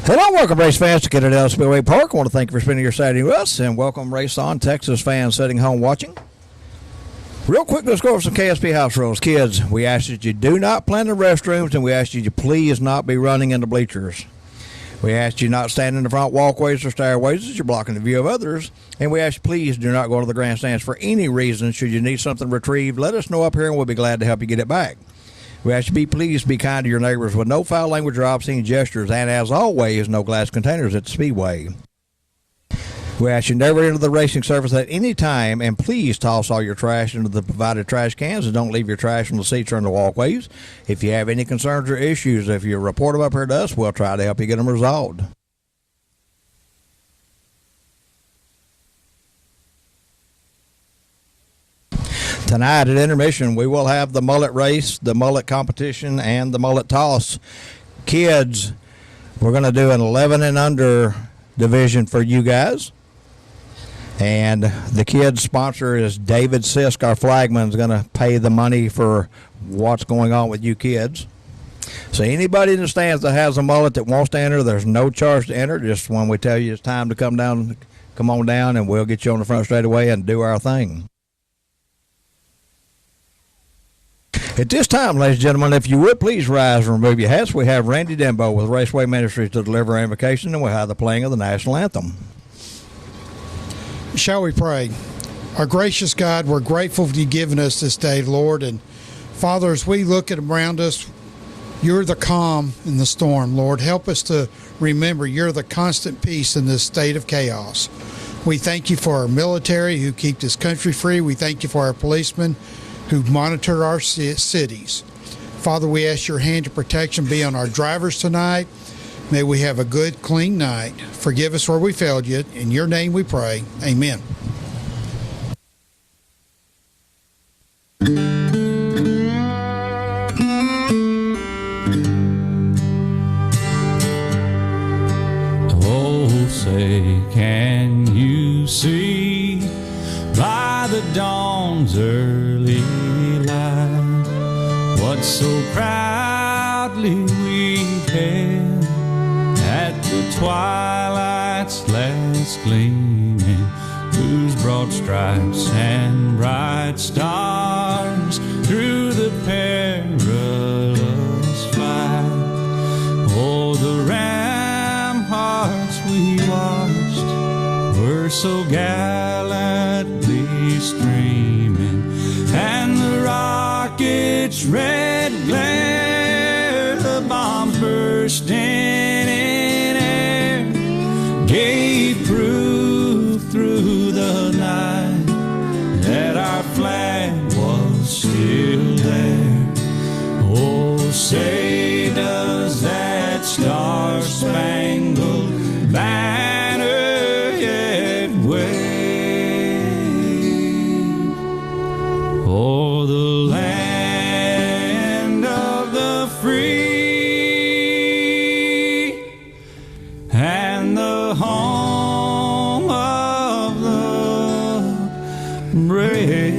Hello, welcome race fans to Kennedale Speedway Park. I want to thank you for spending your Saturday with us, and welcome Race On Texas fans sitting home watching. Real quick, let's go over some KSP house rules. Kids, we ask that you do not plan the restrooms, and we ask you to please not be running in the bleachers. We ask you not stand in the front walkways or stairways as you're blocking the view of others. And we ask you please do not go to the grandstands for any reason. Should you need something retrieved, let us know up here and we'll be glad to help you get it back. We ask you please be kind to your neighbors with no foul language or obscene gestures, and as always, no glass containers at the Speedway. We ask you never enter the racing surface at any time, and please toss all your trash into the provided trash cans and don't leave your trash on the seats or in the walkways. If you have any concerns or issues, if you report them up here to us, we'll try to help you get them resolved. Tonight at intermission, we will have the mullet race, the mullet competition, and the mullet toss. Kids, we're going to do an 11 and under division for you guys. And the kids' sponsor is David Sisk, our flagman, is going to pay the money for what's going on with you kids. So anybody in the stands that has a mullet that wants to enter, there's no charge to enter. Just when we tell you it's time to come on down, and we'll get you on the front straight away and do our thing. At this time, ladies and gentlemen, if you would please rise and remove your hats. We have Randy Dembo with Raceway Ministries to deliver our invocation, and we'll have the playing of the national anthem. Shall we pray? Our gracious God, we're grateful for you giving us this day, Lord. And Father, as we look at around us, you're the calm in the storm, Lord. Help us to remember you're the constant peace in this state of chaos. We thank you for our military who keep this country free. We thank you for our policemen who monitor our cities. Father, we ask your hand of protection be on our drivers tonight. May we have a good, clean night. Forgive us where we failed you. In your name we pray. Amen. Oh, say, can you see by the dawn's early light what so proudly we hailed at the twilight's last gleaming, whose broad stripes and bright stars through the perilous fight, oh, the ramparts we watched were so gallantly streaming, and the rocket's red glare, the bombs bursting in air, gave proof through the night that our flag was still there. Oh, say does that star-spangled banner yet wave o'er the land of the free and the home of the brave.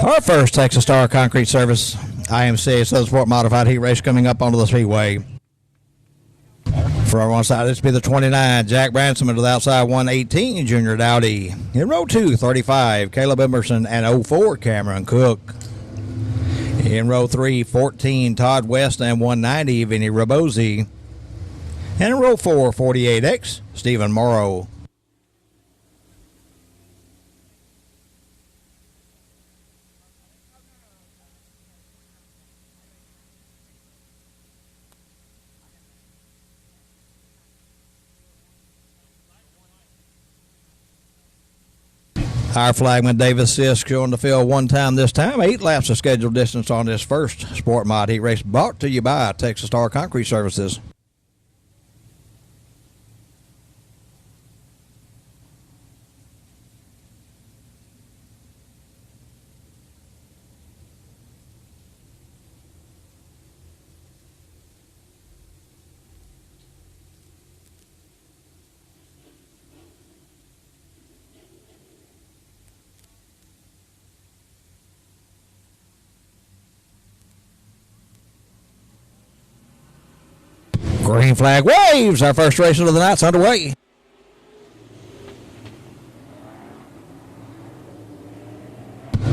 Our first Texas Star Concrete Service IMCA Southern Sport Modified Heat Race coming up onto the Speedway. For our one side, this will be the 29, Jack Branson to the outside 118, Junior Dowdy. In row 2, 35, Caleb Emerson, and 04, Cameron Cook. In row 3, 14, Todd West, and 190, Vinny Rabosi. And in row 4, 48X, Stephen Morrow. Our flagman Davis Sisk on the field one time this time. 8 laps of scheduled distance on this first Sport Mod Heat race, brought to you by Texas Star Concrete Services. Green flag waves. Our first race of the night's underway.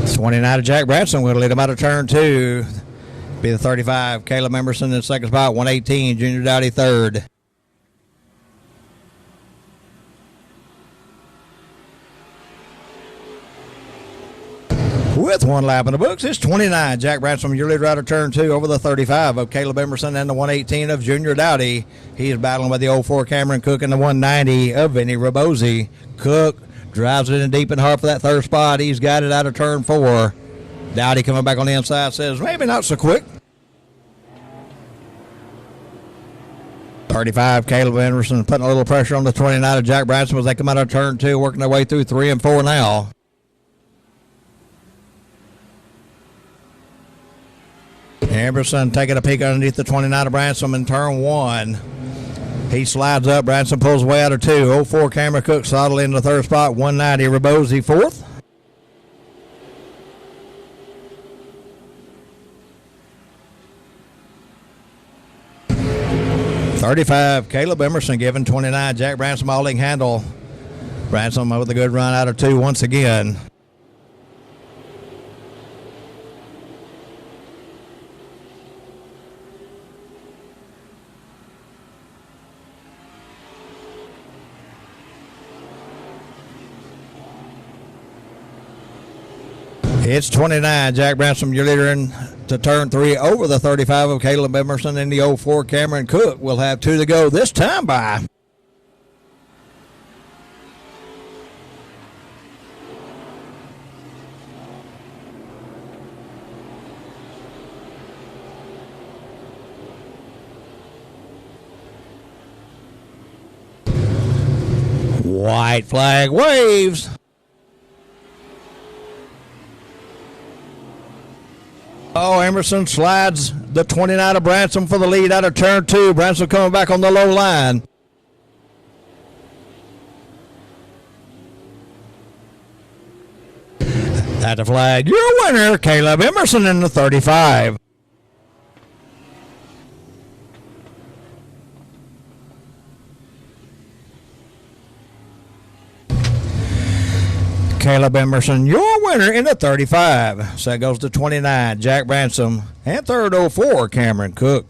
It's 29 of Jack Branson. We'll lead him out of turn 2. Be the 35, Caleb Emerson in second spot. 118, Junior Dowdy third. With 1 lap in the books, it's 29. Jack Branson, your leader out of turn 2 over the 35 of Caleb Emerson and the 118 of Junior Dowdy. He is battling with the 04 Cameron Cook and the 190 of Vinny Rabosi. Cook drives it in deep and hard for that third spot. He's got it out of turn 4. Dowdy coming back on the inside says, maybe not so quick. 35, Caleb Emerson putting a little pressure on the 29 of Jack Branson as they come out of turn 2, working their way through 3 and 4 now. Emerson taking a peek underneath the 29 of Branson in turn 1. He slides up. Branson pulls away out of 2. 04 Cameron Cook solidly in the third spot. 190 Rabosi fourth. .35 Caleb Emerson giving 29 Jack Branson all he can handle. Branson with a good run out of 2 once again. It's 29. Jack Branson, your leader in to turn 3 over the 35 of Caleb Emerson and the 04 Cameron Cook. We'll have 2 to go this time by. White flag waves. Oh, Emerson slides the 29 of Branson for the lead out of turn 2. Branson coming back on the low line. At the flag, your winner, Caleb Emerson in the 35. Caleb Emerson, your winner in the 35. So that goes to 29, Jack Branson, and third 04, Cameron Cook.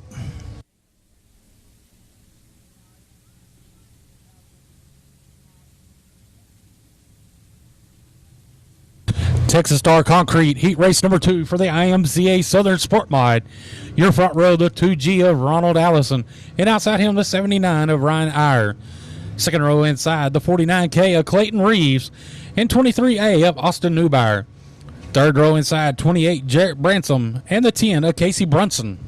Texas Star Concrete Heat Race number 2 for the IMCA Southern Sport Mod. Your front row, the 2G of Ronald Allison, and outside him, the 79 of Ryan Iyer. Second row inside, the 49K of Clayton Reeves, and 23A of Austin Neubauer. Third row inside, 28 Jarrett Branson, and the 10 of Casey Brunson.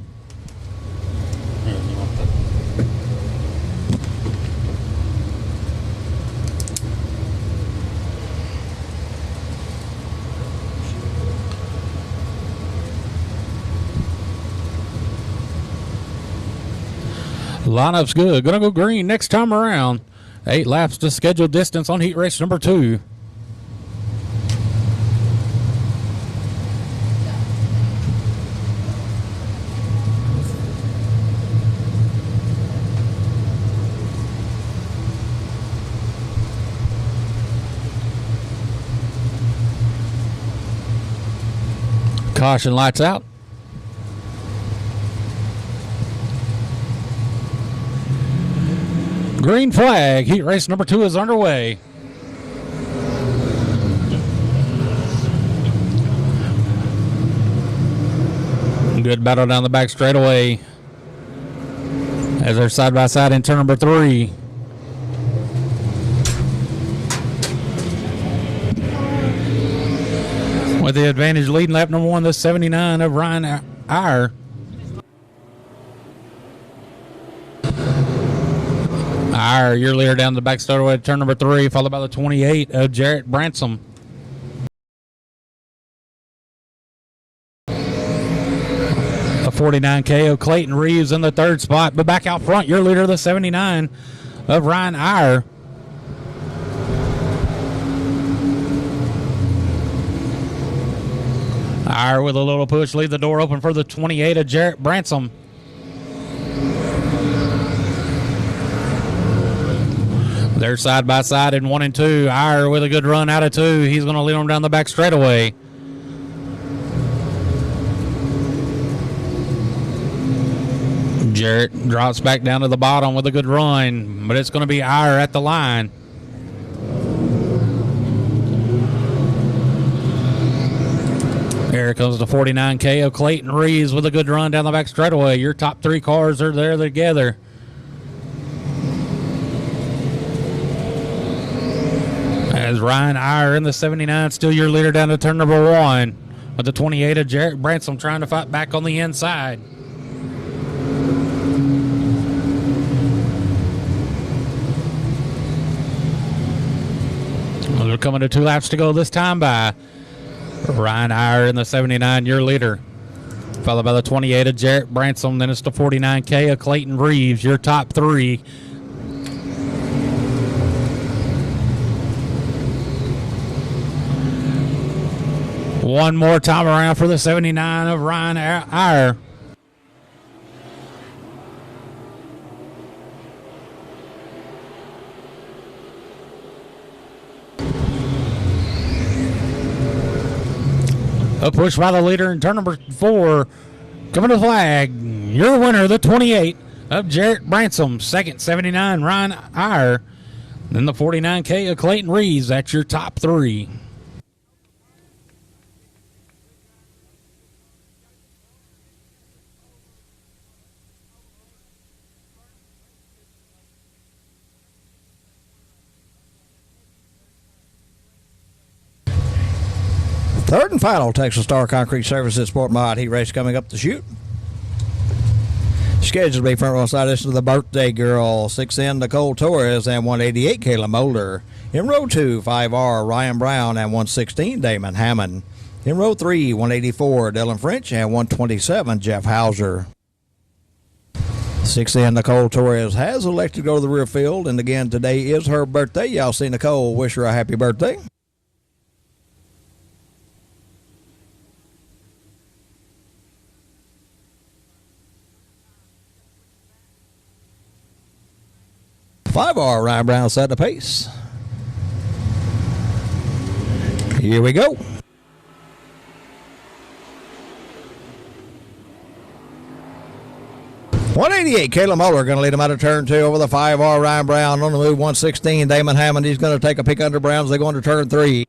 Lineup's good. Gonna go green next time around. 8 laps to scheduled distance on heat race number 2. Caution lights out. Green flag. Heat race number 2 is underway. Good battle down the back straightaway as they're side by side in turn number 3. With the advantage leading lap number 1, the 79 of Ryan Iyer. Iyer, your leader down the back straightaway to turn number 3, followed by the 28 of Jarrett Bransom. The 49K of Clayton Reeves in the 3rd spot, but back out front, your leader, the 79 of Ryan Iyer. Iyer with a little push, leave the door open for the 28 of Jarrett Bransom. They're side by side in 1 and 2. Iyer with a good run out of 2. He's going to lead them down the back straightaway. Jarrett drops back down to the bottom with a good run, but it's going to be Iyer at the line. Here comes the 49K of Clayton Reeves with a good run down the back straightaway. Your top 3 cars are there together. As Ryan Iyer in the 79, still your leader down to turn number 1. With the 28 of Jarrett Bransom trying to fight back on the inside. They're coming to 2 laps to go this time by Ryan Iyer in the 79, your leader. Followed by the 28 of Jarrett Bransom. Then it's the 49K of Clayton Reeves, your top 3. One more time around for the 79 of Ryan Iyer. A push by the leader in turn number 4. Coming to the flag. Your winner, the 28 of Jarrett Bransom. Second, 79, Ryan Iyer. Then the 49K of Clayton Reeves. That's your top 3. Third and final Texas Star Concrete Services Sport Mod Heat Race coming up the chute. Scheduled to be front row side. This is the birthday girl. 6 in Nicole Torres and 188 Kayla Mulder. In row 2, 5R Ryan Brown and 116 Damon Hammond. In row 3, 184 Dylan French and 127 Jeff Hauser. 6 in Nicole Torres has elected to go to the rear field, and again today is her birthday. Y'all see Nicole, wish her a happy birthday. Five-R Ryan Brown set the pace. Here we go. .188 Kayla Muller going to lead him out of turn 2 over the 5R Ryan Brown. On the move 116 Damon Hammond. He's going to take a peek under Brown as they go into turn 3.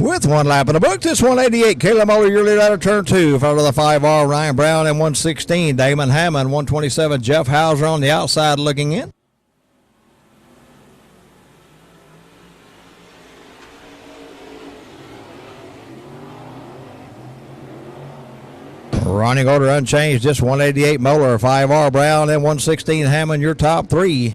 With 1 lap in the book, this 188 Kayla Muller, your lead out of turn 2. Followed the 5R Ryan Brown and 116 Damon Hammond. 127 Jeff Hauser on the outside looking in. Running order unchanged, just 188 Muller, 5R Brown, and 116 Hammond, your top 3.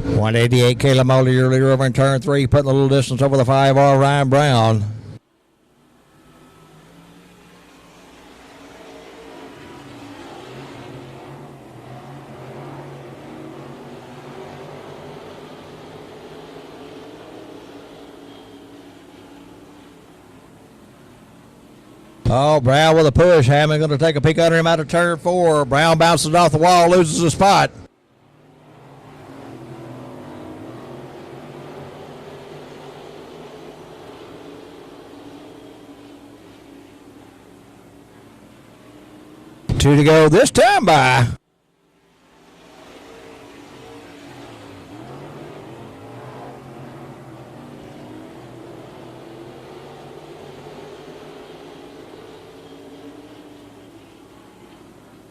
.188 Kayla Muller, your leader over in turn 3, putting a little distance over the 5R Ryan Brown. Oh, Brown with a push. Hammond going to take a peek under him out of turn 4. Brown bounces off the wall, loses a spot. Two to go this time by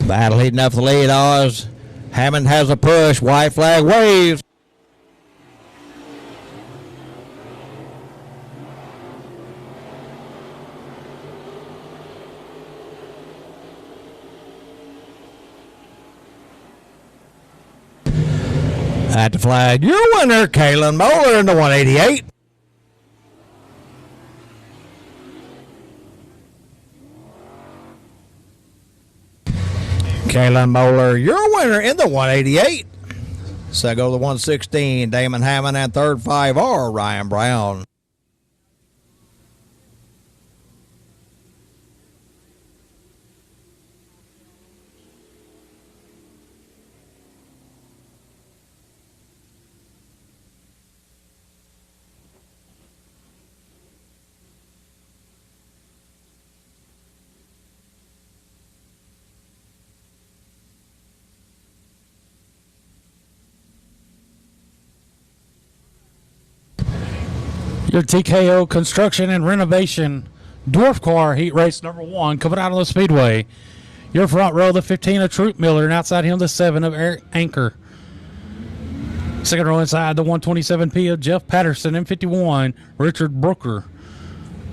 Battle heating up the lead. Oz Hammond has a push. White flag waves. At the flag, your winner, Kalen Moeller in the 188. Kalen Moeller, your winner in the 188. So go to the 116, Damon Hammond, and third 5R, Ryan Brown. Your TKO Construction and Renovation Dwarf Car Heat Race number 1 coming out on the Speedway. Your front row, the 15 of Troop Miller, and outside him, the 7 of Eric Anchor. Second row inside, the 127P of Jeff Patterson, and 51, Richard Brooker.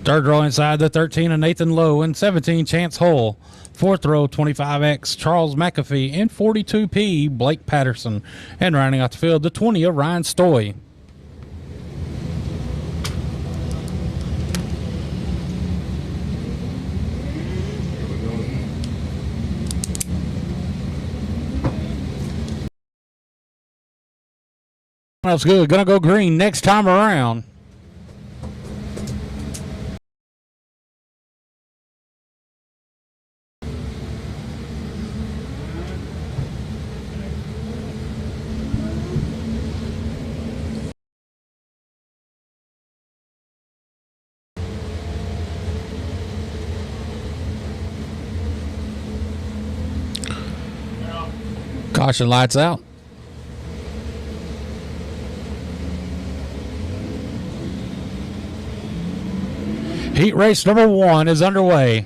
Third row inside, the 13 of Nathan Lowe, and 17, Chance Hull. Fourth row, 25X, Charles McAfee, and 42P, Blake Patterson. And rounding out the field, the 20 of Ryan Stoy. That's good. Gonna go green next time around. Caution lights out. Heat race number 1 is underway.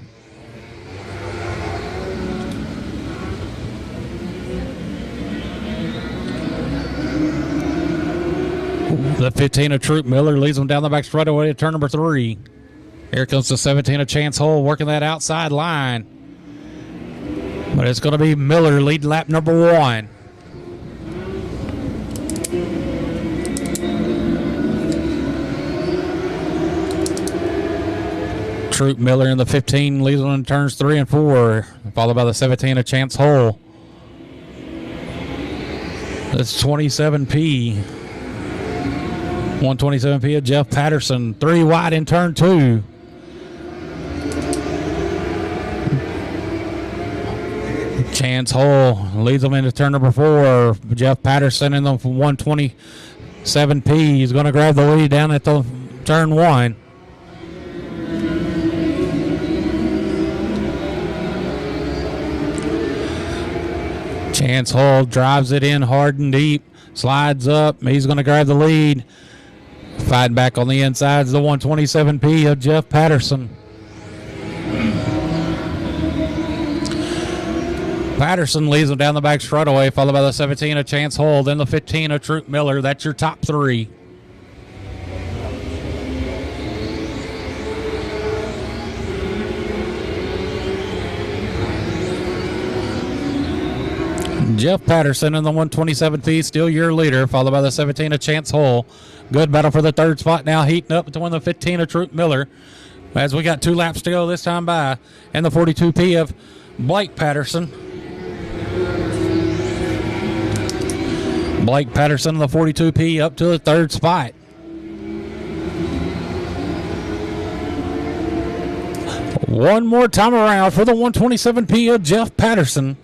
The 15 of Troop Miller leads them down the back straightaway to turn number 3. Here comes the 17 of Chance Hull working that outside line. But it's going to be Miller leading lap number 1. Troop Miller in the 15 leads on turns 3 and 4, followed by the 17 of Chance Hull. That's 27P. 127P of Jeff Patterson. 3 wide in turn 2. Chance Hull leads them into turn number 4. Jeff Patterson in the 127P. He's going to grab the lead down at the turn 1. Chance Hull drives it in hard and deep, slides up. He's going to grab the lead. Fighting back on the inside is the 127P of Jeff Patterson. Patterson leads them down the back straightaway, followed by the 17 of Chance Hull, then the 15 of Troop Miller. That's your top 3. Jeff Patterson in the 127P, still your leader, followed by the 17 of Chance Hull. Good battle for the third spot now, heating up between the 15 of Troop Miller, as we got 2 laps to go this time by, and the 42P of Blake Patterson. Blake Patterson in the 42P up to the third spot. One more time around for the 127P of Jeff Patterson.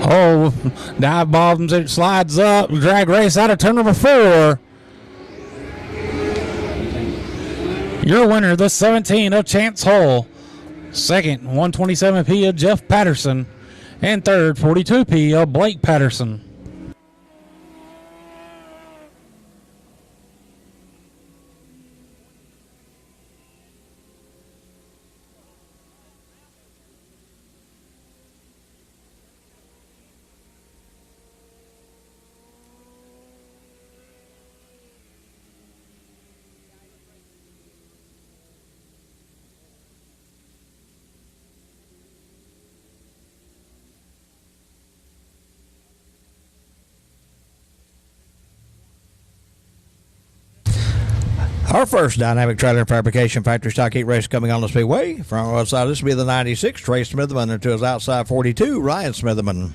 Oh, dive bombs, it slides up, drag race out of turn number 4. Your winner, the 17 of Chance Hull. Second, 127P of Jeff Patterson. And third, 42P of Blake Patterson. Our first dynamic trailer and fabrication factory stock heat race coming on the speedway. Front row side, this will be the 96, Trey Smitherman, into his outside 42, Ryan Smitherman.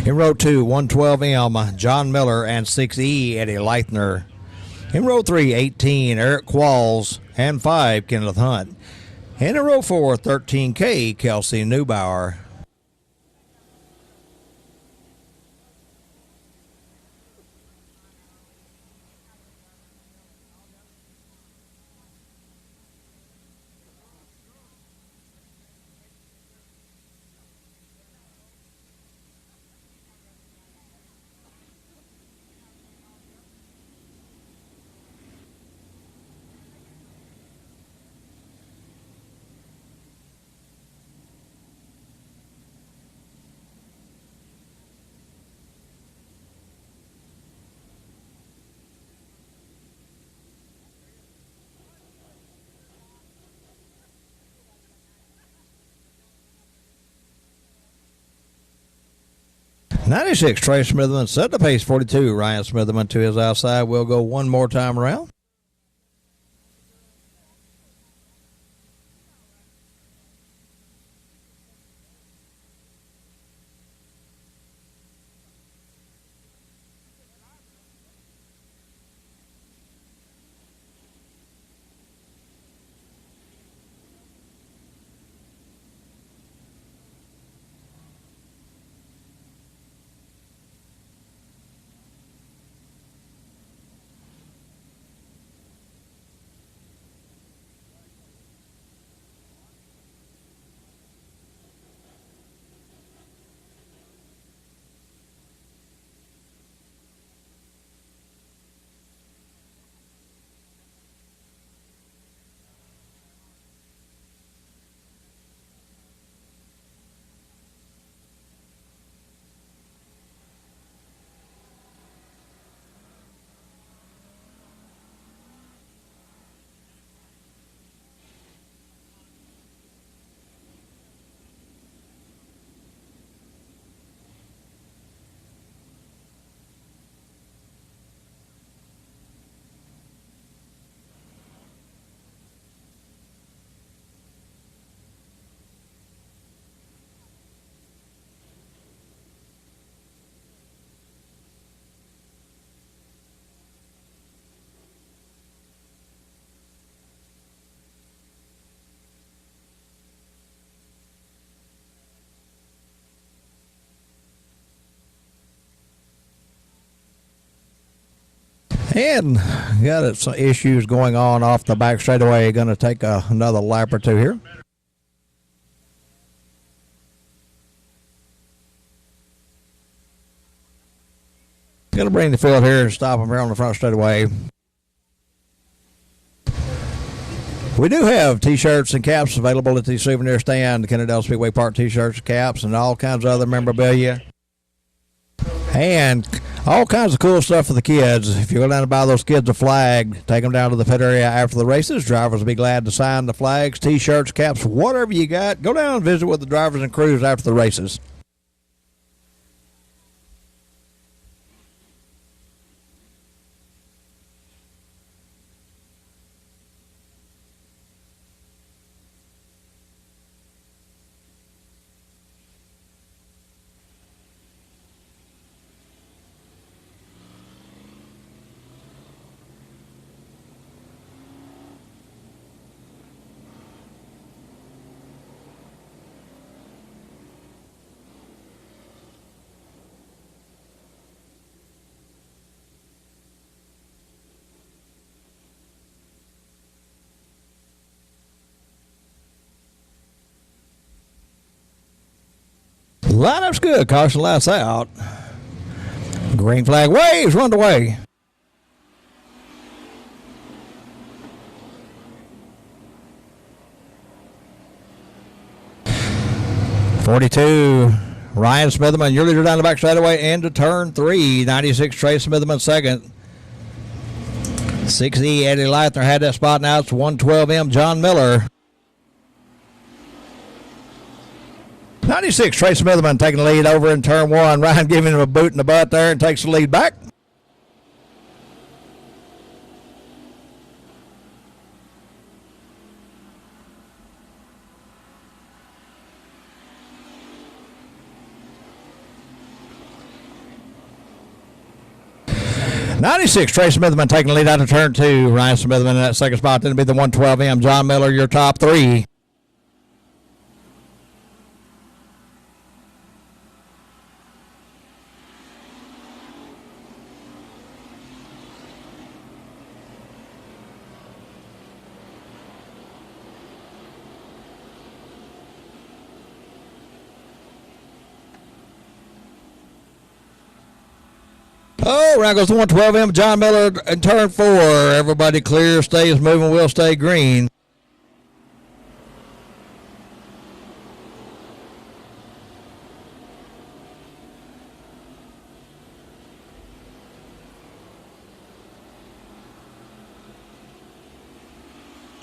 In row 2, 112M, John Miller, and 6E, Eddie Leithner. In row 3, 18, Eric Qualls, and 5, Kenneth Hunt. And in row 4, 13K, Kelsey Neubauer. '96 Trey Smitherman set the pace 42. Ryan Smitherman to his outside. We'll go one more time around. And got some issues going on off the back straightaway. Going to take another lap or two here. Going to bring the field here and stop them here on the front straightaway. We do have T-shirts and caps available at the souvenir stand, Kennedale Speedway Park T-shirts, caps, and all kinds of other memorabilia. And all kinds of cool stuff for the kids. If you go down to buy those kids a flag, take them down to the pit area after the races. Drivers will be glad to sign the flags, T-shirts, caps, whatever you got. Go down and visit with the drivers and crews after the races. Lineup's good. Caution lights out. Green flag waves. Run away. '42. Ryan Smitherman, your leader down the back straightaway into turn 3. '96 Trey Smitherman second. 6E Eddie Leithner had that spot. Now it's 112M John Miller. '96 Trey Smitherman taking the lead over in turn 1. Ryan giving him a boot in the butt there and takes the lead back. 96, Trey Smithman taking the lead out of turn 2. Ryan Smithman in that second spot. Then it'll be the 112M. John Miller, your top 3. Oh, around goes the 112M. John Miller in turn 4. Everybody clear, stays moving, will stay green.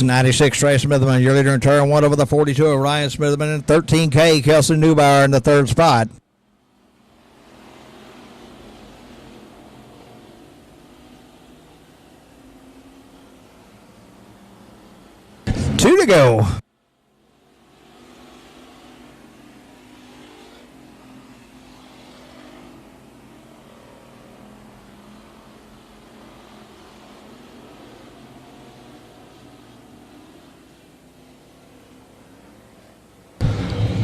'96 Trey Smithman, your leader in turn 1 over the 42 of Ryan Smithman, and 13K Kelsey Neubauer in the 3rd spot. Two to go.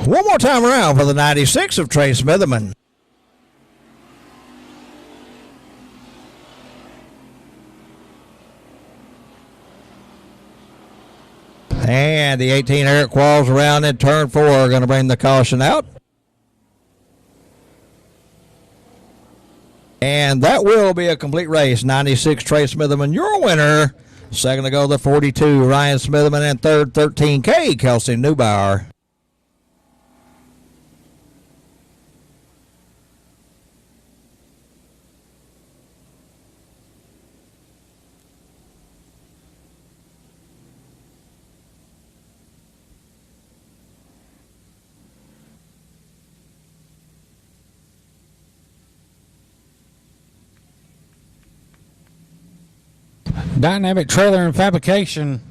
One more time around for the 96 of Trey Smithman. And the 18 Eric Qualls around in turn 4 are going to bring the caution out. And that will be a complete race. 96 Trey Smithman, your winner. Second to go, the 42 Ryan Smithman, and third 13K Kelsey Neubauer. Dynamic Trailer and Fabrication.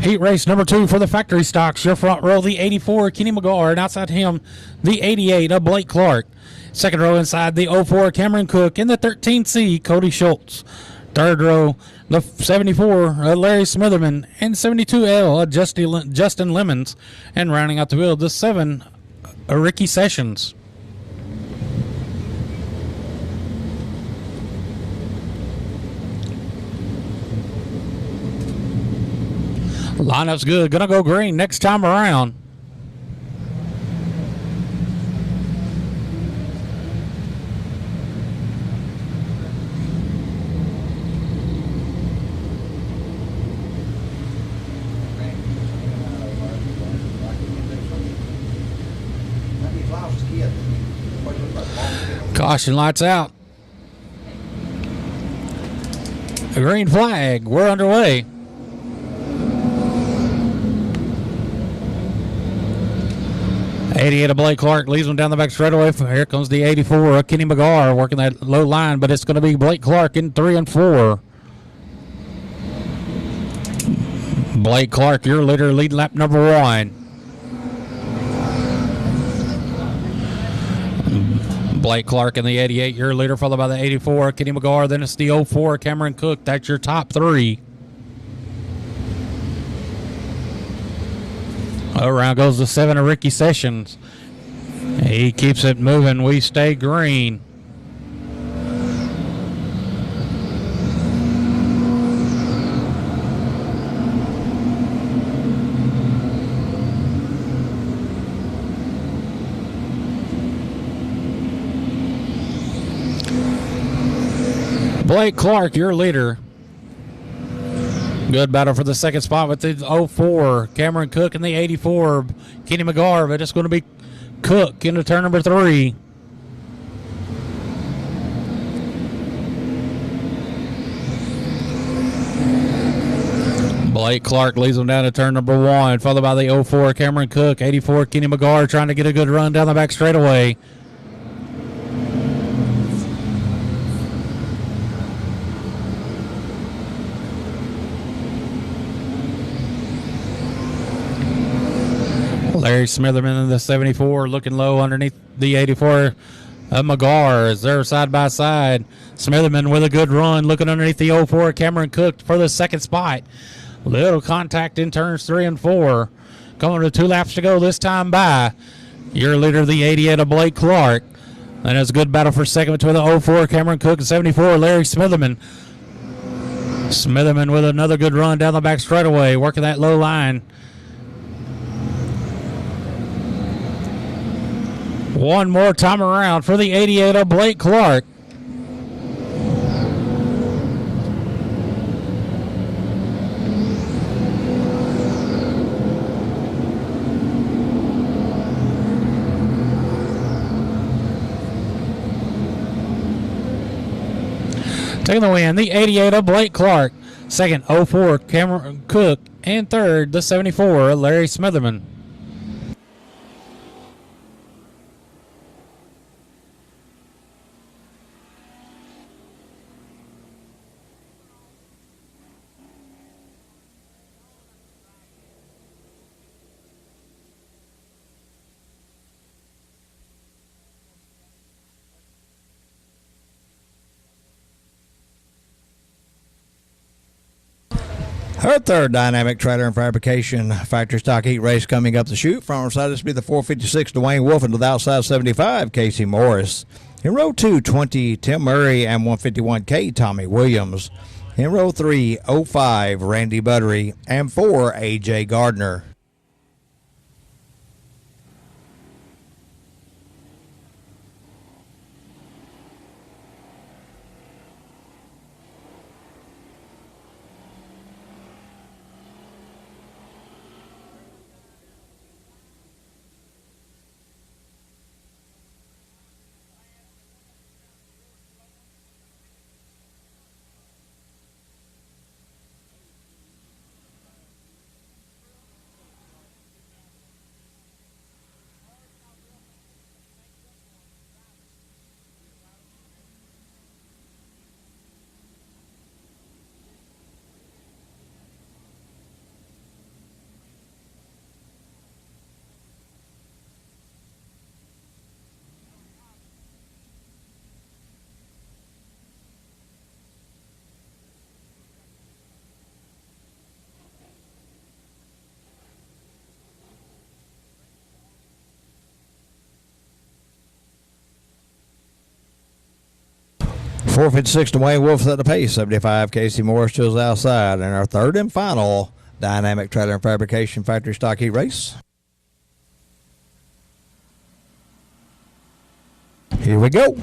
Heat race number 2 for the factory stocks. Your front row, the 84, Kenny McGar, and outside him, the 88 of Blake Clark. Second row inside, the 04, Cameron Cook, and the 13C, Cody Schultz. Third row, the 74, Larry Smitherman, and 72L, Justin Lemons. And rounding out the field, the 7, Ricky Sessions. Lineup's good. Gonna go green next time around. Caution lights out. A green flag. We're underway. '88 of Blake Clark leads him down the back straightaway. Here comes the 84 of Kenny McGar working that low line, but it's going to be Blake Clark in 3 and 4. Blake Clark, your leader, lead lap number 1. Blake Clark in the 88, your leader, followed by the 84 Kenny McGar. Then it's the 04 Cameron Cook. That's your top 3. Around goes the 7 of Ricky Sessions. He keeps it moving. We stay green. Blake Clark, your leader. Good battle for the second spot with the 04 Cameron Cook and the 84 Kenny McGar, but it's going to be Cook into turn number 3. Blake Clark leads them down to turn number 1, followed by the 04 Cameron Cook, 84 Kenny McGar trying to get a good run down the back straightaway. Larry Smitherman in the 74 looking low underneath the 84. McGar is there side by side. Smitherman with a good run, looking underneath the 04. Cameron Cook for the second spot. Little contact in turns 3 and 4. Going to 2 laps to go this time by your leader of the 88 of Blake Clark. And it's a good battle for second between the 04 Cameron Cook and 74 Larry Smitherman. Smitherman with another good run down the back straightaway, working that low line. One more time around for the 88 of Blake Clark. Taking the win, the 88 of Blake Clark. Second, 04 Cameron Cook. And third, the 74 Larry Smitherman. Her third dynamic trailer and fabrication factory stock heat race coming up the chute. From our side, this will be the 456 Dwayne Wolf, and to the outside 75 Casey Morris. In row 2, 20 Tim Murray and 151K Tommy Williams. In row 3, 05 Randy Buttery and 4 AJ Gardner. .456 Dwayne Wolf at the pace. 75 Casey Morris to his outside. And our third and final dynamic trailer and fabrication factory stock heat race. Here we go.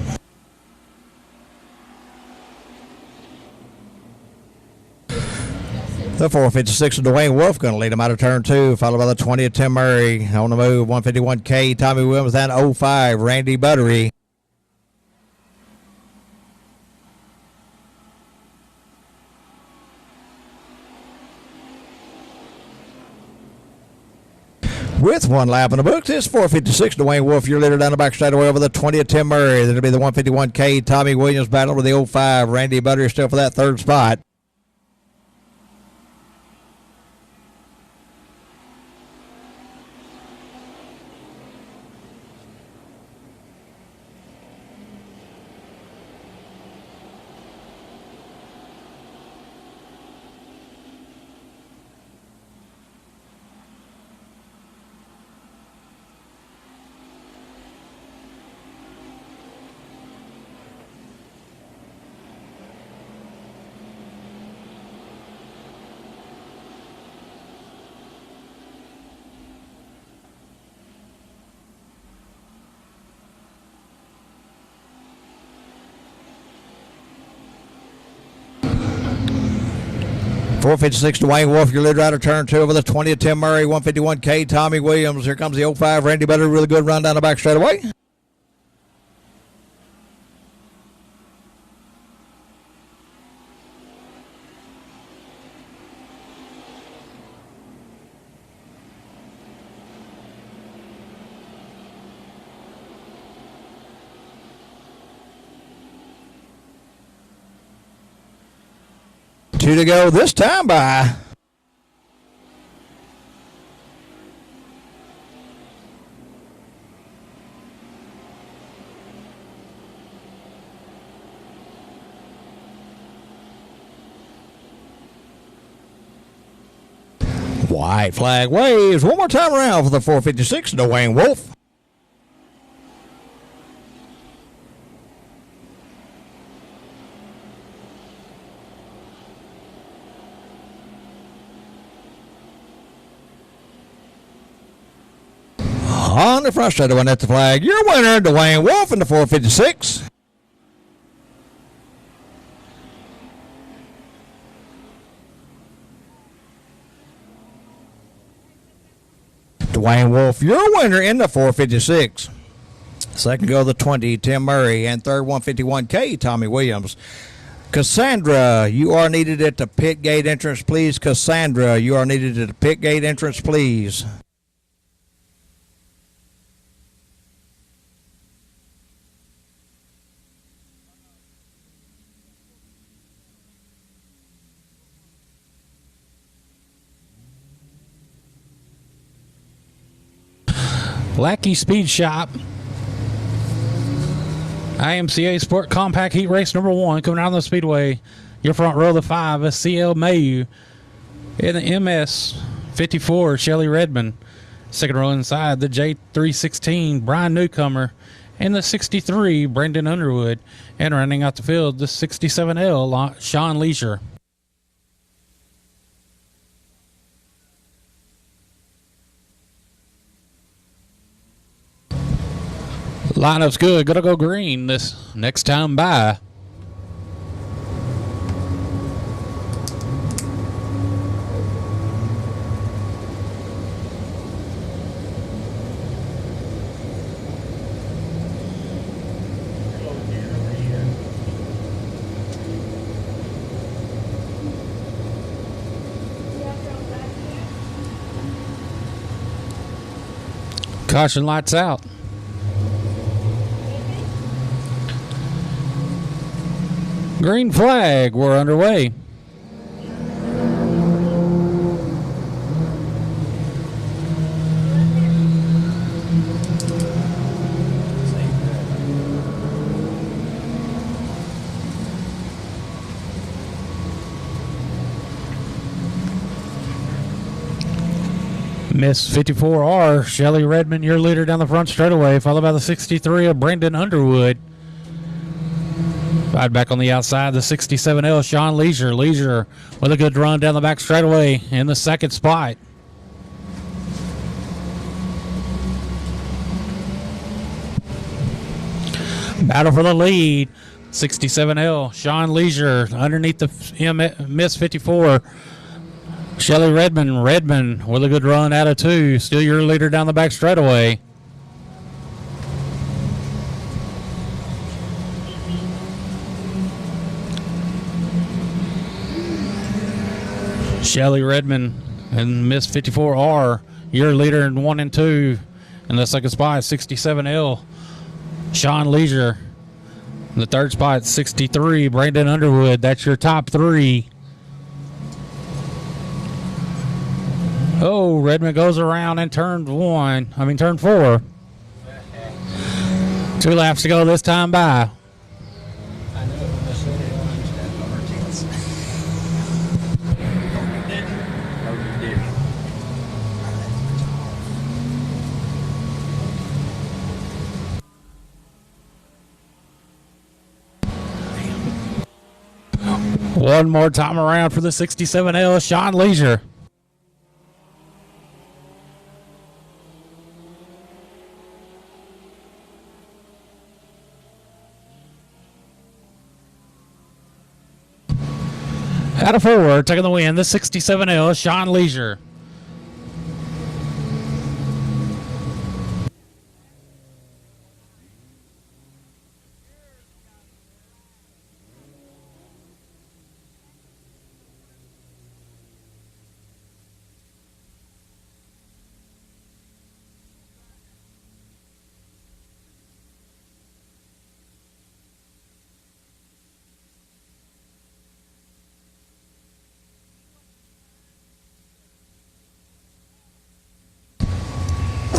The 456 of Dwayne Wolf going to lead him out of turn 2, followed by the 20 of Tim Murray. On the move, 151K Tommy Williams and 05 Randy Buttery. With one lap in the books, it's 456 Dwayne Wolf, your leader down the back straightaway over the 20 of Tim Murray. That'll be the 151K Tommy Williams battle with the 05 Randy Buttery still for that third spot. .456 Dwayne Wolf, your leader out of turn 2 over the 20 of Tim Murray, 151K Tommy Williams. Here comes the 05 Randy Buttery, really good run down the back straightaway. Two to go this time by. White flag waves one more time around for the 456, Dwayne Wolf. On the front straight, one at the flag. Your winner, Dwayne Wolf, in the 456. Dwayne Wolf, your winner in the 456. Second go the 20, Tim Murray, and third 151K, Tommy Williams. Cassandra, you are needed at the pit gate entrance, please. Cassandra, you are needed at the pit gate entrance, please. Lackey Speed Shop. IMCA Sport Compact Heat Race number 1 coming down the Speedway. Your front row, the 5 is CL Mayu. In the MS 54, Shelly Redmond. Second row inside, the J316, Brian Newcomer. And the 63, Brendan Underwood. And running out the field, the 67L, Sean Leisure. Lineup's good. Gonna go green this next time by. Caution lights out. Green flag, we're underway. Miss 54R, Shelly Redmond, your leader down the front straightaway, followed by the 63 of Brendan Underwood. Right back on the outside, the 67L, Sean Leisure. Leisure with a good run down the back straightaway in the second spot. Battle for the lead. 67L, Sean Leisure underneath the Miss 54. Shelly Redmond. Redmond with a good run out of 2. Still your leader down the back straightaway. Shelly Redmond and Miss 54R, your leader in 1 and 2. In the second spot, 67L, Sean Leisure. In the third spot, 63, Brandon Underwood. That's your top 3. Oh, Redmond goes around in turn 4. 2 laps to go this time by. One more time around for the 67L, Sean Leisure. Out of 4, taking the win, the 67L, Sean Leisure.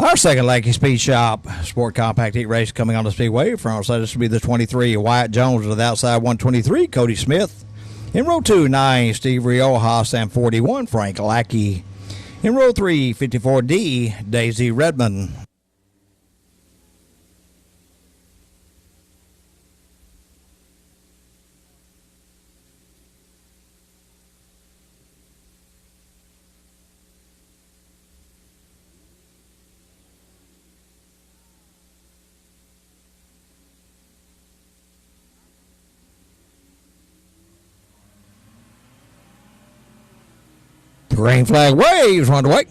Our second Lackey Speed Shop Sport Compact Heat Race coming on the Speedway. Front row side, this will be the 23, Wyatt Jones. To the outside, 123, Cody Smith. In row 2, 9, Steve Riojas, and 41, Frank Lackey. In row 3, 54D, Daisy Redmond. Green flag waves, one away.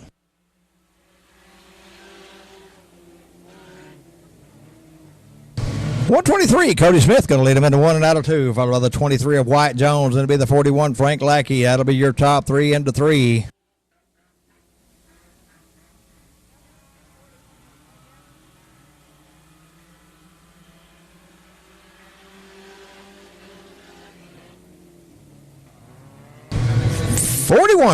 $123, Cody Smith going to lead him into 1 and out of 2, followed by the 23 of White Jones. Then it'll be the 41, Frank Lackey. That'll be your top 3 into 3.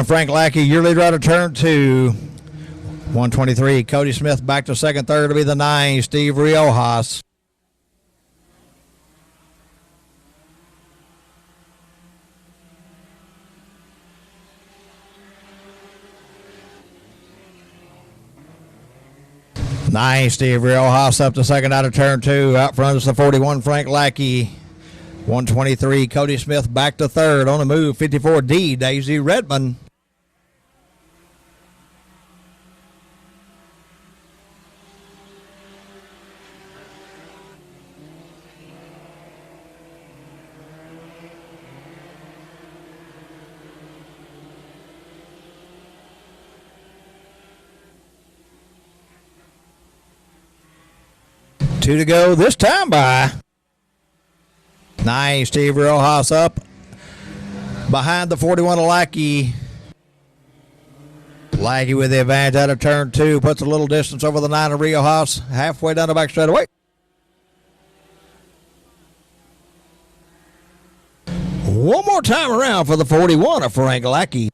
Frank Lackey, your leader out of turn 2. 123, Cody Smith back to second, third to be the 9, Steve Riojas. Nice, Steve Riojas up to second out of turn 2. Out front is the 41, Frank Lackey. 123, Cody Smith back to third. On the move, 54D, Daisy Redmond. Two to go this time by. Nice, Steve Riojas up behind the 41 of Lackey. Lackey with the advantage out of turn 2. Puts a little distance over the 9 of Riojas. Halfway down the back straightaway. One more time around for the 41 of Frank Lackey.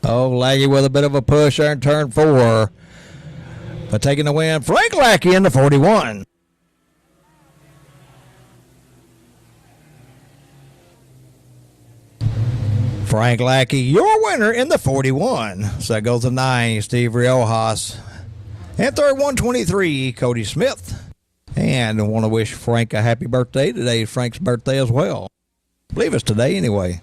Oh, Lackey with a bit of a push there in turn 4. But taking the win, Frank Lackey in the 41. Frank Lackey, your winner in the 41. So that goes to 9, Steve Riojas. And third, 123, Cody Smith. And I want to wish Frank a happy birthday. Today is Frank's birthday as well. I believe it's today anyway.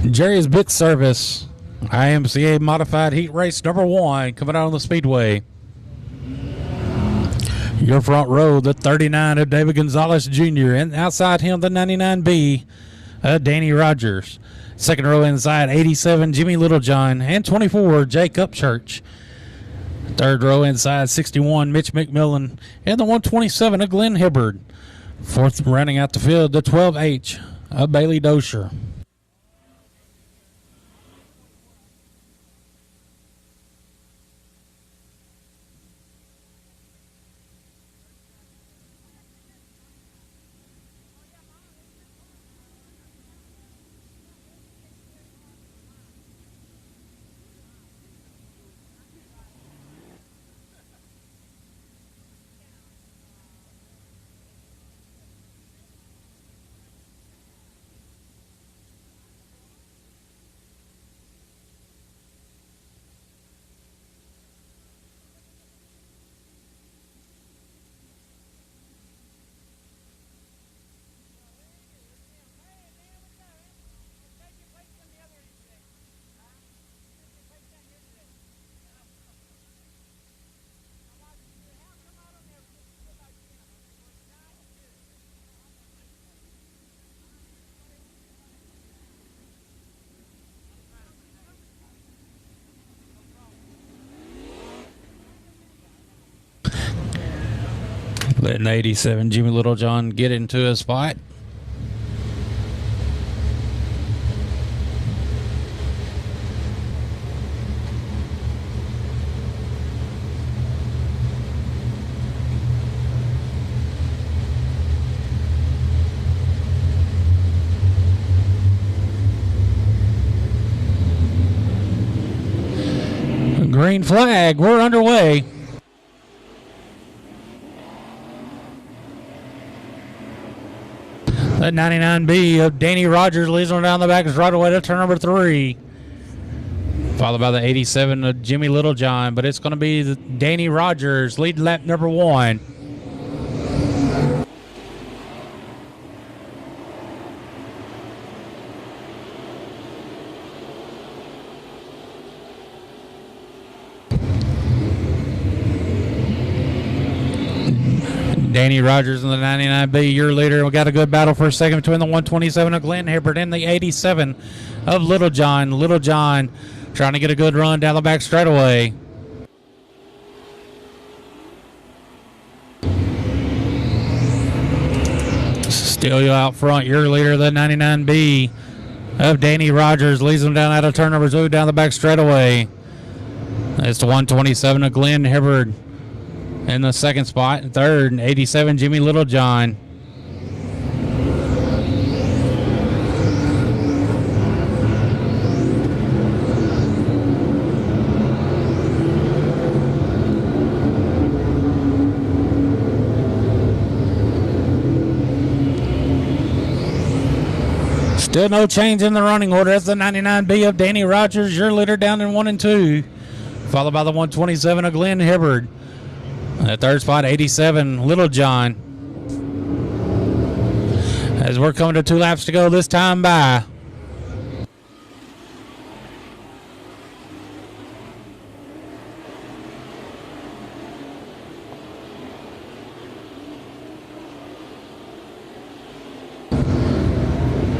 Jerry's Bit Service, IMCA Modified Heat Race number 1, coming out on the Speedway. Your front row, the 39 of David Gonzalez Jr., and outside him, the 99B, Danny Rogers. Second row inside, 87, Jimmy Littlejohn, and 24, Jake Upchurch. Third row inside, 61, Mitch McMillan, and the 127 of Glenn Hibbard. Fourth running out the field, the 12H of Bailey Dosher. Letting 87 Jimmy Littlejohn get into his spot. Green flag. We're underway. The 99B of Danny Rogers leads on down the back is right away to turn number 3. Followed by the 87 of Jimmy Littlejohn, but it's going to be Danny Rogers lead lap number 1. Danny Rogers in the 99B, your leader. We got a good battle for a second between the 127 of Glenn Hibbert and the 87 of Littlejohn. Littlejohn trying to get a good run down the back straightaway. Still out front, your leader, the 99B of Danny Rogers, leads them down out of turn number 2 down the back straightaway. It's the 127 of Glenn Hibbert in the second spot. And third, 87 Jimmy Littlejohn. Still no change in the running order. That's the 99B of Danny Rogers, your leader, down in 1 and 2. Followed by the 127 of Glenn Hibbert. At third spot, 87 Littlejohn. As we're coming to 2 laps to go this time by.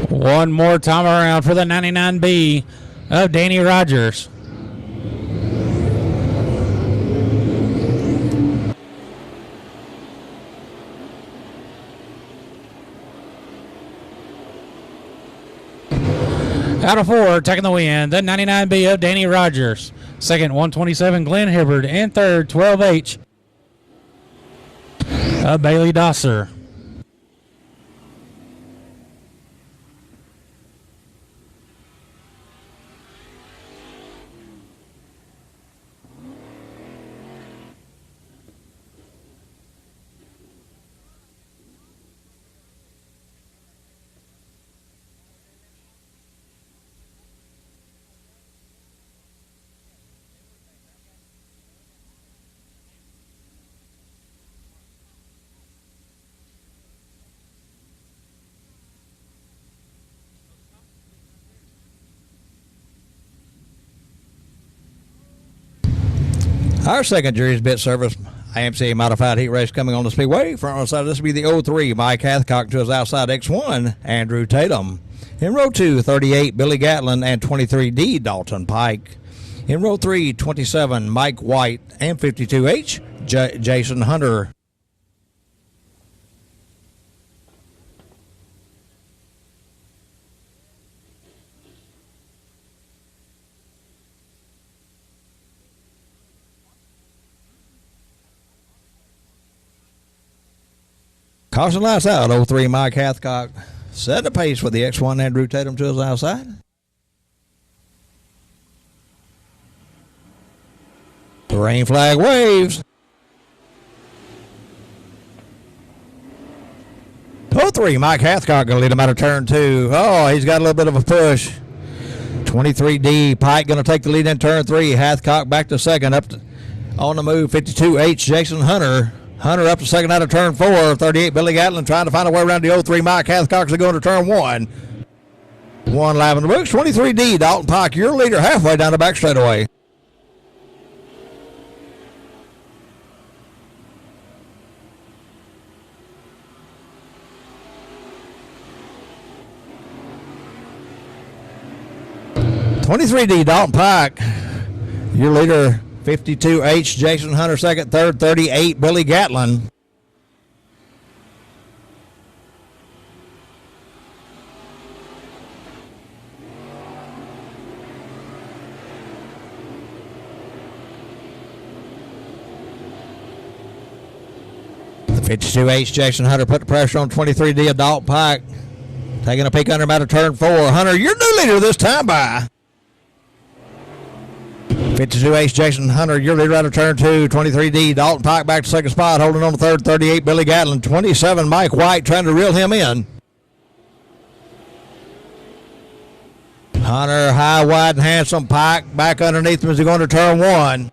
One more time around for the 99B of Danny Rogers. Out of 4, taking the win, the 99B of Danny Rogers. Second, 127 Glenn Hibbert. And third, 12H of Bailey Dosser. Our second Jury's Bit Service IMCA modified heat race coming on the speedway. Front row side, this will be the 03 Mike Hathcock to his outside X1 Andrew Tatum. In row 2, 38 Billy Gatlin and 23D Dalton Pike. In row 3, 27 Mike White and 52H Jason Hunter. Caution lights out, 03 Mike Hathcock setting the pace with the X1 Andrew Tatum to his outside. The rain flag waves. 03 Mike Hathcock going to lead him out of turn 2. Oh, he's got a little bit of a push. 23D Pike going to take the lead in turn 3. Hathcock back to second, up to, on the move, 52H Jason Hunter. Hunter up to second out of turn 4. 38 Billy Gatlin trying to find a way around the 03 Mike Hathcock as they go into turn 1. 1 lap in the books. 23D Dalton Pike, your leader, halfway down the back straightaway. .23D Dalton Pike, your leader. 52H Jason Hunter second, third, 38 Billy Gatlin. The 52H Jason Hunter put the pressure on 23D of Dalton Pike. Taking a peek under him out of turn 4. Hunter, your new leader this time by 52H Jason Hunter, your leader out of turn 2. 23D Dalton Pike back to second spot, holding on to third. 38 Billy Gatlin. 27 Mike White trying to reel him in. Hunter high, wide, and handsome. Pike back underneath him as he going to turn 1.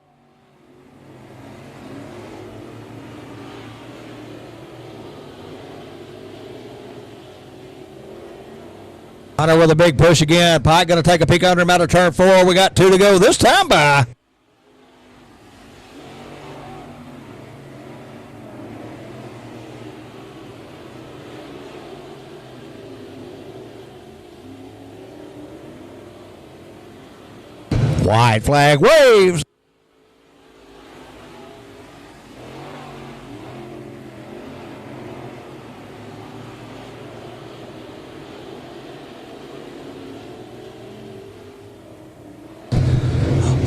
Hunter with a big push again. Pike going to take a peek under him out of turn 4. We got 2 to go this time by. White flag waves.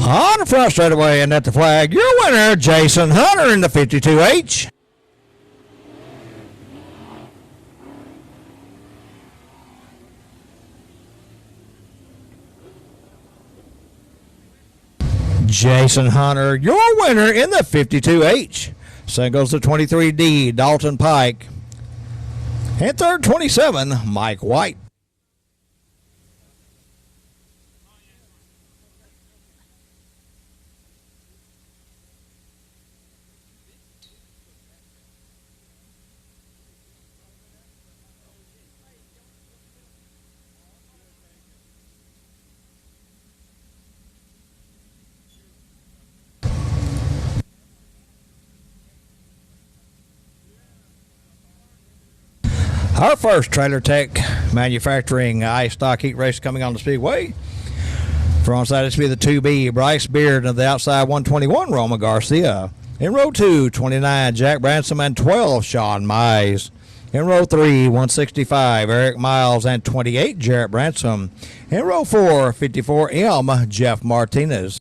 On the front straightaway and at the flag, your winner, Jason Hunter in the 52H. Jason Hunter, your winner in the 52H. Second goes to 23D, Dalton Pike. And third, 27, Mike White. Our first Trailer Tech Manufacturing ice stock heat race coming on the Speedway. Front side, it's be the 2B, Bryce Beard, and the outside 121, Roma Garcia. In row 2, 29, Jack Bransom, and 12, Sean Mize. In row 3, 165, Eric Miles, and 28, Jarrett Bransom. In row 4, 54M, Jeff Martinez.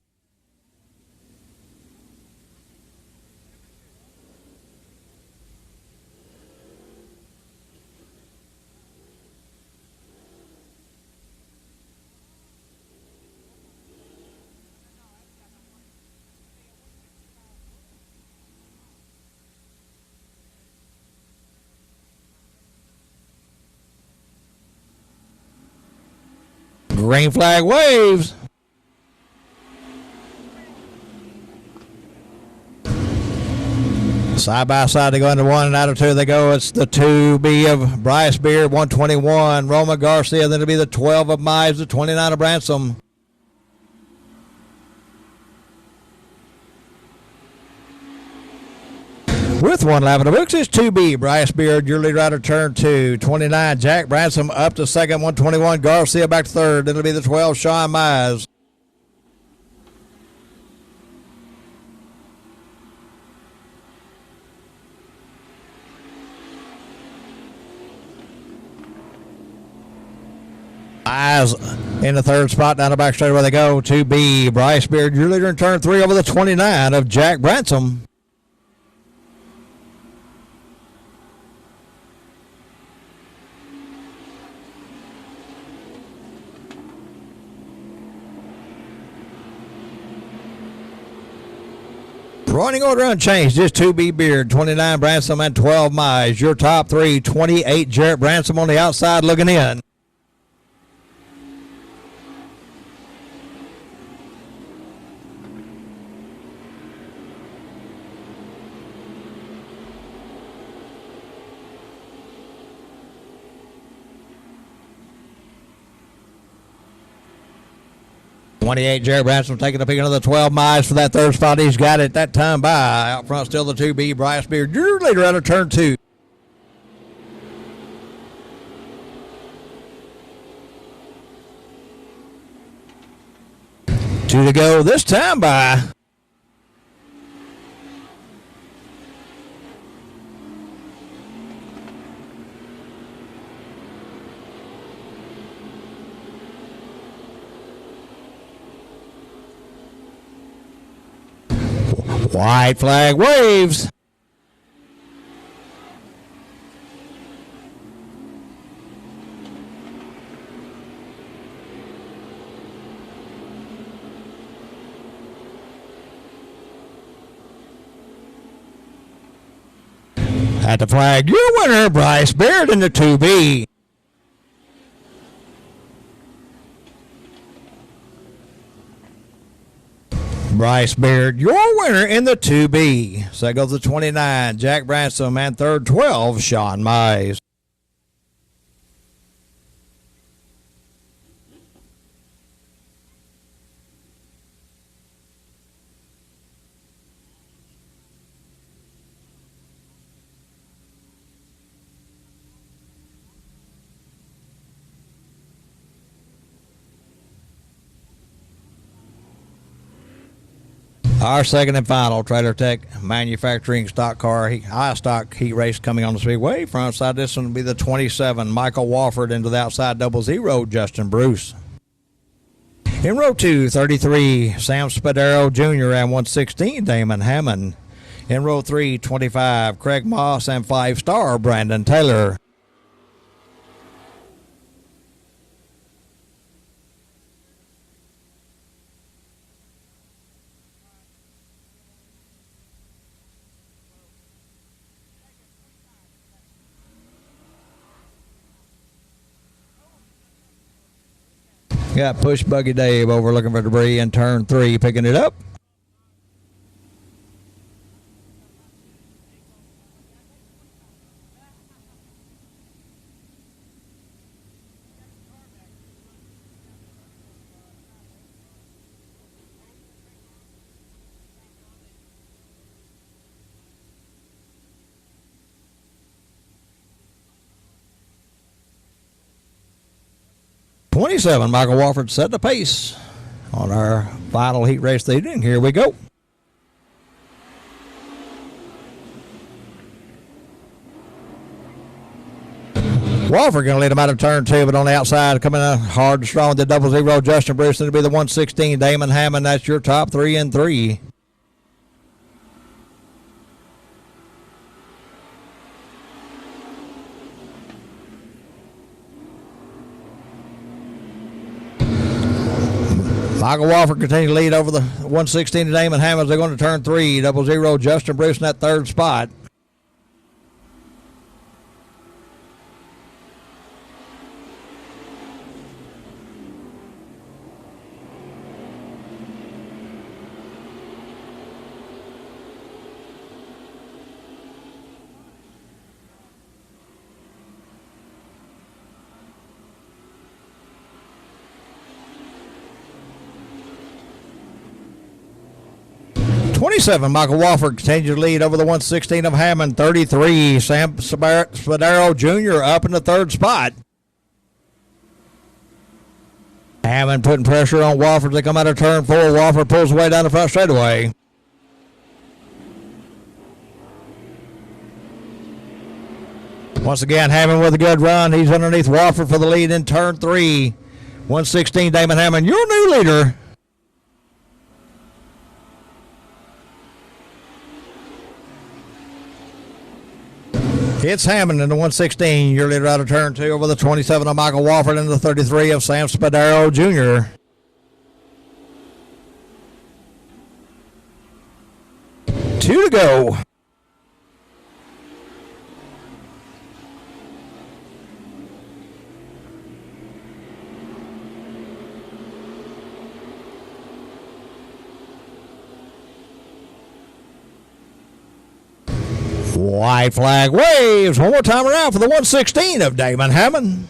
Green flag waves. Side by side, they go into 1 and out of 2 they go. It's the 2B of Bryce Beard, 121, Roma Garcia. Then it'll be the 12 of Mize, the 29 of Bransom. With 1 lap in the books, it's 2B, Bryce Beard, your leader out of turn 2. 29, Jack Bransom up to second. 121, Garcia back to third. It'll be the 12, Sean Mize. Mize in the third spot down the back straight where they go. 2B, Bryce Beard, your leader in turn 3 over the 29 of Jack Bransom. Running order unchanged, just 2B Beard, 29 Bransom, and 12 Mize. Your top 3, 28 Jarrett Bransom on the outside looking in. Jarrett Bransom taking a peek another 12 Mize for that third spot. He's got it that time by. Out front still the 2B, Bryce Beard, your leader out of turn 2. Two to go this time by. White flag waves. At the flag, your winner, Bryce Beard in the 2B. Bryce Beard, your winner in the 2B. So that goes to 29, Jack Bransom, and third, 12, Sean Mize. Our second and final Trailer Tech Manufacturing stock car, high stock heat race coming on the speedway. Front side, this one will be the 27, Michael Wofford, into the outside 00, Justin Bruce. In row 2, 33, Sam Spadaro Jr. and 116, Damon Hammond. In row 3, 25, Craig Moss and 5-star Brandon Taylor. Got Push Buggy Dave over looking for debris in turn 3, picking it up. .27, Michael Wofford set the pace on our final heat race of the evening. Here we go. Wofford going to lead him out of turn 2, but on the outside, coming in hard and strong, the 00, Justin Bruce. It'll be the 116, Damon Hammond. That's your top 3 and 3. Michael Wofford continues to lead over the 116 to Damon Hammond. They're going to turn 3. 00, Justin Bruce in that third spot. .27, Michael Wofford continues to lead over the 116 of Hammond. 33, Sam Spadaro Jr. up in the third spot. Hammond putting pressure on Wofford. They come out of turn 4. Wofford pulls away down the front straightaway. Once again, Hammond with a good run. He's underneath Wofford for the lead in turn 3. 116, Damon Hammond, your new leader. It's Hammond in the 116. Your leader out of turn 2 over the 27 of Michael Wofford and the 33 of Sam Spadaro Jr. 2 to go. White flag waves one more time around for the 116 of Damon Hammond.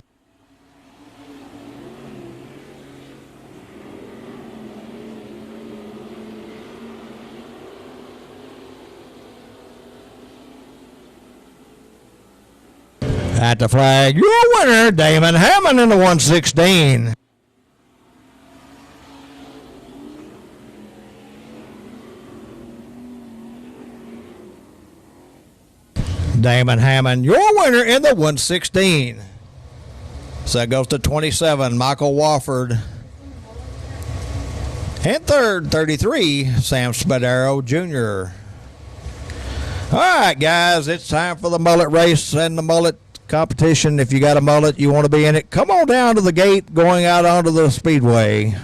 At the flag, your winner, Damon Hammond in the 116. Damon Hammond, your winner in the 116. So that goes to 27, Michael Wofford. And third, 33, Sam Spadaro Jr. All right, guys, it's time for the mullet race and the mullet competition. If you got a mullet, you want to be in it, come on down to the gate going out onto the speedway.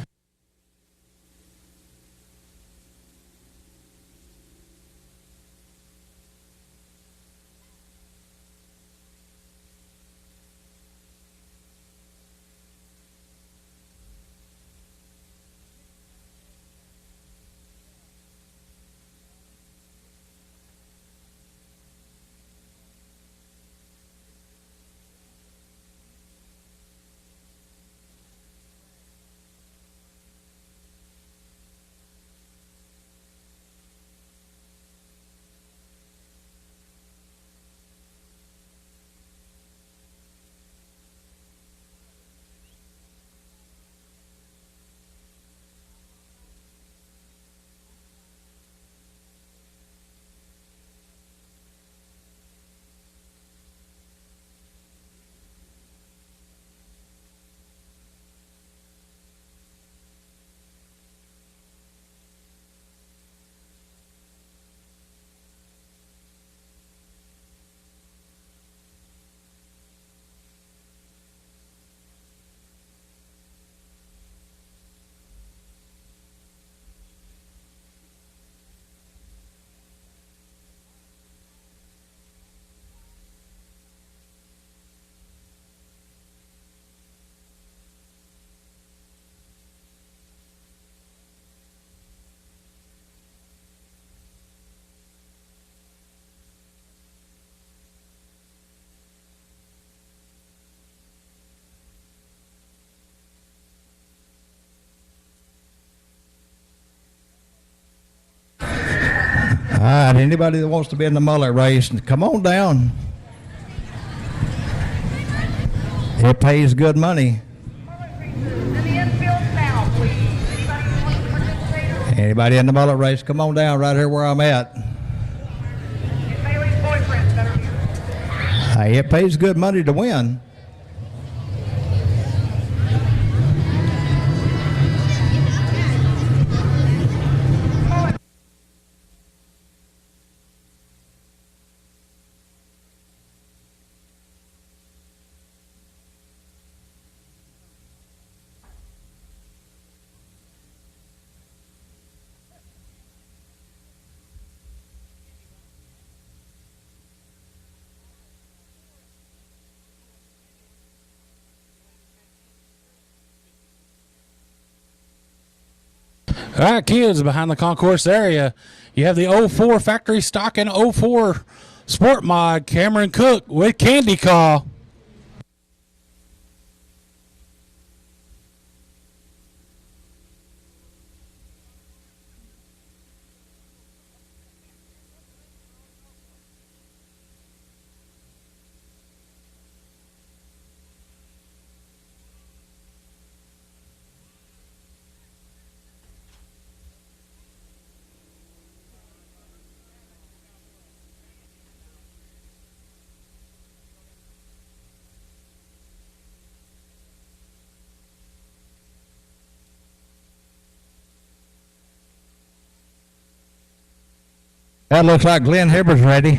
right, anybody that wants to be in the mullet race, come on down. It pays good money. Anybody in the mullet race, come on down right here where I'm at. Hey, it pays good money to win. All right, kids, behind the concourse area, you have the 04 factory stock and 04 sport mod Cameron Cook with Candy Call. That looks like Glenn Hibberd's ready.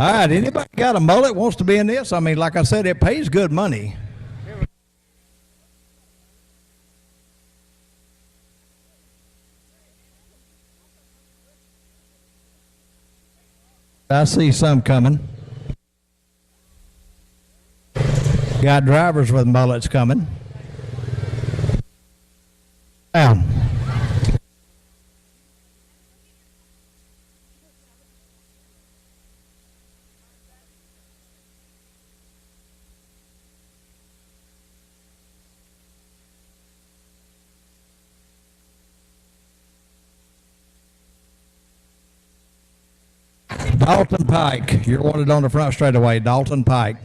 All right, anybody got a mullet wants to be in this? I mean, like I said, it pays good money. I see some coming. Got drivers with mullets coming. Down. Dalton Pike, you're wanted on the front straightaway. Dalton Pike.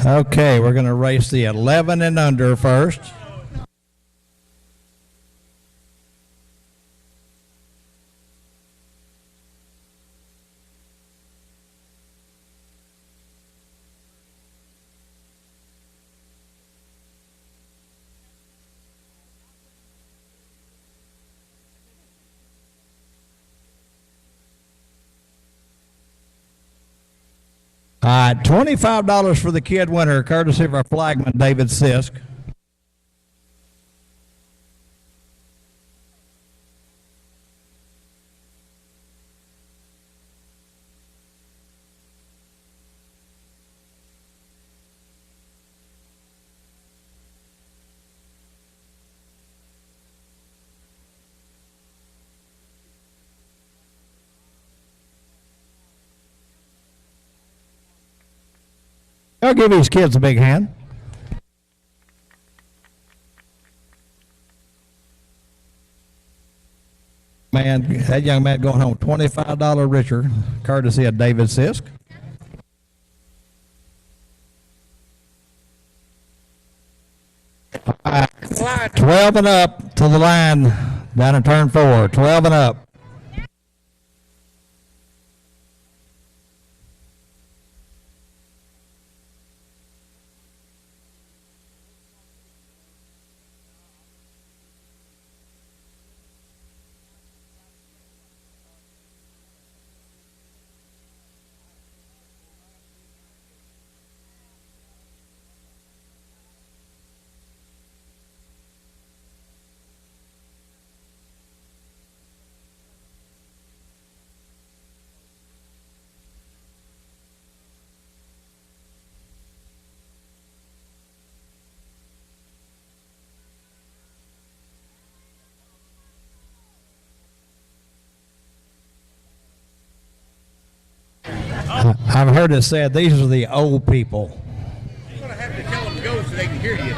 Okay, we're going to race the 11 and under first. All right, $25 for the kid winner, courtesy of our flagman, David Sisk. I'll give these kids a big hand. Man, that young man going home $25 richer, courtesy of David Sisk. All right, 12 and up to the line down in turn 4. 12 and up. I've heard it said these are the old people. You're going to have to tell them to go so they can hear you.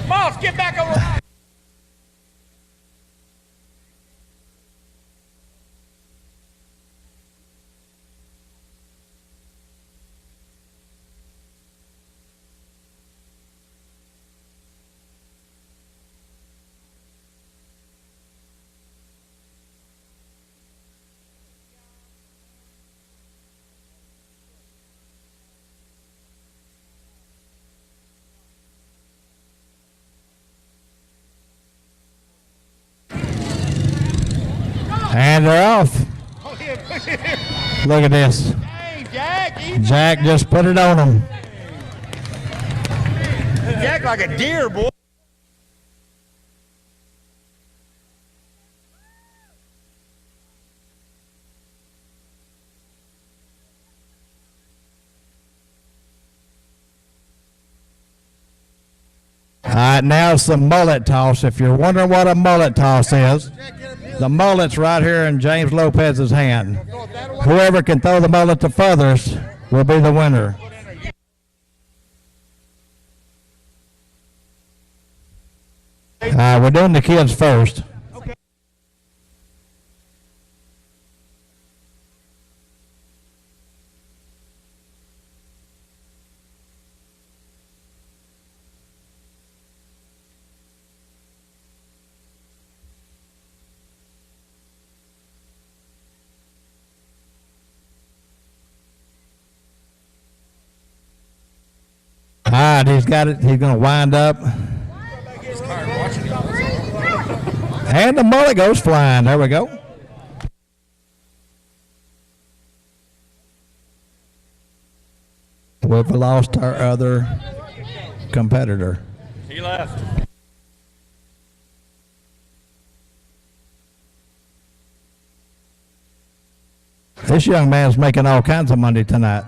Moss, get back over. And they're off. Look at this. Jack just put it on them. Jack like a deer, boy. All right, now it's the mullet toss. If you're wondering what a mullet toss is, the mullet's right here in James Lopez's hand. Whoever can throw the mullet the furthest will be the winner. We're doing the kids first. All right, he's got it. He's going to wind up. And the mullet goes flying. There we go. We've lost our other competitor. He left. This young man's making all kinds of money tonight.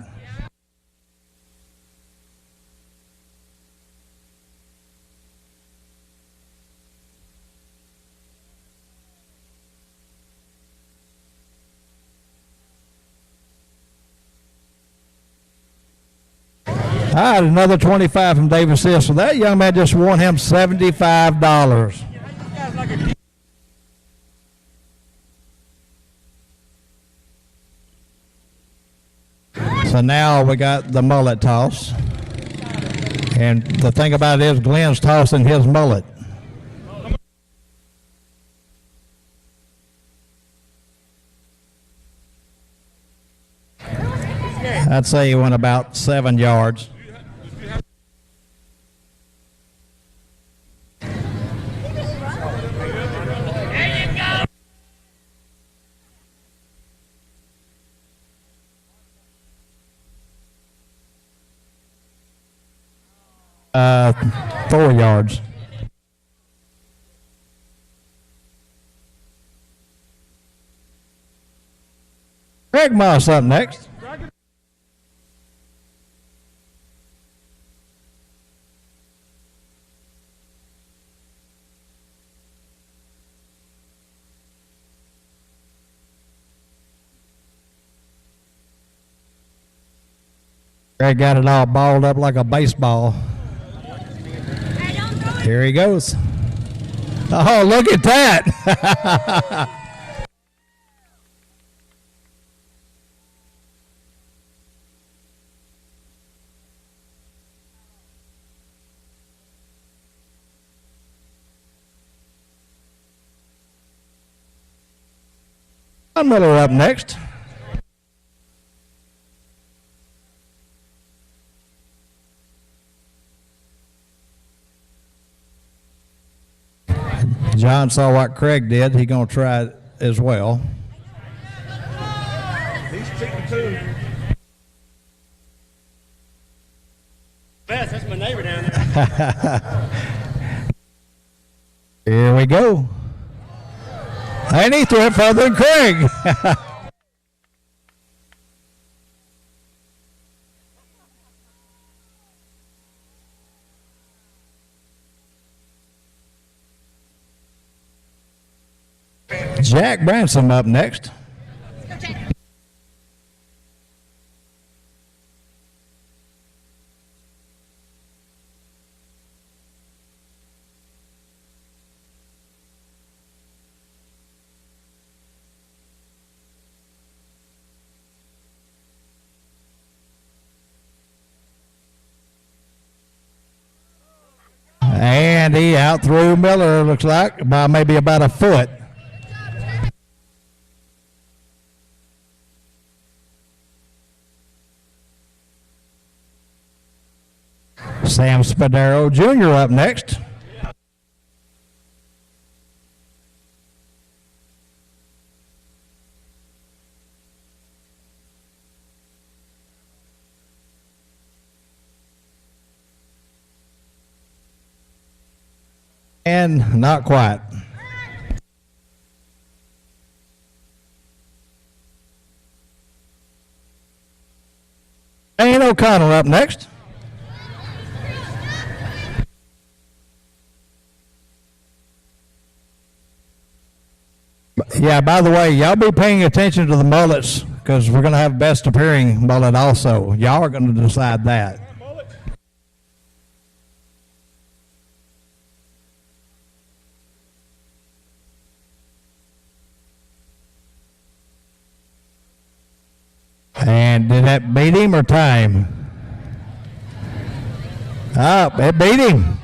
All right, another 25 from David Sisk. So that young man just won him $75. So now we got the mullet toss. And the thing about it is Glenn's tossing his mullet. I'd say he went about 7 yards. 4 yards. Greg Moss up next. Greg got it all balled up like a baseball. Here he goes. Oh, look at that. Miller up next. John saw what Craig did. He's going to try it as well. He's cheating too. Best, that's my neighbor down there. Here we go. And he threw it further than Craig. Jack Branson up next. And he out threw Miller, looks like, by maybe about a foot. Sam Spadaro Jr. up next. And not quite. Shane O'Connell up next. Yeah, by the way, y'all be paying attention to the mullets because we're going to have best appearing mullet also. Y'all are going to decide that. And did that beat him or time? Oh, it beat him.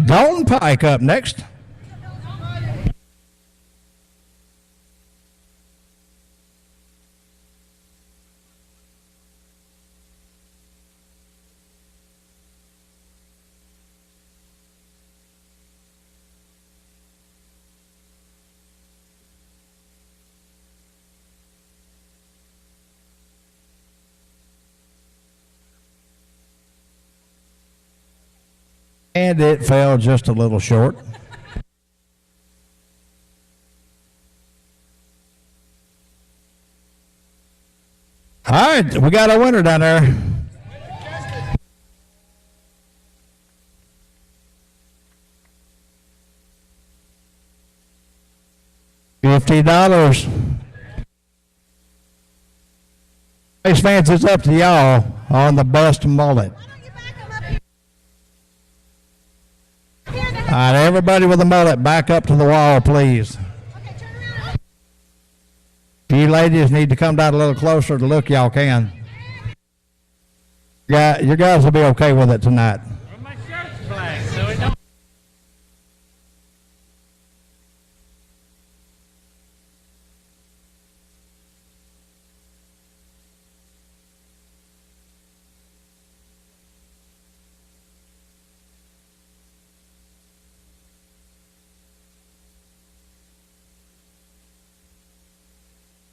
Dalton Pike up next. And it fell just a little short. All right, we got a winner down there. $50. Race fans, it's up to y'all on the best mullet. All right, everybody with a mullet, back up to the wall, please. If you ladies need to come down a little closer to look, y'all can. Your guys will be okay with it tonight. My shirt's black, so it don't.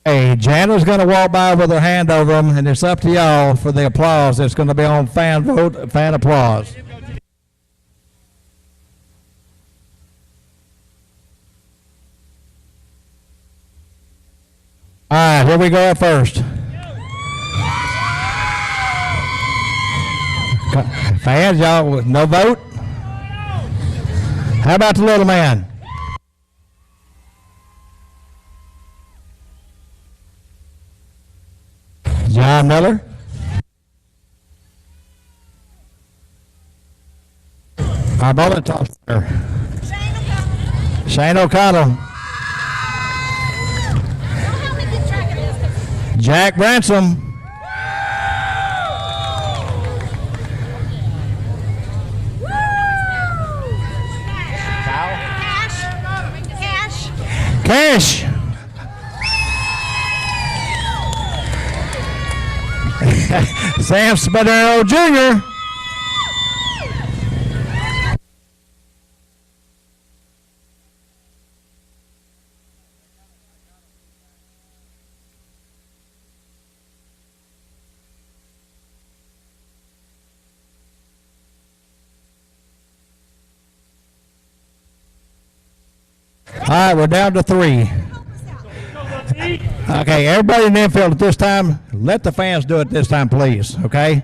Hey, Jana's going to walk by with her hand over them, and it's up to y'all for the applause. It's going to be on fan vote, fan applause. All right, here we go at first. Fans, y'all, no vote? How about the little man? John Miller. Our bullet top there. Shane O'Connell. Jack Bransom. Cash. Sam Spadero Jr. All right, we're down to 3. Okay, everybody in the infield at this time, let the fans do it this time, please, okay?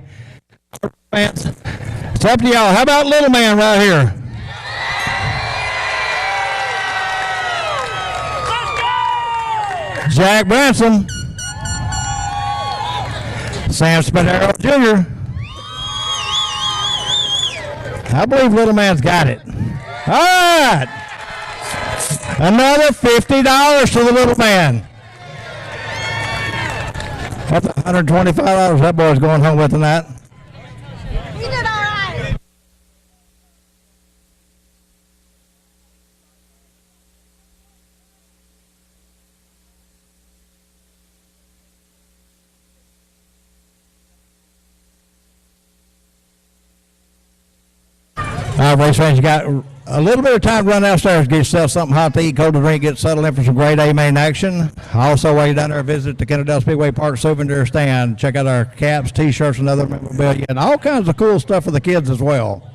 Fans, it's up to y'all. How about little man right here? Jack Branson. Sam Spadero Jr. I believe little man's got it. All right. Another $50 to the little man. That's $125 that boy's going home with tonight. He did all right. All right, race fans, you got a little bit of time to run downstairs, get yourself something hot to eat, cold to drink, get settled in for some grade A main action. Also, while you're down there, visit the Kennedale Speedway Park souvenir stand. Check out our caps, T-shirts, and other memorabilia, and all kinds of cool stuff for the kids as well.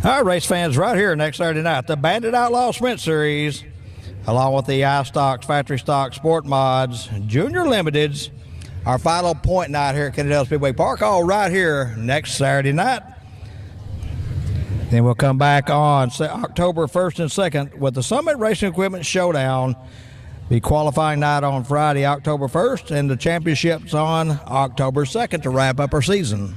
All right, race fans, right here next Saturday night, the Bandit Outlaw Sprint Series, along with the iStocks, Factory Stock, Sport Mods, Junior Limiteds, our final point night here at Kennedale Speedway Park, all right here next Saturday night. Then we'll come back on October 1st and 2nd with the Summit Racing Equipment Showdown. The qualifying night on Friday, October 1st, and the championships on October 2nd to wrap up our season.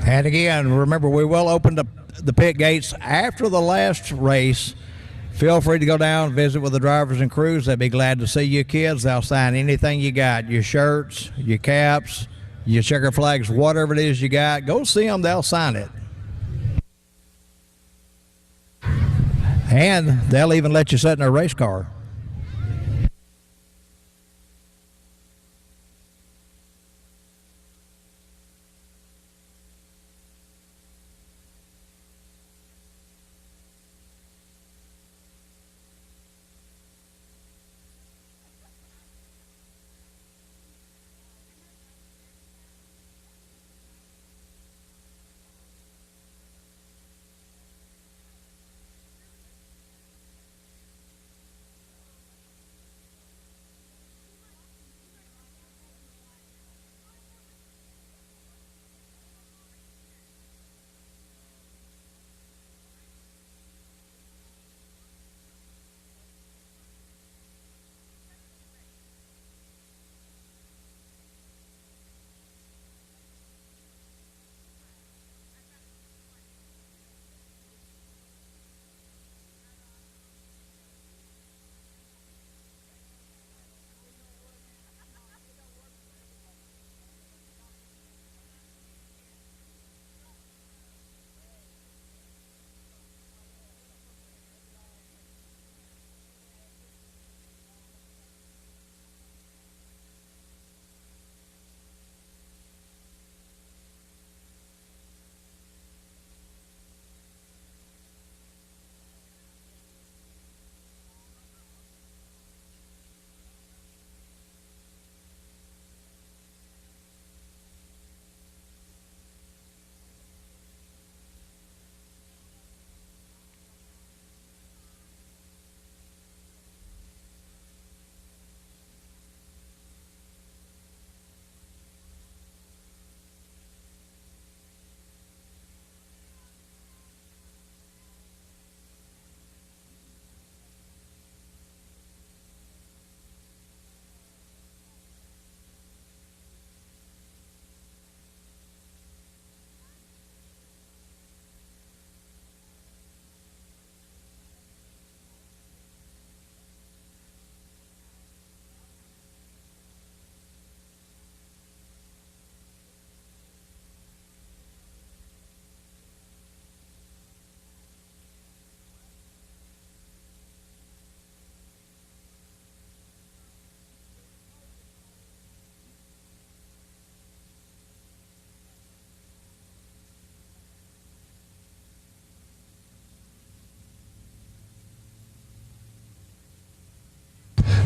And again, remember, we will open the pit gates after the last race. Feel free to go down, visit with the drivers and crews. They'll be glad to see you kids. They'll sign anything you got, your shirts, your caps, your checker flags, whatever it is you got. Go see them. They'll sign it. And they'll even let you sit in their race car.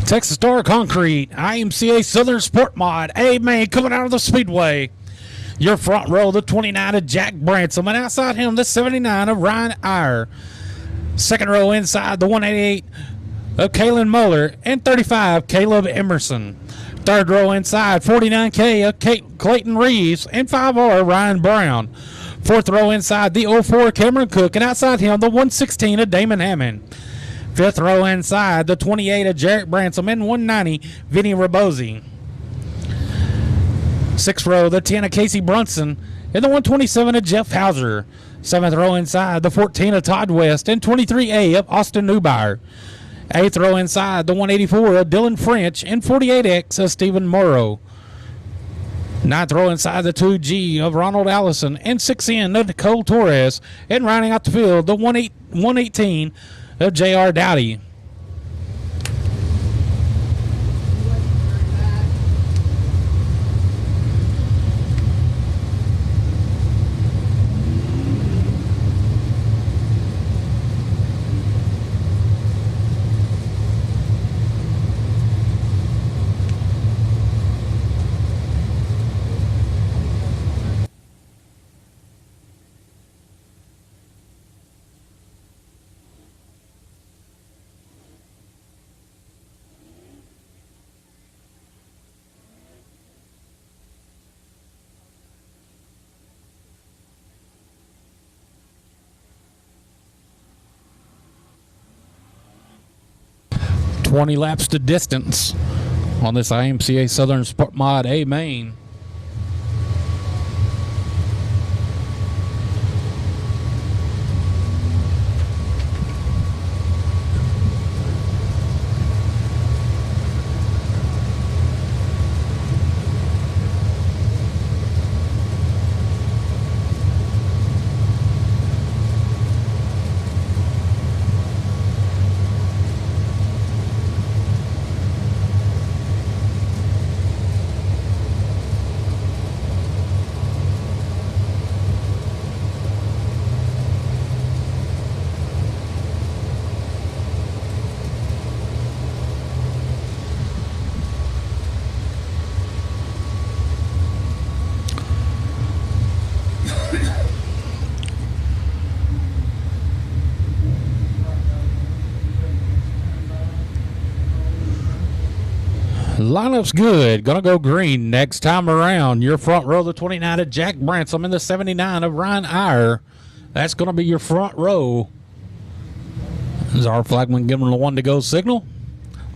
Texas Star Concrete, IMCA Southern Sport Mod, A-Main coming out of the Speedway. Your front row, the 29 of Jack Bransom, and outside him, the 79 of Ryan Iyer. Second row inside, the 188 of Kalen Muller, and 35, Caleb Emerson. Third row inside, 49K of Clayton Reeves, and 5R, Ryan Brown. Fourth row inside, the 04 Cameron Cook, and outside him, the 116 of Damon Hammond. Fifth row inside, the 28 of Jarrett Bransom, and 190, Vinny Rabosi. Sixth row, the 10 of Casey Brunson, and the 127 of Jeff Hauser. Seventh row inside, the 14 of Todd West, and 23A of Austin Neubauer. Eighth row inside, the 184 of Dylan French, and 48X of Stephen Morrow. Ninth row inside, the 2G of Ronald Allison, and 6N of Nicole Torres, and rounding out the field, the 118 of J.R. Dowdy. 20 laps to distance on this IMCA Southern Sport Mod A main. Lineup's good. Gonna go green next time around. Your front row, the 29 of Jack Bransom and the 79 of Ryan Iyer. That's gonna be your front row. This is our flagman giving the one to go signal.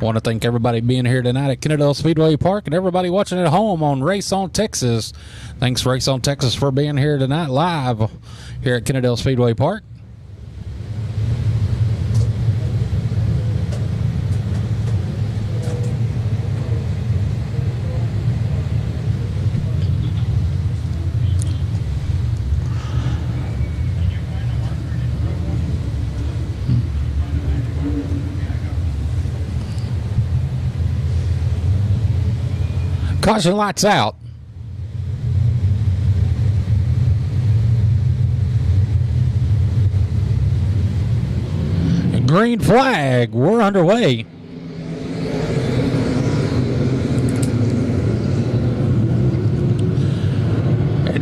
Want to thank everybody being here tonight at Kennedale Speedway Park and everybody watching at home on Race on Texas. Thanks, Race on Texas, for being here tonight live here at Kennedale Speedway Park. Caution lights out. Green flag. We're underway.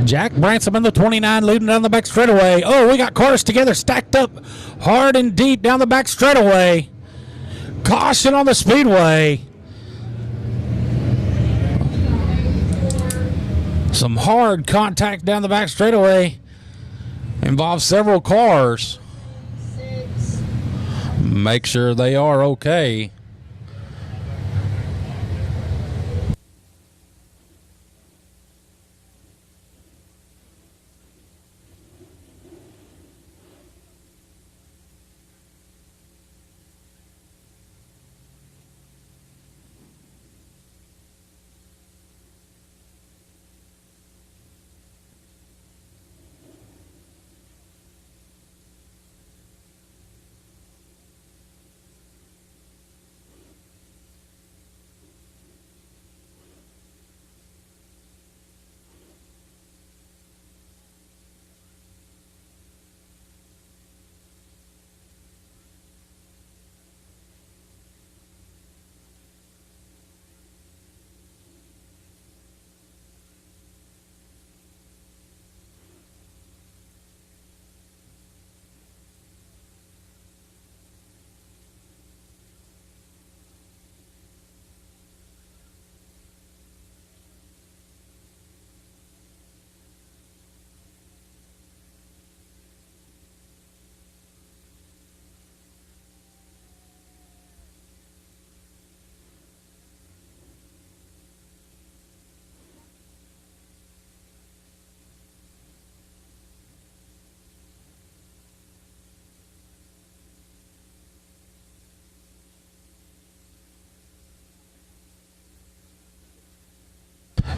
Jack Bransom in the 29 leading down the back straightaway. Oh, we got cars together stacked up hard and deep down the back straightaway. Caution on the speedway. Some hard contact down the back straightaway. Involves several cars. Make sure they are okay.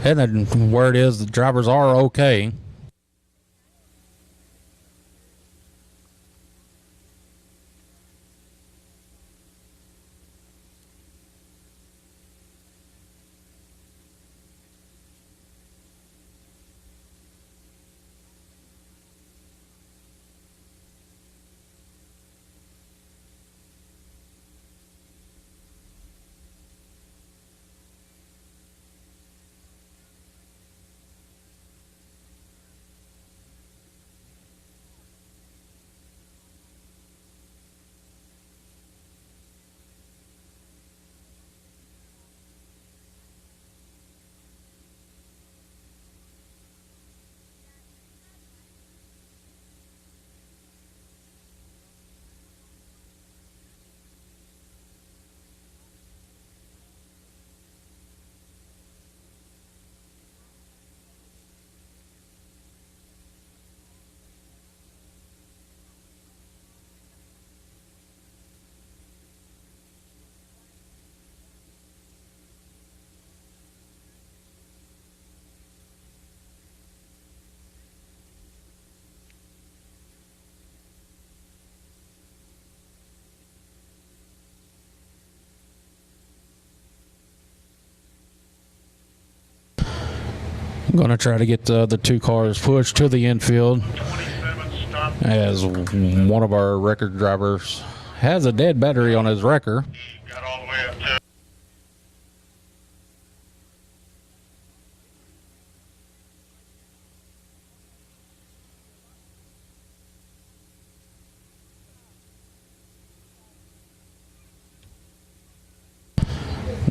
And the word is the drivers are okay. I'm going to try to get the two cars pushed to the infield as one of our record drivers has a dead battery on his wrecker. Got all the way up to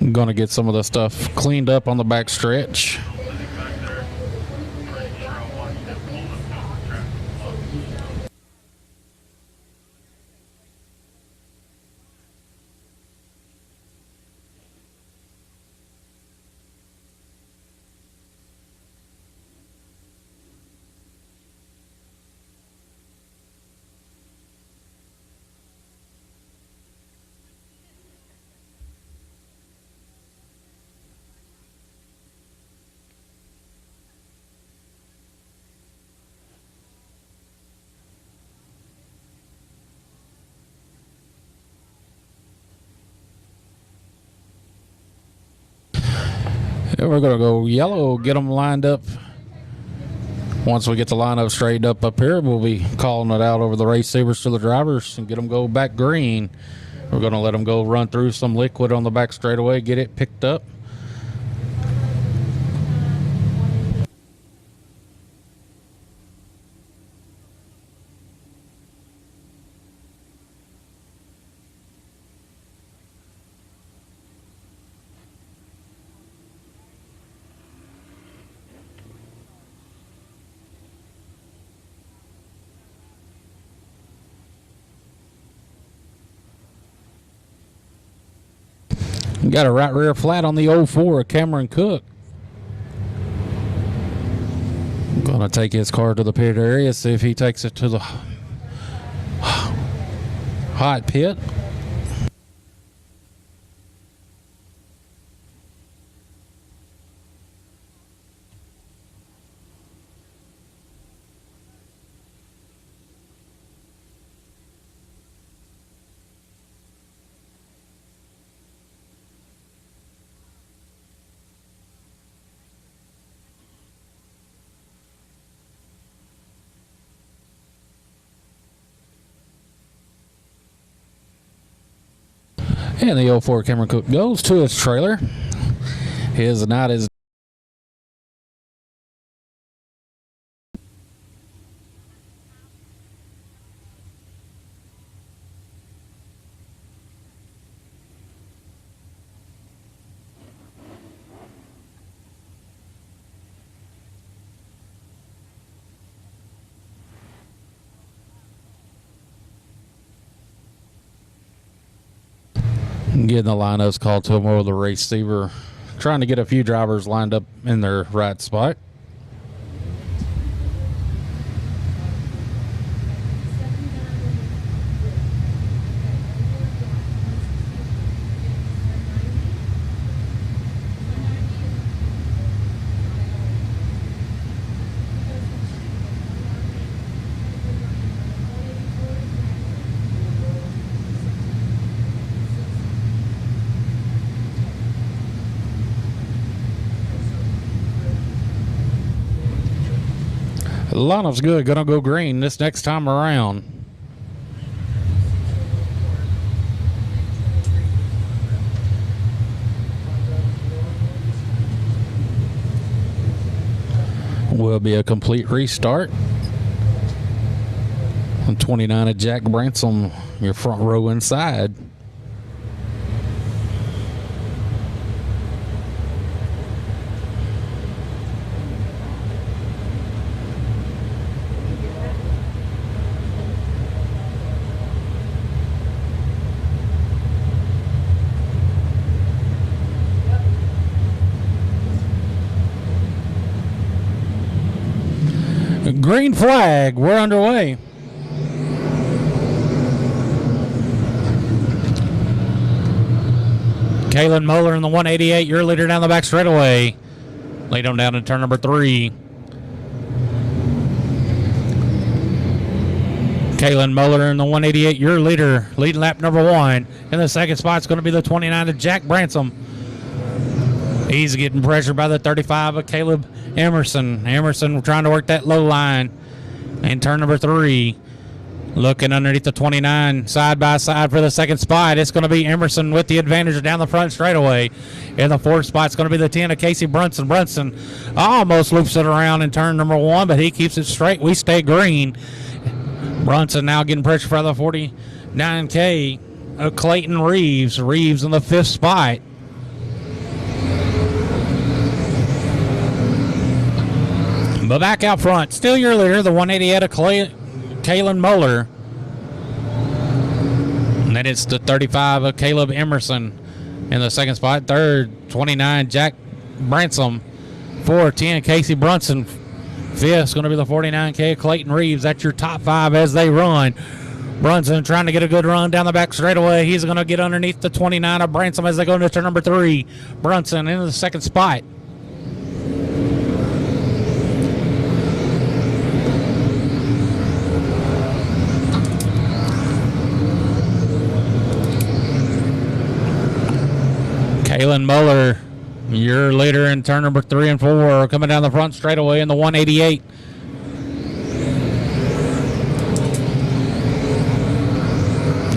I'm going to get some of the stuff cleaned up on the back stretch. We're going to go yellow, get them lined up. Once we get the lineup straightened up here, we'll be calling it out over the race savers to the drivers and get them go back green. We're going to let them go run through some liquid on the back straightaway, get it picked up. Got a right rear flat on the 04 of Cameron Cook. Gonna take his car to the pit area, see if he takes it to the hot pit. And the 04 Cameron Cook goes to his trailer. His night is getting the lineups called to him over the race receiver, trying to get a few drivers lined up in their right spot. The lineup's good. Gonna go green this next time around. Will be a complete restart. And 29 of Jack Bransom, your front row inside. Green flag, we're underway. Kalen Muller in the 188, your leader down the back straightaway. Lead him down to turn number 3. Kalen Muller in the 188, your leader, leading lap number 1. In the second spot is going to be the 29 of Jack Bransom. He's getting pressured by the 35 of Caleb Emerson. Emerson trying to work that low line. And turn number 3. Looking underneath the 29, side by side for the second spot. It's going to be Emerson with the advantage down the front straightaway. In the 4th spot, it's going to be the 10 of Casey Brunson. Brunson almost loops it around in turn number 1, but he keeps it straight. We stay green. Brunson now getting pressure for the 49K of Clayton Reeves. Reeves in the 5th spot. But back out front, still your leader, the 188 of Kalen Muller. And then it's the 35 of Caleb Emerson in the 2nd spot. 3rd, 29, Jack Bransom. 4, 10, Casey Brunson. 5th is going to be the 49K of Clayton Reeves. That's your top 5 as they run. Brunson trying to get a good run down the back straightaway. He's going to get underneath the 29 of Bransom as they go into turn number 3. Brunson into the 2nd spot. Kalen Muller, your leader in turn number 3 and 4, coming down the front straightaway in the 188.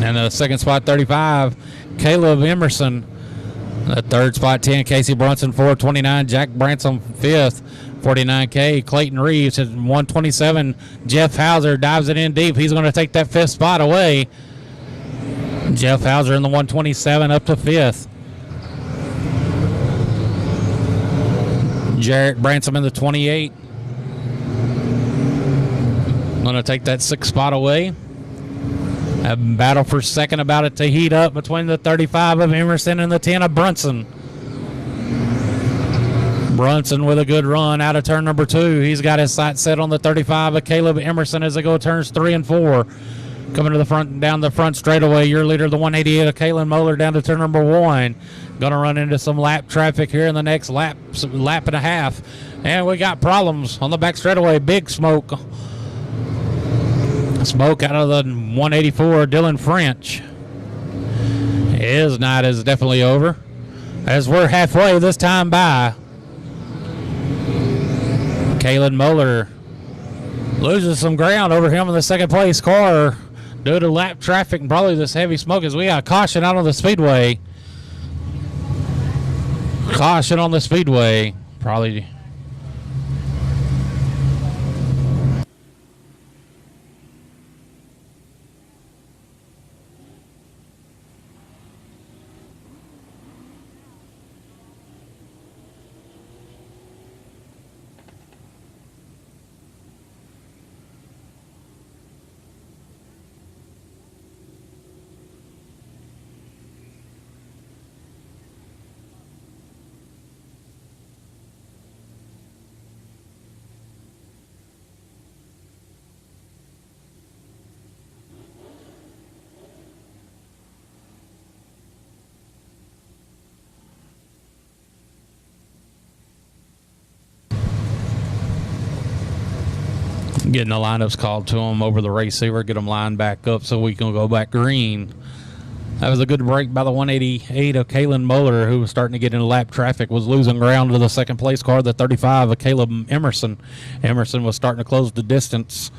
And the 2nd spot, 35, Caleb Emerson. The 3rd spot, 10, Casey Brunson. 4, 29, Jack Bransom. 5th, 49K, Clayton Reeves. At 127, Jeff Hauser dives it in deep. He's going to take that 5th spot away. Jeff Hauser in the 127 up to 5th. Jarrett Bransom in the 28. Going to take that 6th spot away. A battle for 2nd about it to heat up between the 35 of Emerson and the 10 of Brunson. Brunson with a good run out of turn number 2. He's got his sights set on the 35 of Caleb Emerson as they go turns 3 and 4. Coming to the front, down the front straightaway, your leader, the 188 of Kalen Muller, down to turn number 1. Going to run into some lap traffic here in the next lap and a half. And we got problems on the back straightaway. Big smoke. Smoke out of the 184, Dylan French. His night is definitely over, as we're halfway this time by. Kalen Muller loses some ground over him in the 2nd place car due to lap traffic and probably this heavy smoke, as we got caution out on the speedway. Caution on the speedway. Probably. Getting the lineups called to them over the receiver, get them lined back up so we can go back green. That was a good break by the 188 of Kalen Muller, who was starting to get into lap traffic, was losing ground to the 2nd place car, the 35 of Caleb Emerson. Emerson was starting to close the distance.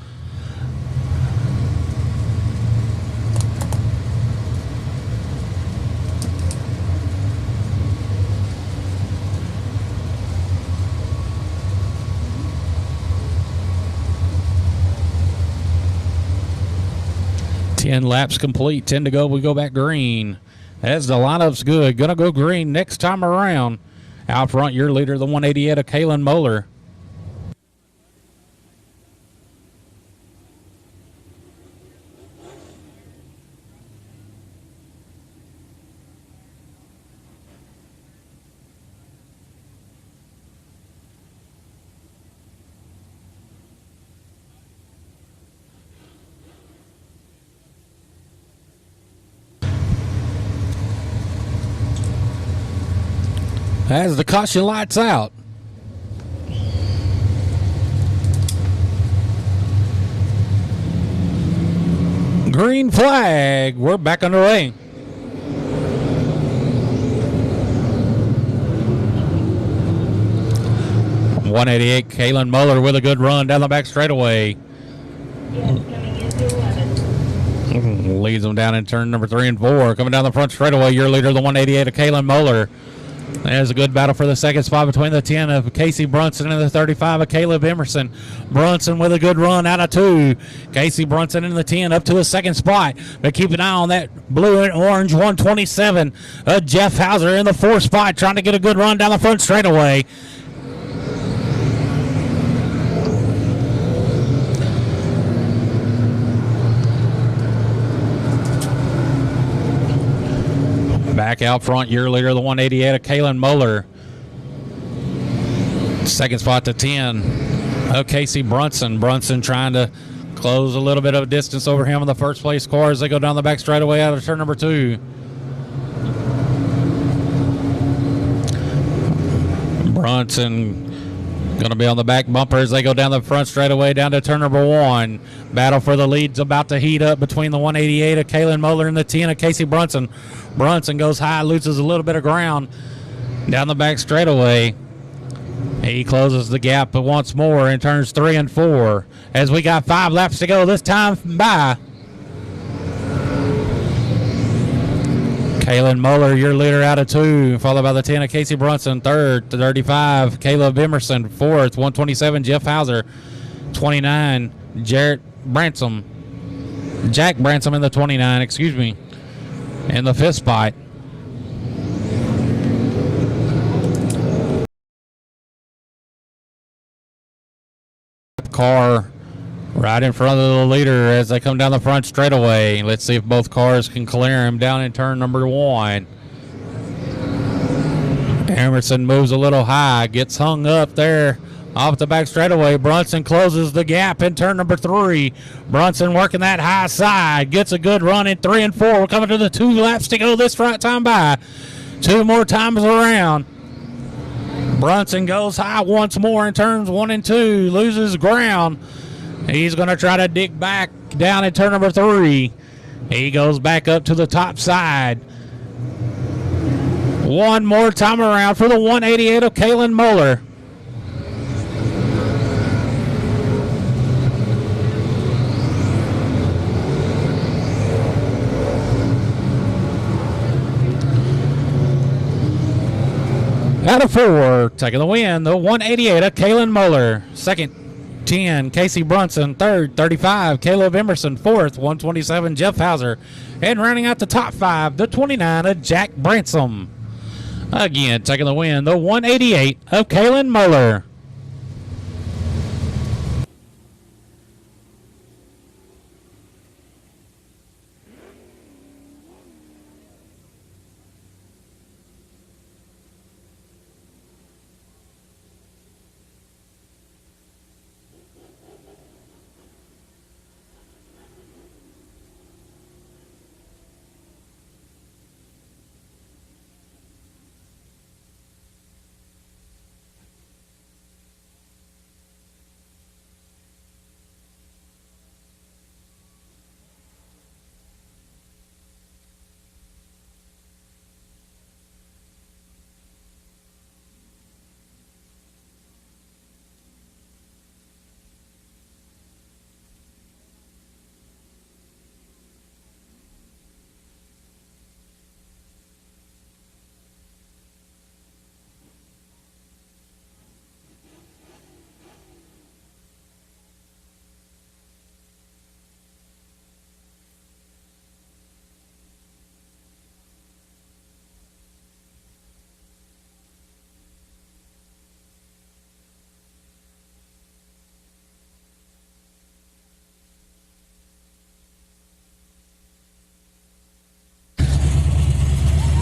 Ten laps complete, 10 to go. We go back green. As the lineup's good, gonna go green next time around. Out front, your leader, the 188 of Kalen Muller. As the caution lights out. Green flag. We're back underway. 188, Kalen Muller with a good run down the back straightaway. Leads them down in turn number 3 and 4. Coming down the front straightaway, your leader, the 188 of Kalen Muller. There's a good battle for the second spot between the 10 of Casey Brunson and the 35 of Caleb Emerson. Brunson with a good run out of 2. Casey Brunson in the 10 up to the second spot. But keep an eye on that blue and orange 127 of Jeff Hauser in the 4th spot, trying to get a good run down the front straightaway. Back out front, your leader, the 188 of Kalen Muller. Second spot to 10 of Casey Brunson. Brunson trying to close a little bit of distance over him in the first place car as they go down the back straightaway out of turn number 2. Brunson going to be on the back bumper as they go down the front straightaway down to turn number 1. Battle for the lead's about to heat up between the 188 of Kalen Muller and the 10 of Casey Brunson. Brunson goes high, loses a little bit of ground down the back straightaway. He closes the gap once more in turns 3 and 4 as we got 5 laps to go this time by. Kalen Muller, your leader, out of 2, followed by the 10 of Casey Brunson, 3rd, 35, Caleb Emerson, 4th, 127, Jeff Hauser, 29, Jack Bransom in the 29, in the 5th spot. Car right in front of the leader as they come down the front straightaway. Let's see if both cars can clear him down in turn number 1. Emerson moves a little high, gets hung up there off the back straightaway. Brunson closes the gap in turn number 3. Brunson working that high side, gets a good run in 3 and 4. We're coming to the 2 laps to go this right time by. 2 more times around. Brunson goes high once more in turns 1 and 2, loses ground. He's going to try to dig back down in turn number 3. He goes back up to the top side. One more time around for the 188 of Kalen Muller. Out of 4, taking the win, the 188 of Kalen Muller. Second, 10, Casey Brunson. 3rd, 35, Caleb Emerson. 4th, 127, Jeff Hauser. And rounding out the top 5, the 29 of Jack Bransom. Again, taking the win, the 188 of Kalen Muller.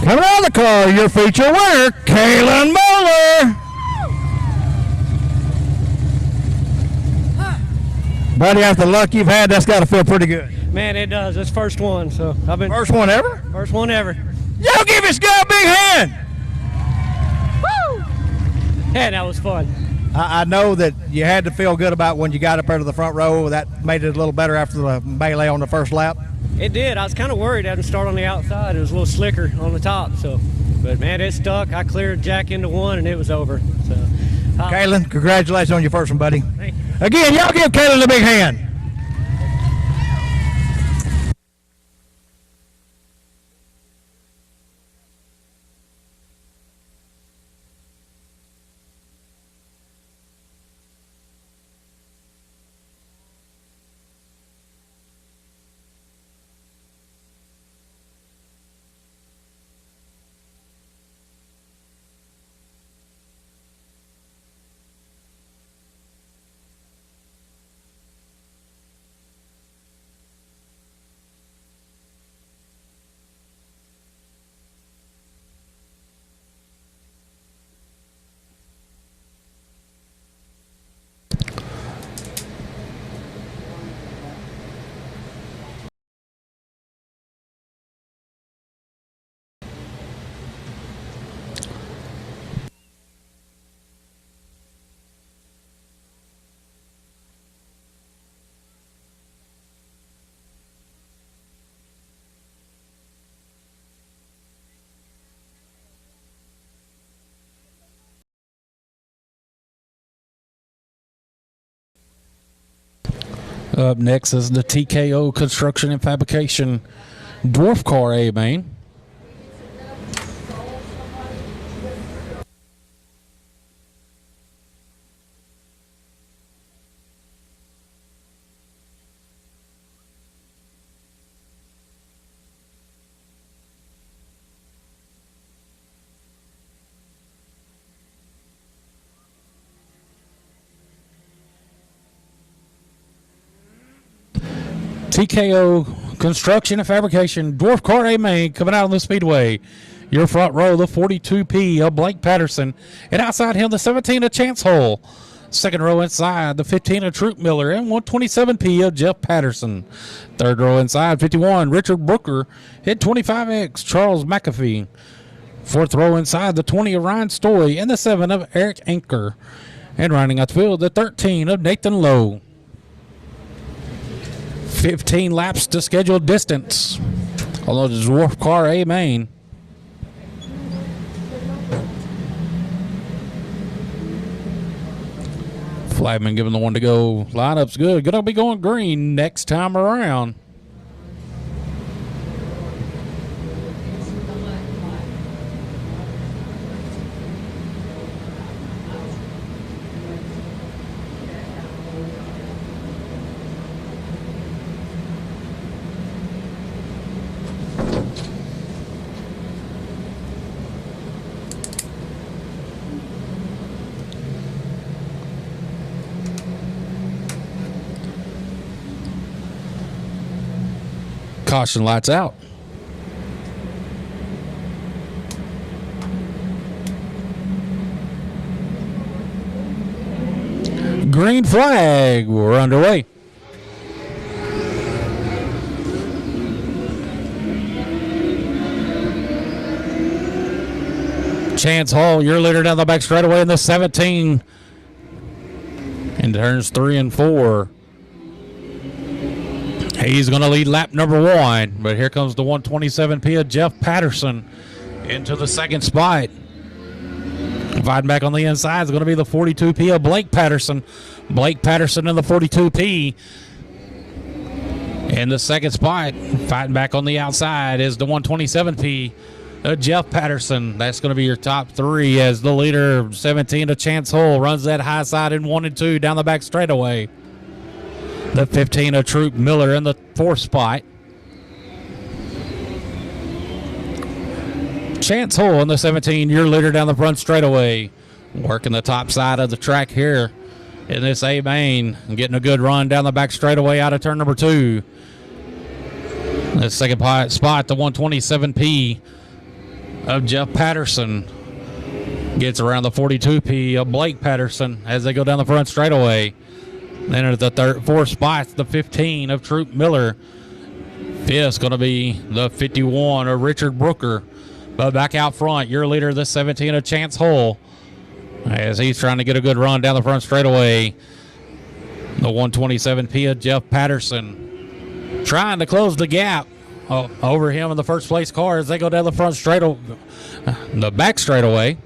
Coming out of the car, your feature winner, Kalen Muller. Buddy, after the luck you've had, that's got to feel pretty good. Man, it does. It's first one, so I've been First one ever? first one ever. Yo, give this guy a big hand. Woo! Yeah, that was fun. I know that you had to feel good about when you got up there to the front row. That made it a little better after the melee on the first lap. It did. I was kind of worried I had to start on the outside. It was a little slicker on the top, so. But man, it stuck. I cleared Jack into one, and it was over. So, Kalen, congratulations on your first one, buddy. Thank you. Again, y'all give Kalen a big hand. Up next is the TKO Construction and Fabrication Dwarf Car A main. TKO Construction and Fabrication Dwarf Car A main coming out on the speedway. Your front row, the 42P of Blake Patterson. And outside him, the 17 of Chance Hole. Second row inside, the 15 of Troop Miller. And 127P of Jeff Patterson. Third row inside, 51, Richard Brooker. Hit 25X, Charles McAfee. Fourth row inside, the 20 of Ryan Story. And the 7 of Eric Anker. And rounding out the field, the 13 of Nathan Lowe. 15 laps to scheduled distance on the Dwarf Car A main. Flagman giving the one to go. Lineup's good. Gonna be going green next time around. Caution lights out. Green flag. We're underway. Chance Hall, your leader down the back straightaway in the 17. And turns 3 and 4. He's going to lead lap number 1, but here comes the 127P of Jeff Patterson into the second spot. Fighting back on the inside is going to be the 42P of Blake Patterson. Blake Patterson in the 42P. In the second spot, fighting back on the outside is the 127P of Jeff Patterson. That's going to be your top 3 as the leader, 17 of Chance Hole, runs that high side in 1 and 2 down the back straightaway. The 15 of Troop Miller in the 4th spot. Chance Hole in the 17, your leader down the front straightaway. Working the top side of the track here in this A main. Getting a good run down the back straightaway out of turn number 2. The second spot, the 127P of Jeff Patterson. Gets around the 42P of Blake Patterson as they go down the front straightaway. Then at the 4th spot, the 15 of Troop Miller. 5th's going to be the 51 of Richard Brooker. But back out front, your leader, the 17 of Chance Hole. As he's trying to get a good run down the front straightaway. The 127P of Jeff Patterson. Trying to close the gap over him in the first place car as they go down the front the back straightaway.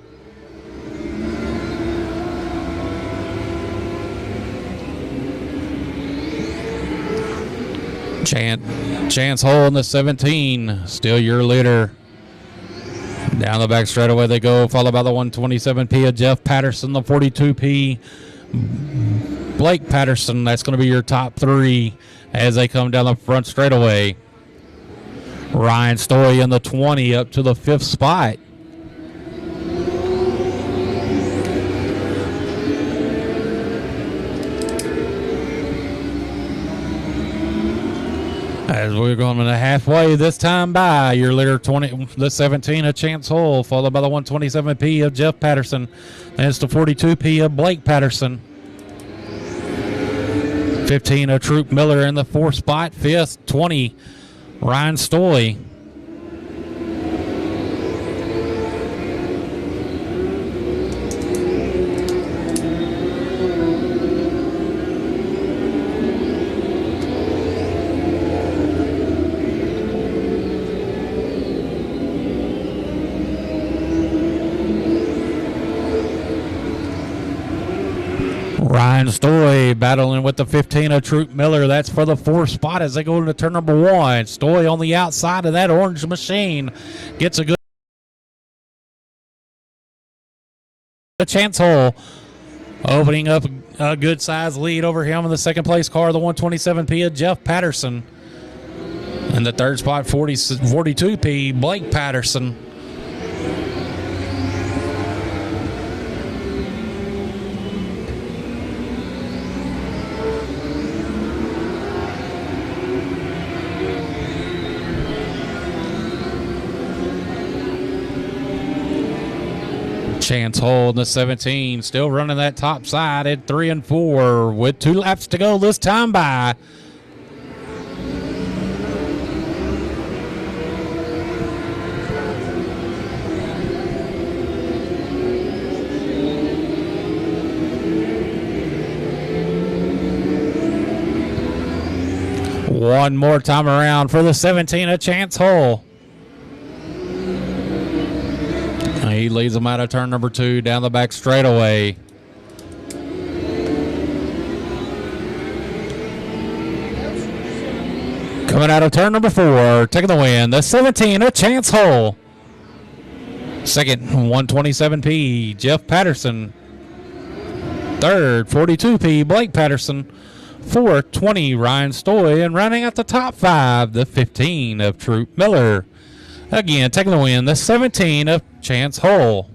Chance Hole in the 17, still your leader. Down the back straightaway they go, followed by the 127P of Jeff Patterson, the 42P Blake Patterson. That's going to be your top three as they come down the front straightaway. Ryan Story in the 20 up to the 5th spot. As we're going to the halfway this time by, your leader 20, the 17 of Chance Hole, followed by the 127P of Jeff Patterson. Then it's the 42P of Blake Patterson. 15 of Troop Miller in the 4th spot. 5th, 20, Ryan Stoy. Ryan Stoy battling with the 15 of Troop Miller. That's for the 4th spot as they go into turn number 1. Stoy on the outside of that orange machine gets a good Chance Hole, opening up a good size lead over him in the 2nd place car, the 127P of Jeff Patterson. In the 3rd spot, 42P Blake Patterson. Chance Hole in the 17, still running that top side at 3 and 4 with 2 laps to go this time by. One more time around for the 17 of Chance Hole. He leads them out of turn number 2 down the back straightaway. Coming out of turn number 4, taking the win, the 17 of Chance Hole. 2nd, 127P, Jeff Patterson. 3rd, 42P, Blake Patterson. 4th, 20, Ryan Stoy. And running at the top 5, the 15 of Troop Miller. Again, taking the win, the 17 of Chance Hole.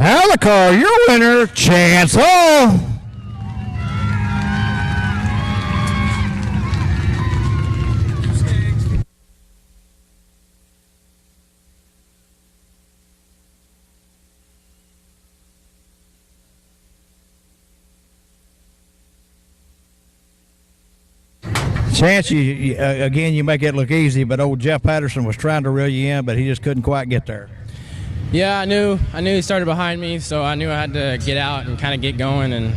Now the car, your winner, Chance Hole. Chance, you again, you make it look easy, but old Jeff Patterson was trying to reel you in, but he just couldn't quite get there. Yeah, I knew he started behind me, so I knew I had to get out and kind of get going, and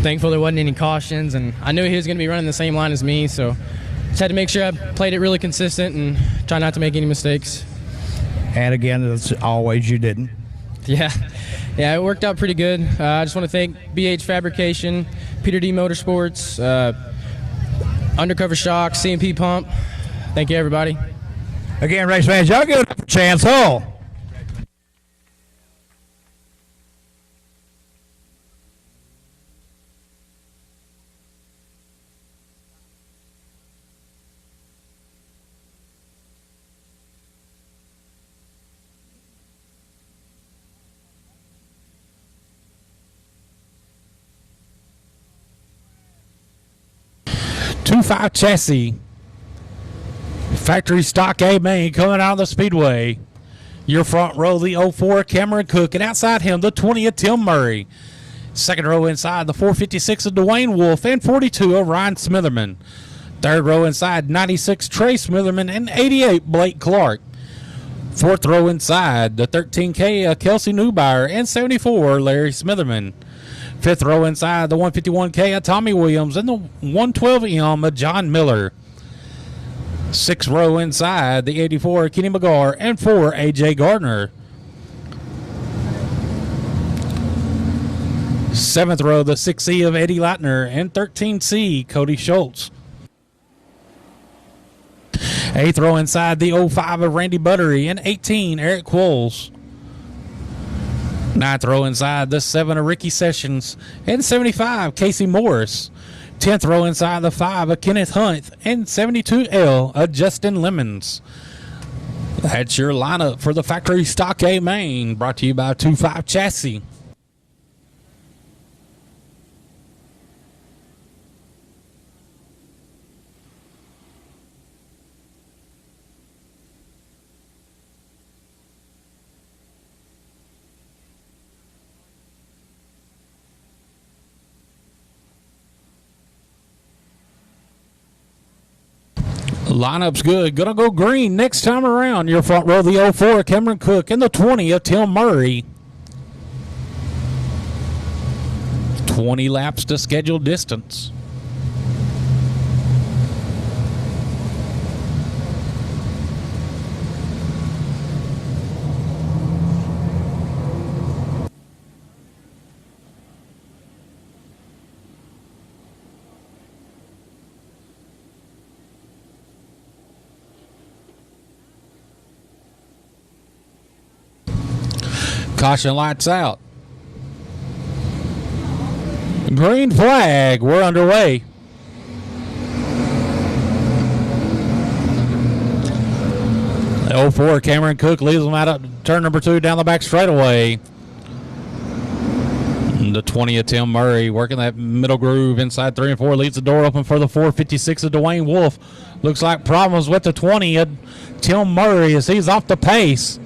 thankfully there wasn't any cautions, and I knew he was going to be running the same line as me, so just had to make sure I played it really consistent and try not to make any mistakes. And again, as always, you didn't. Yeah, it worked out pretty good. I just want to thank BH Fabrication, Peter D Motorsports, Undercover Shock, C&P Pump. Thank you, everybody. Again, race fans, y'all give it up for Chance Hole. 2.5 chassis. Factory stock A main coming out of the speedway. Your front row, the 04 Cameron Cook, and outside him, the 20 of Tim Murray. Second row inside, the 456 of Dwayne Wolf and 42 of Ryan Smitherman. Third row inside, 96 Trey Smitherman and 88 Blake Clark. Fourth row inside, the 13K of Kelsey Newbauer and 74 Larry Smitherman. Fifth row inside, the 151K of Tommy Williams and the 112M of John Miller. Sixth row inside, the 84 Kenny McGar and 4 AJ Gardner. Seventh row, the 6E of Eddie Leitner and 13C Cody Schultz. Eighth row inside, the 05 of Randy Buttery and 18 Eric Quolls. Ninth row inside, the 7 of Ricky Sessions and 75 Casey Morris. 10th row inside, the 5 of Kenneth Hunt and 72L of Justin Lemons. That's your lineup for the Factory Stock A main, brought to you by 2.5 Chassis. Lineup's good. Gonna go green next time around. Your front row, the 04 Cameron Cook and the 20 of Tim Murray. 20 laps to scheduled distance. Caution lights out. Green flag. We're underway. The 04 Cameron Cook leaves them out at turn number 2 down the back straightaway. The 20 of Tim Murray working that middle groove inside 3 and 4, leaves the door open for the 456 of Dwayne Wolf. Looks like problems with the 20 of Tim Murray as he's off the pace.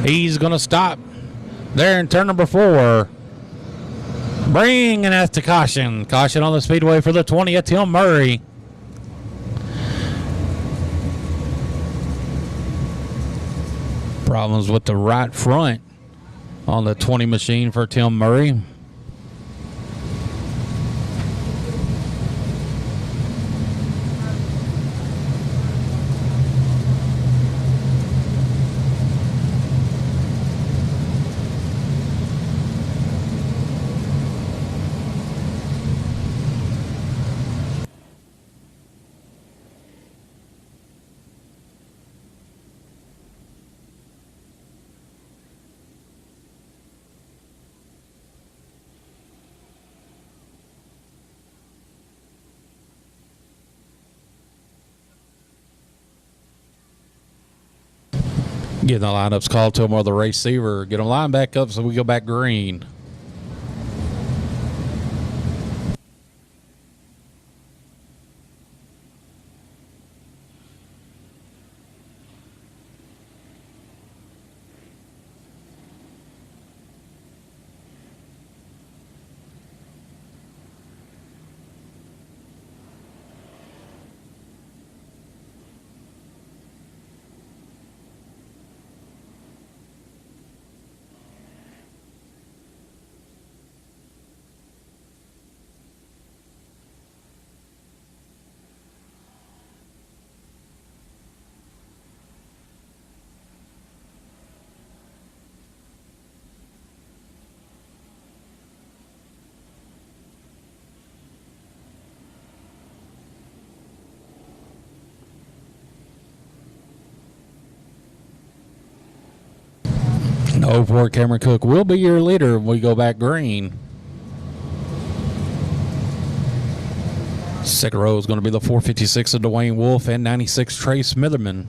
He's going to stop there in turn number 4. Bringing us to caution. Caution on the speedway for the 20 of Tim Murray. Problems with the right front on the 20 machine for Tim Murray. Getting the lineups called to him or the receiver. Get them lined back up so we go back green. No, 04 Cameron Cook will be your leader when we go back green. Second row is going to be the 456 of Dwayne Wolf and 96 Trey Smitherman.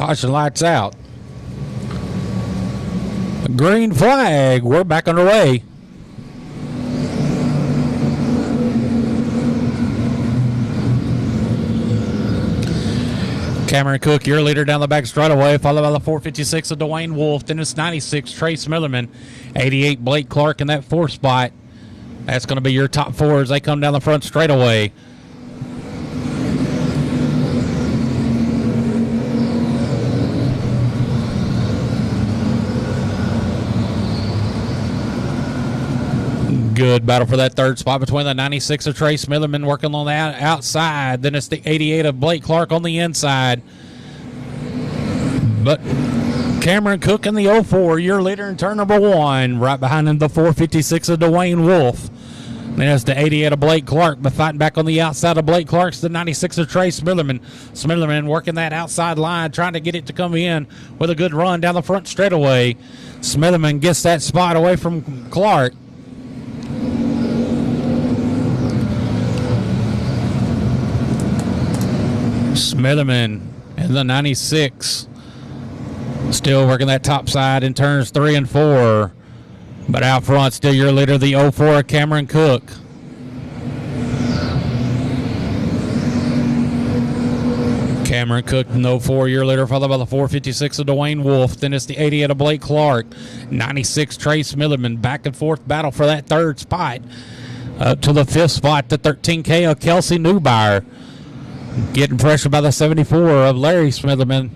Caution lights out. Green flag. We're back underway. Cameron Cook, your leader down the back straightaway, followed by the 456 of Dwayne Wolf. Then it's 96, Trace Millerman. 88, Blake Clark in that fourth spot. That's going to be your top four as they come down the front straightaway. Good battle for that third spot between the 96 of Trace Millerman working on that outside. Then it's the 88 of Blake Clark on the inside. But Cameron Cook in the 04, your leader in turn number one. Right behind him, the 456 of Dwayne Wolf. Then it's the 88 of Blake Clark, but fighting back on the outside of Blake Clark's the 96 of Trace Millerman. Millerman working that outside line, trying to get it to come in with a good run down the front straightaway. Millerman gets that spot away from Clark. Millerman in the 96. Still working that top side in turns 3 and 4. But out front, still your leader, the 04, Cameron Cook. Cameron Cook in the 04, your leader, followed by the 456 of Dwayne Wolf. Then it's the 88 of Blake Clark. 96, Trace Millerman. Back and forth battle for that third spot. Up to the fifth spot, the 13K of Kelsey Newbauer. Getting pressured by the 74 of Larry Smithman.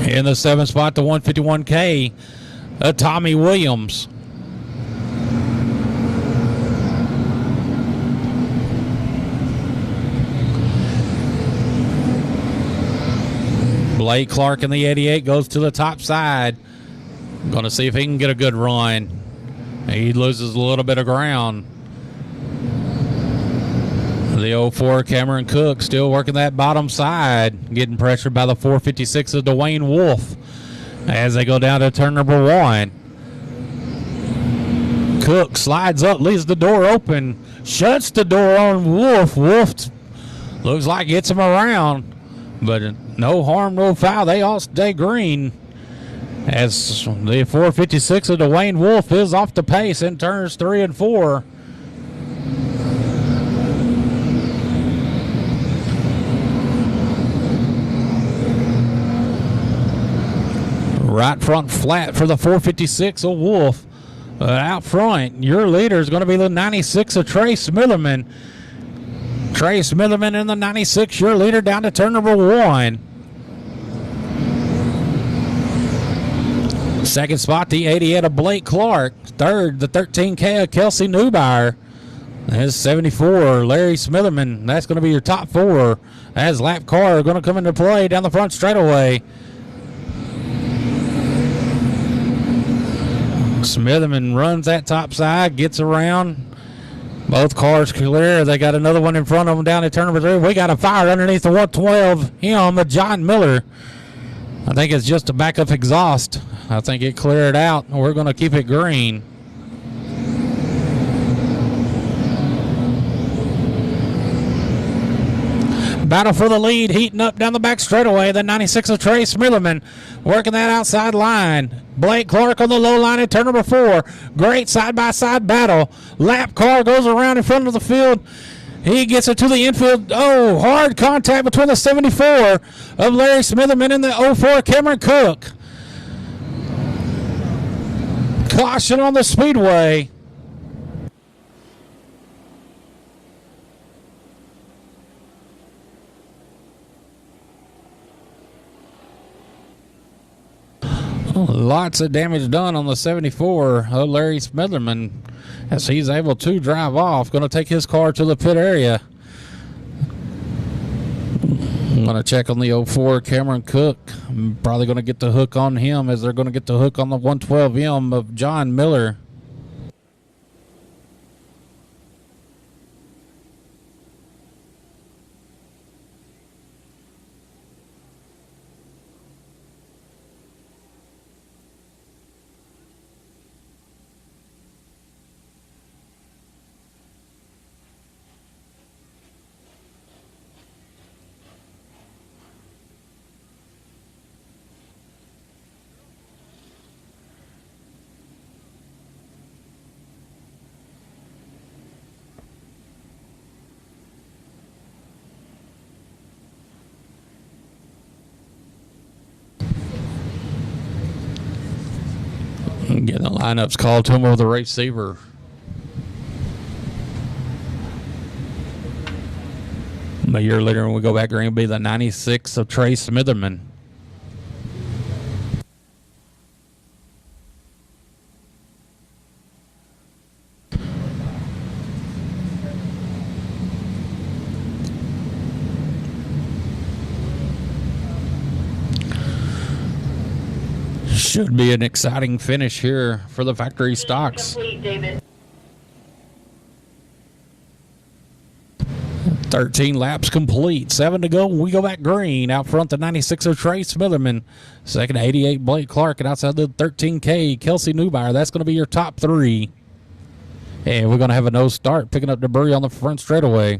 In the seventh spot, the 151K of Tommy Williams. Blake Clark in the 88 goes to the top side. Going to see if he can get a good run. He loses a little bit of ground. The 04 Cameron Cook still working that bottom side, getting pressured by the 456 of Dwayne Wolf as they go down to turn number one. Cook slides up, leaves the door open, shuts the door on Wolf. Wolf looks like gets him around, but no harm, no foul. They all stay green as the 456 of Dwayne Wolf is off the pace in turns 3 and 4. Right front flat for the 456 of Wolf. Out front, your leader is going to be the 96 of Trace Millerman. Trace Millerman in the 96, your leader down to turn number one. Second spot, the 88 of Blake Clark. Third, the 13K of Kelsey Newbauer. His 74, Larry Smillerman. That's going to be your top four. As lap car going to come into play down the front straightaway. Smithman runs that top side, gets around. Both cars clear. They got another one in front of them down at turn number 3. We got a fire underneath the 112. Him, the John Miller. I think it's just a backup exhaust. I think it cleared out. We're going to keep it green. Battle for the lead, heating up down the back straightaway. The 96 of Trace Millerman working that outside line. Blake Clark on the low line at turn number 4. Great side-by-side battle. Lap car goes around in front of the field. He gets it to the infield. Oh, hard contact between the 74 of Larry Smithman and the 04 Cameron Cook. Caution on the speedway. Lots of damage done on the 74 of Larry Smithman as he's able to drive off. Going to take his car to the pit area. I'm going to check on the 04 Cameron Cook. I'm probably going to get the hook on him as they're going to get the hook on the 112M of John Miller. Getting the lineups called to him over the receiver. The year later, when we go back green, will be the 96 of Trey Smitherman. Should be an exciting finish here for the factory stocks. 13 laps complete. 7 to go. We go back green. Out front, the 96 of Trey Smitherman. Second, 88 Blake Clark. And outside the 13K, Kelsey Newbauer. That's going to be your top 3. And we're going to have a no start, picking up debris on the front straightaway.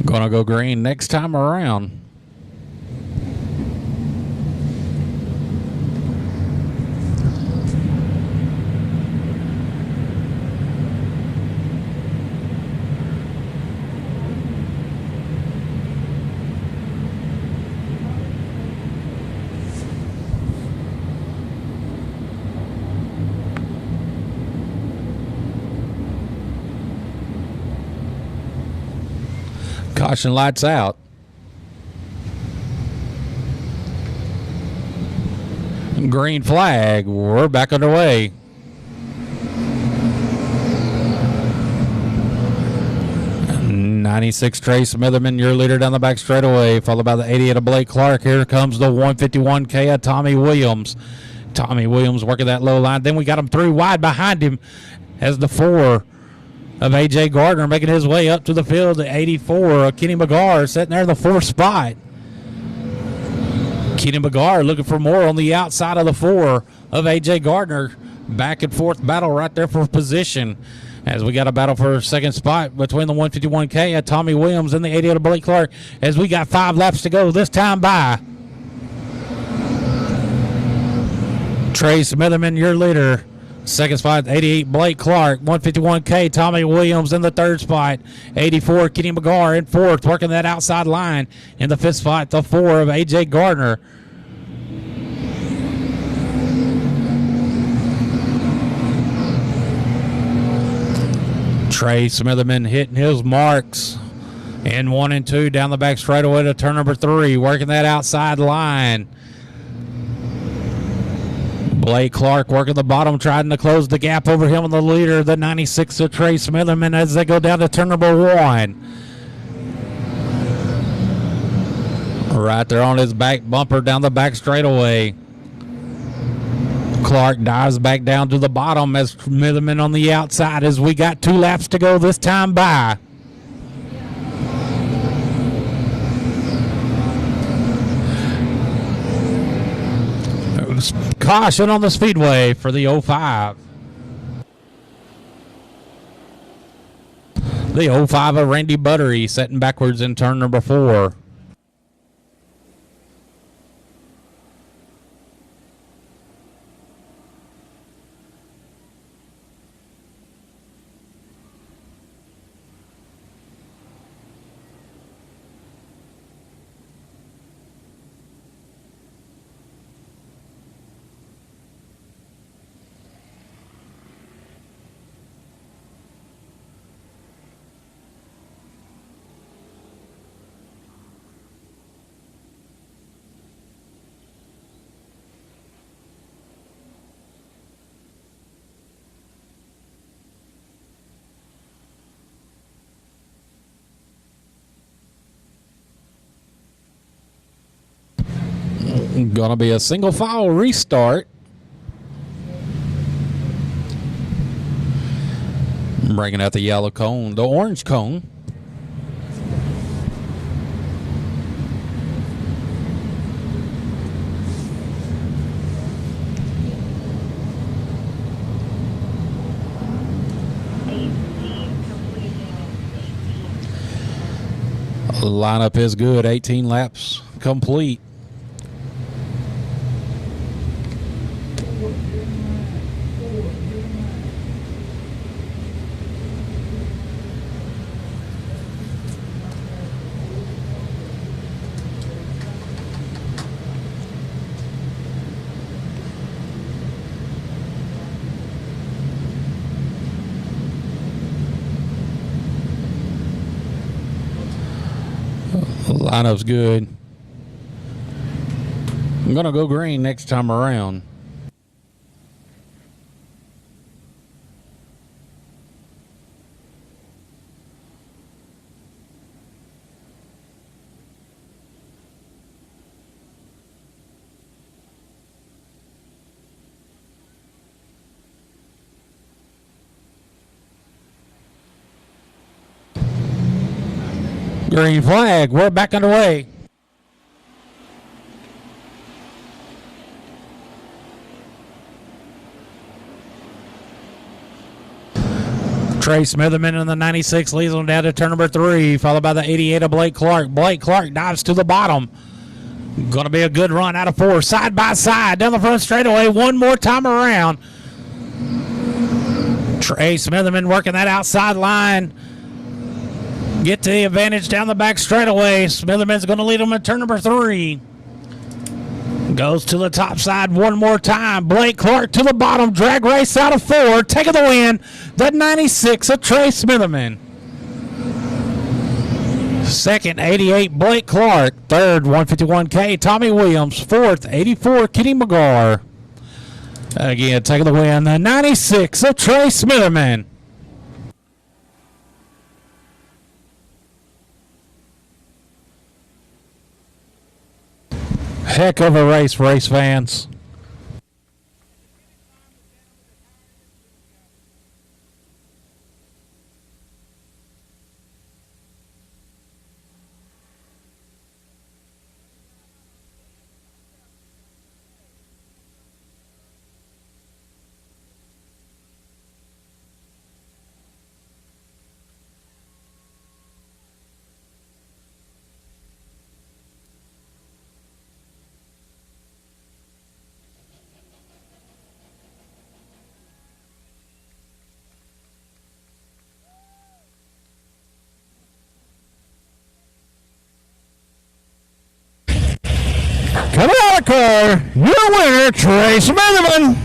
Gonna go green next time around. Caution lights out. Green flag. We're back underway. '96 Trey Smitherman, your leader down the back straightaway, followed by the 88 of Blake Clark. Here comes the 151K of Tommy Williams. Tommy Williams working that low line. Then we got him 3 wide behind him as the 4 of A.J. Gardner making his way up to the field. The 84 of Kenny McGar sitting there in the 4th spot. Kenny McGar looking for more on the outside of the 4 of A.J. Gardner. Back and forth battle right there for position as we got a battle for 2nd spot between the 151K at Tommy Williams and the 88 of Blake Clark as we got 5 laps to go this time by. Trey Smitherman, your leader. 2nd spot, 88 Blake Clark. 151K, Tommy Williams in the 3rd spot. 84, Kenny McGar in 4th, working that outside line. In the 5th spot, the 4 of A.J. Gardner. Trey Smitherman hitting his marks in 1 and 2 down the back straightaway to turn number 3, working that outside line. Blake Clark working the bottom, trying to close the gap over him on the leader, the 96 of Trey Smitherman as they go down to turn number 1. Right there on his back bumper down the back straightaway. Clark dives back down to the bottom as Smitherman on the outside as we got 2 laps to go this time by. Caution on the speedway for the 05. The 05 of Randy Buttery setting backwards in turn number 4. Gonna be a single file restart. Bringing out the yellow cone, the orange cone. Lineup is good. 18 laps complete. Lineup's good. I'm going to go green next time around. Green flag. We're back underway. Trey Smitherman in the 96 leads on down to turn number 3, followed by the 88 of Blake Clark. Blake Clark dives to the bottom. Going to be a good run out of 4, side by side, down the front straightaway, one more time around. Trey Smitherman working that outside line. Get to the advantage down the back straightaway. Smitherman's going to lead him in turn number 3. Goes to the top side one more time. Blake Clark to the bottom. Drag race out of 4. Taking the win. The 96 of Trey Smitherman. Second, 88, Blake Clark. Third, 151K, Tommy Williams. Fourth, 84, Kenny McGar. Again, taking the win. The 96 of Trey Smitherman. Heck of a race fans. Coming out of the car, your winner, Trey Smitherman.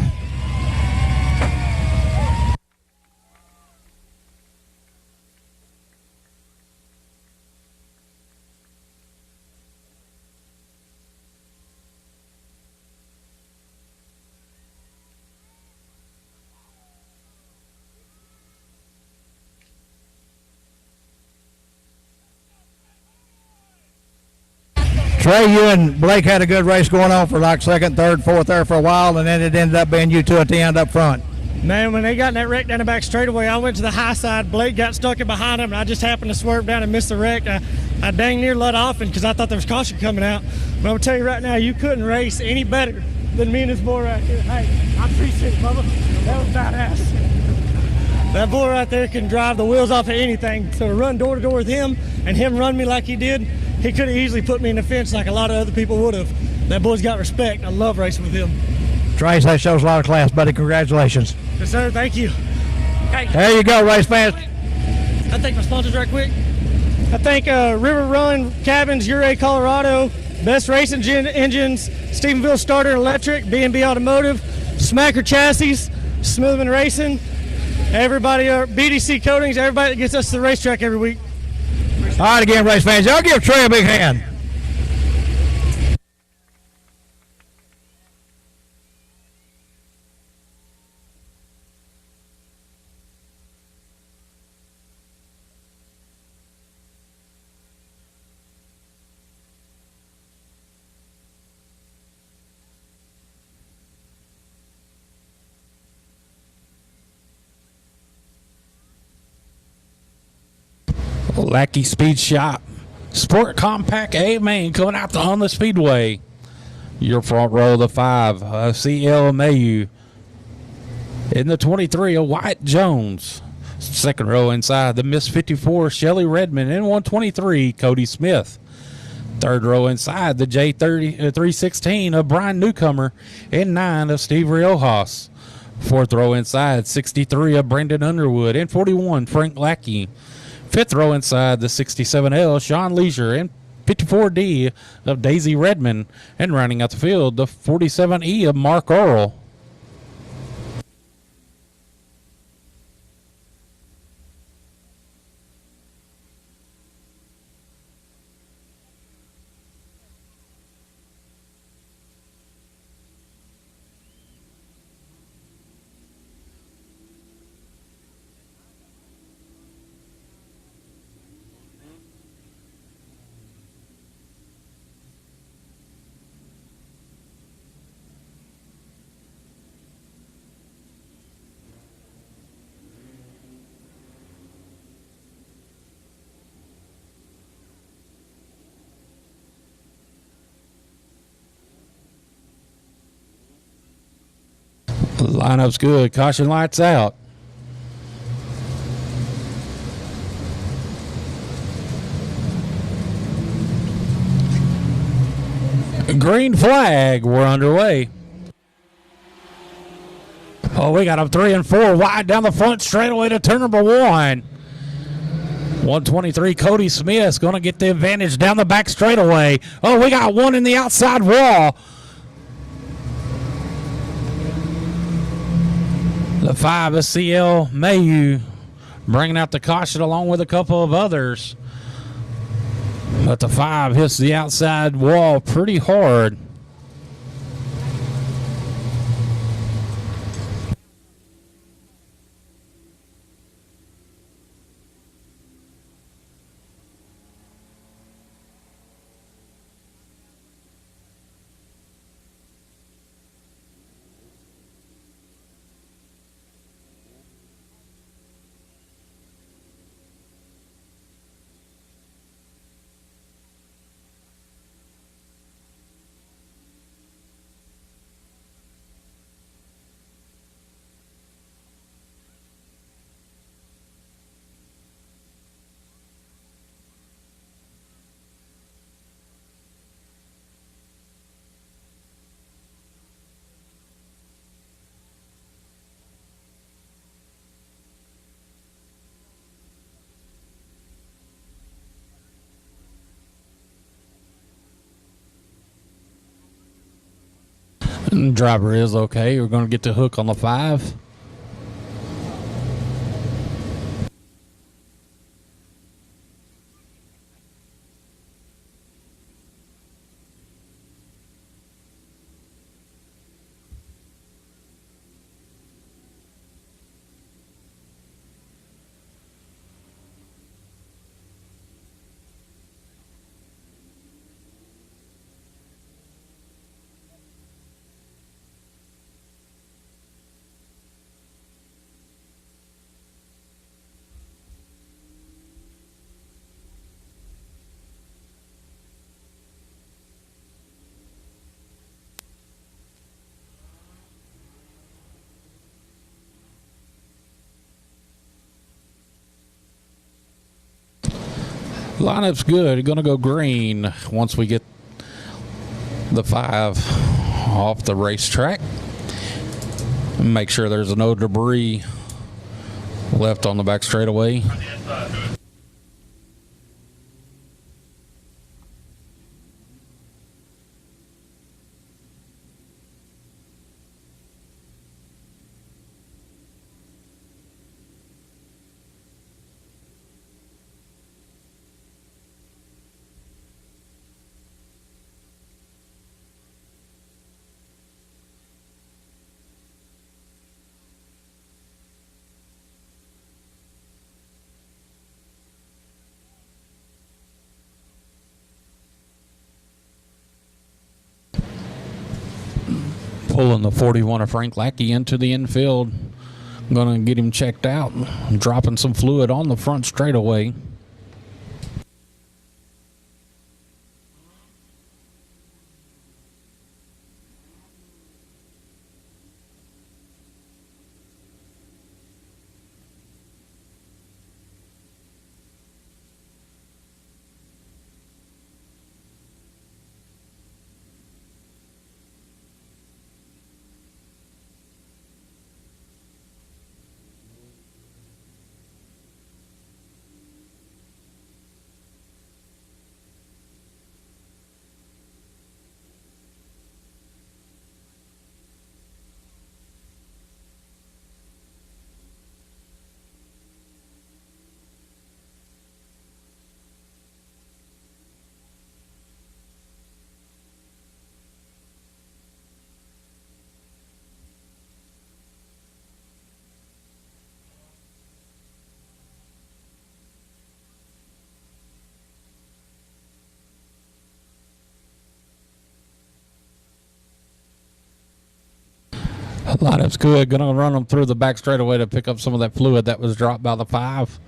Trey, you and Blake had a good race going on for like second, third, fourth there for a while, and then it ended up being you two at the end up front. Man, when they got in that wreck down the back straightaway, I went to the high side. Blake got stuck in behind him, and I just happened to swerve down and miss the wreck. I dang near let off because I thought there was caution coming out. But I'm going to tell you right now, you couldn't race any better than me and this boy right here. Hey, I appreciate it, Bubba. That was badass. That boy right there can drive the wheels off of anything. So to run door to door with him and him run me like he did, he could have easily put me in the fence like a lot of other people would have. That boy's got respect. I love racing with him. Trace, that shows a lot of class, buddy. Congratulations. Yes, sir. Thank you. Hey, there you go, race fans. I thank my sponsors right quick. I thank River Run Cabins, Uray, Colorado, Best Racing Engines, Stephenville Starter Electric, B&B Automotive, Smacker Chassis, Smitherman Racing, everybody, BDC Coatings, everybody that gets us to the racetrack every week. All right, again, race fans, y'all give Trey a big hand. Lackey Speed Shop. Sport Compact A main coming out on the Speedway. Your front row, the 5, CL Mayu. In the 23, a White Jones. Second row inside, the Miss 54, Shelly Redmond. In 123, Cody Smith. Third row inside, the J316 of Brian Newcomer. In 9 of Steve Riojas. Fourth row inside, 63 of Brendan Underwood. In 41, Frank Lackey. Fifth row inside, the 67L, Sean Leisure, and 54D of Daisy Redmond. And rounding out the field, the 47E of Mark Earl. Lineup's good. Caution lights out. Green flag. We're underway. Oh, we got them 3 and 4 wide down the front straightaway to turn number 1. 123 Cody Smith's going to get the advantage down the back straightaway. Oh, we got one in the outside wall. The 5 is CL Mayu bringing out the caution along with a couple of others. But the 5 hits the outside wall pretty hard. Driver is okay. We're going to get the hook on the 5. Lineup's good. You're going to go green once we get the 5 off the racetrack. Make sure there's no debris left on the back straightaway. Pulling the 41 of Frank Lackey into the infield. Going to get him checked out. Dropping some fluid on the front straightaway. Lineup's good. Going to run them through the back straightaway to pick up some of that fluid that was dropped by the 5.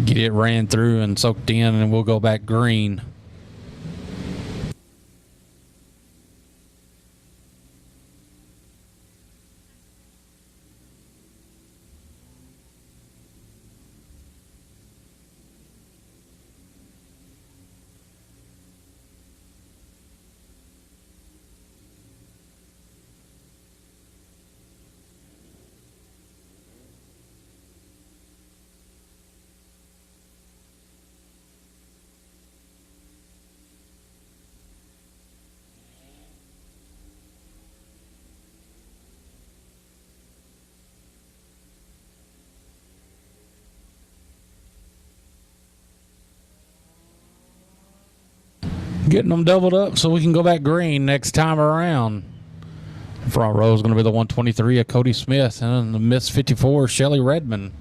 Get it ran through and soaked in, and we'll go back green. Getting them doubled up so we can go back green next time around. Front row is going to be the 123 of Cody Smith and the Miss 54 Shelly Redmond.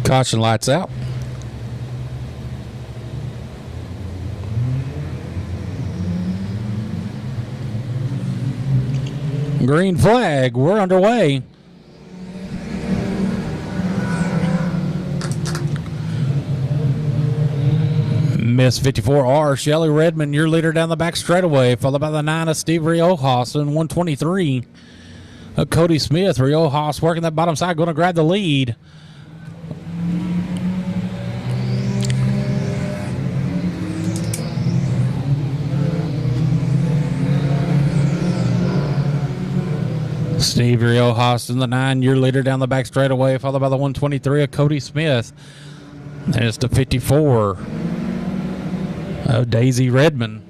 Caution lights out. Green flag. We're underway. Miss 54R, Shelly Redmond, your leader down the back straightaway, followed by the 9 of Steve Riojas and 123 of Cody Smith. Riojas working that bottom side, going to grab the lead. Steve Riojas in the 9, your leader down the back straightaway, followed by the 123 of Cody Smith. And it's the 54 of Daisy Redmond.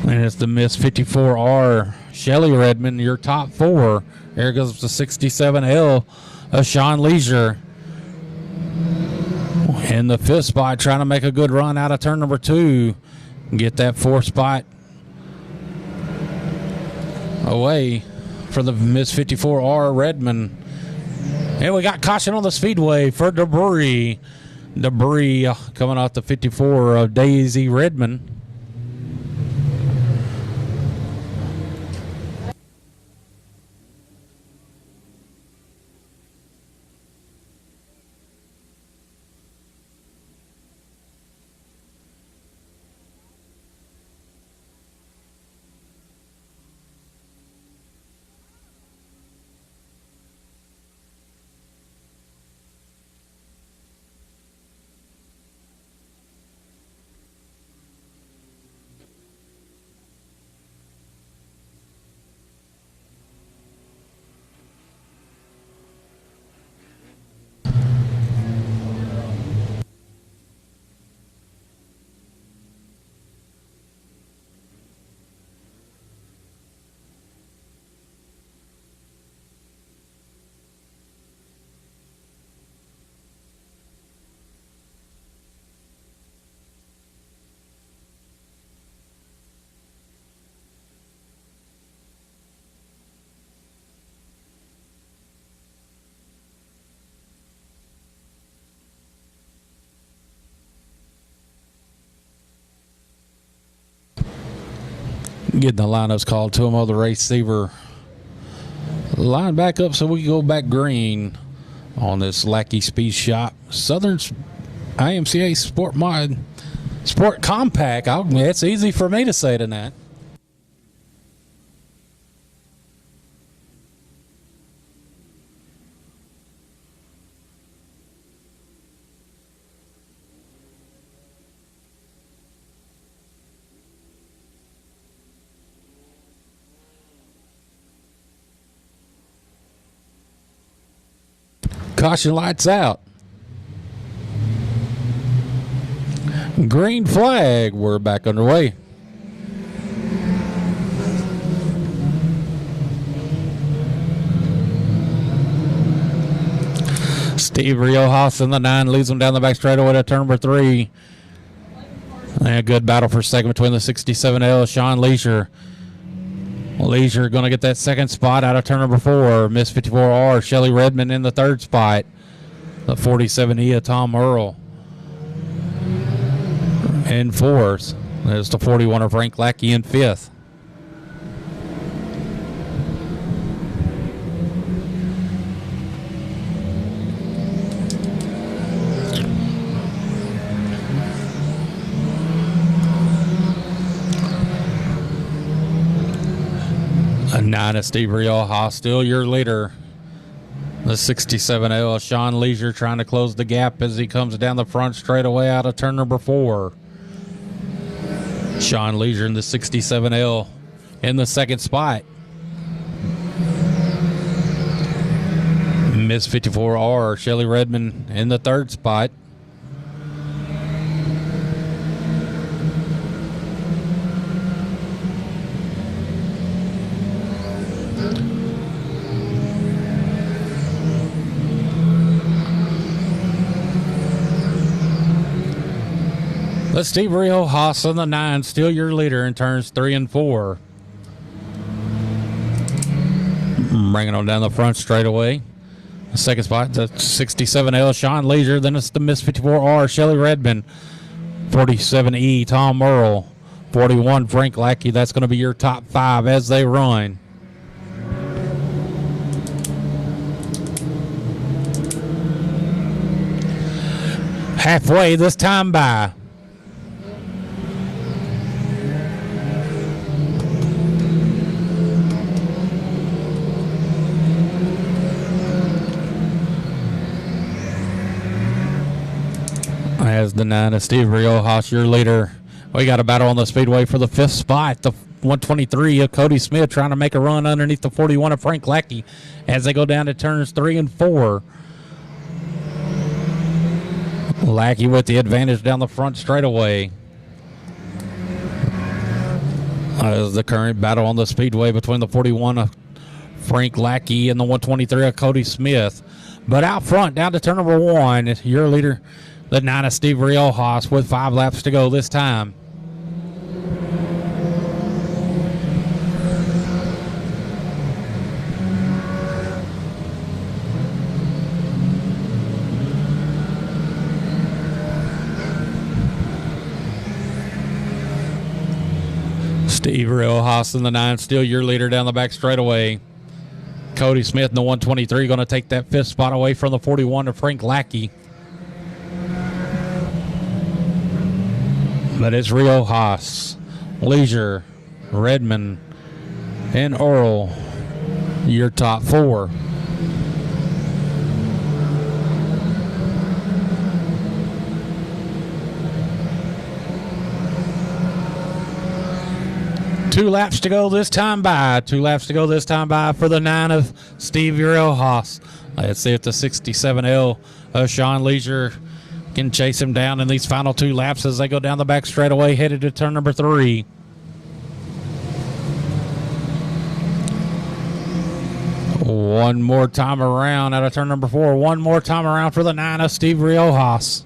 And it's the Miss 54R, Shelly Redmond, your top 4. There goes the 67L of Sean Leisure. In the 5th spot, trying to make a good run out of turn number 2. Get that 4th spot away for the Miss 54R Redmond. And we got caution on the speedway for debris. Debris coming off the 54 of Daisy Redmond. Getting the lineups called to him of the receiver. Line back up so we can go back green on this Lackey Speed Shop. Southern's IMCA Sport Mod Sport Compact. It's easy for me to say tonight. Caution lights out. Green flag. We're back underway. Steve Riojas in the 9 leads them down the back straightaway to turn number 3. And a good battle for second between the 67L, Sean Leisure. Leisure going to get that second spot out of turn number 4. Miss 54R, Shelly Redmond in the 3rd spot. The 47E of Tom Earl in 4th. There's the 41 of Frank Lackey in 5th. A 9 of Steve Riojas, still your leader. The 67L, Sean Leisure trying to close the gap as he comes down the front straightaway out of turn number 4. Sean Leisure in the 67L in the second spot. Miss 54R, Shelly Redmond in the third spot. The Steve Riojas on the 9, still your leader in turns 3 and 4. Bringing on down the front straightaway. The second spot, the 67L, Sean Leisure. Then it's the Miss 54R, Shelly Redmond. 47E, Tom Earl. 41, Frank Lackey. That's going to be your top 5 as they run. Halfway this time by. As the 9 of Steve Riojas, your leader. We got a battle on the speedway for the 5th spot. The 123 of Cody Smith trying to make a run underneath the 41 of Frank Lackey as they go down to turns 3 and 4. Lackey with the advantage down the front straightaway. As the current battle on the speedway between the 41 of Frank Lackey and the 123 of Cody Smith. But out front, down to turn number 1, your leader, the 9 of Steve Riojas, with 5 laps to go this time. Steve Riojas in the 9, still your leader down the back straightaway. Cody Smith in the 123 going to take that 5th spot away from the 41 of Frank Lackey. But it's Riojas, Leisure, Redmond, and Earl, your top 4. Two laps to go this time by. 2 laps to go this time by for the 9 of Steve Riojas. Let's see if the 67L of Sean Leisure can chase him down in these final 2 laps as they go down the back straightaway headed to turn number 3. One more time around out of turn number 4. One more time around for the 9 of Steve Riojas.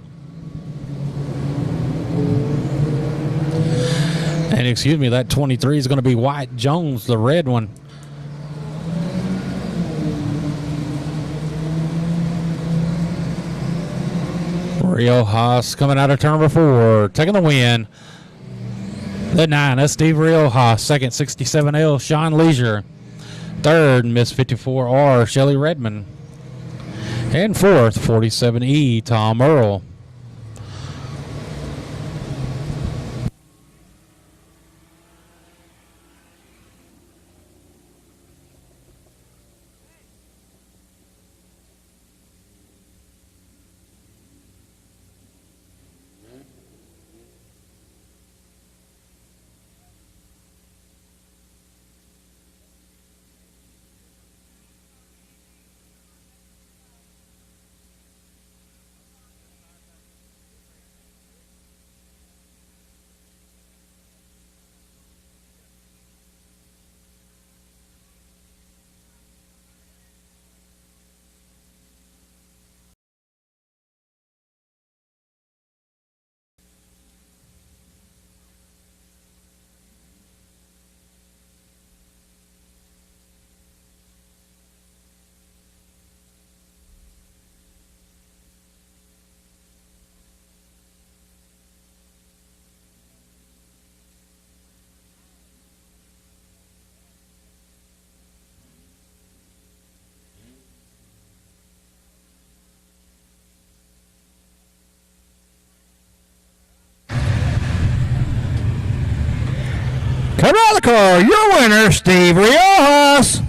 And excuse me, that 23 is going to be White Jones, the red one. Riojas coming out of turn number 4, taking the win. The 9, that's Steve Riojas. Second, 67L, Sean Leisure. Third, Miss 54R, Shelly Redmond. And fourth, 47E, Tom Earl. Come out of the car, your winner, Steve Riojas.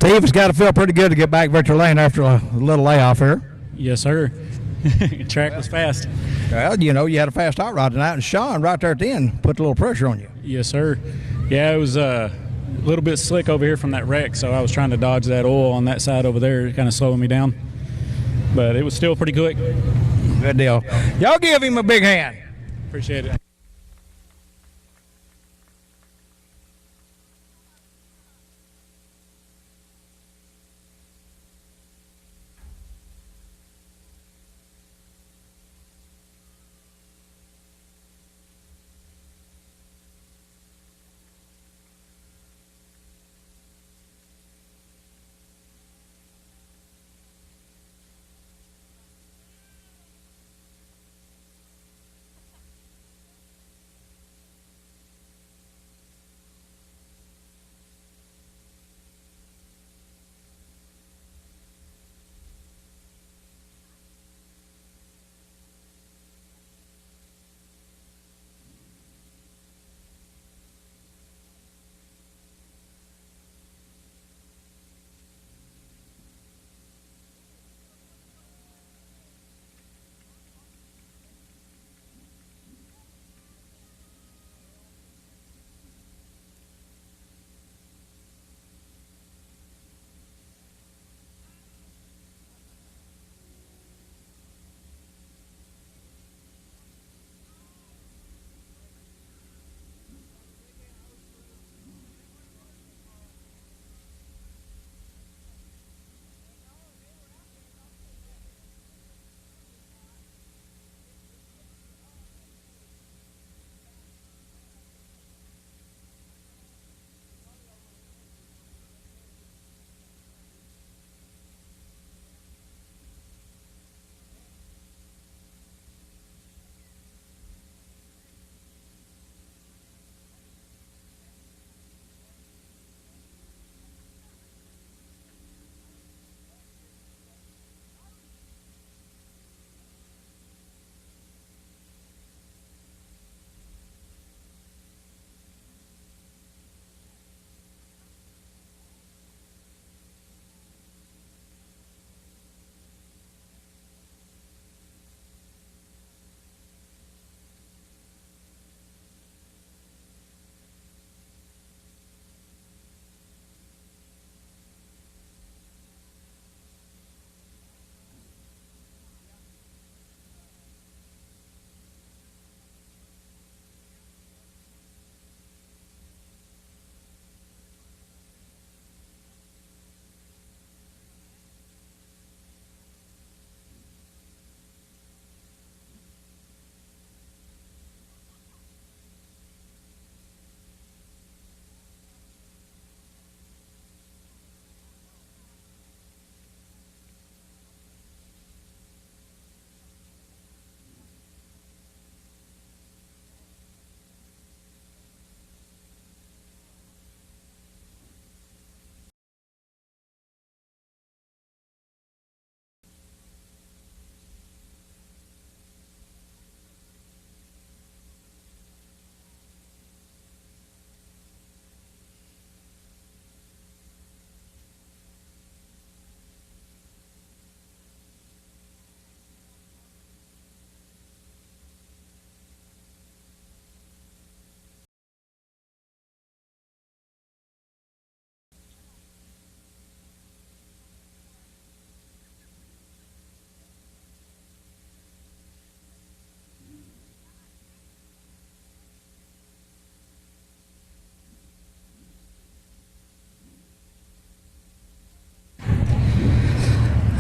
Steve, it's got to feel pretty good to get back Victor Lane after a little layoff here. Yes, sir. Track was fast. Well, you know, you had a fast hot rod tonight, and Sean right there at the end put a little pressure on you. Yes, sir. Yeah, it was a little bit slick over here from that wreck, so I was trying to dodge that oil on that side over there, kind of slowing me down. But it was still pretty quick. Good deal. Y'all give him a big hand. Appreciate it.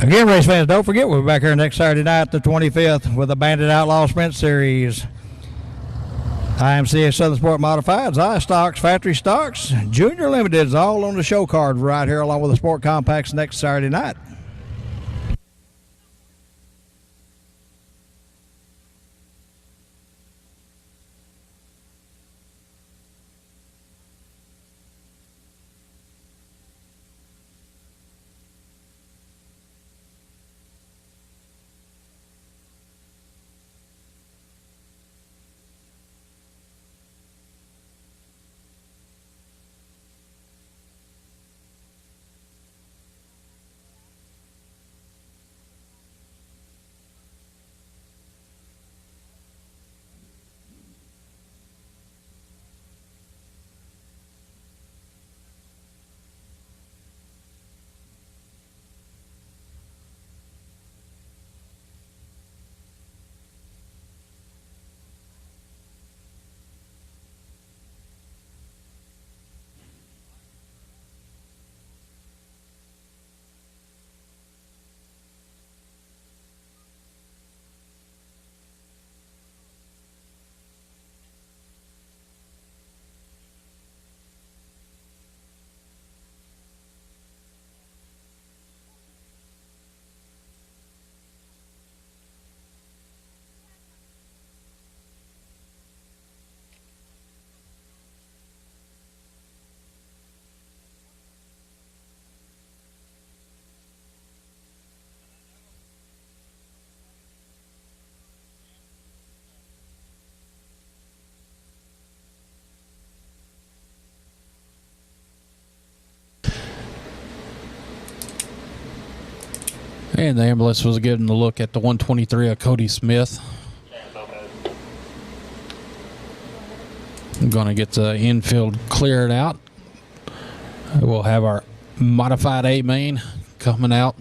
Again, race fans, don't forget we'll be back here next Saturday night, the 25th, with the Bandit Outlaw Sprint Series. IMCA Southern Sport Modifieds, iStocks, Factory Stocks, Junior Limiteds, all on the show card right here along with the Sport Compacts next Saturday night. And the ambulance was getting a look at the 123 of Cody Smith. I'm going to get the infield cleared out. We'll have our modified A main coming out.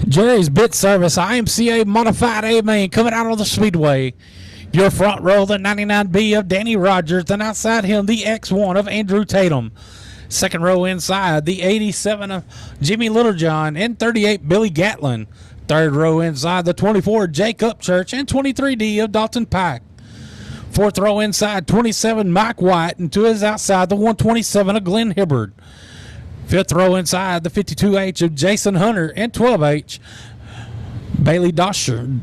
Jerry's Bit Service, IMCA Modified A main coming out on the Speedway. Your front row, the 99B of Danny Rogers, and outside him, the X1 of Andrew Tatum. Second row inside, the 87 of Jimmy Littlejohn and 38 Billy Gatlin. Third row inside, the 24 Jake Upchurch and 23D of Dalton Pike. Fourth row inside, 27 Mike White, and to his outside, the 127 of Glenn Hibbard. Fifth row inside, the 52H of Jason Hunter and 12H Bailey Dosher.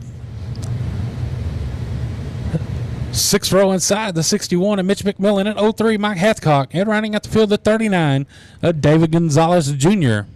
Sixth row inside, the 61 of Mitch McMillan and 03 Mike Hathcock. And running at the field, the 39 of David Gonzalez Jr.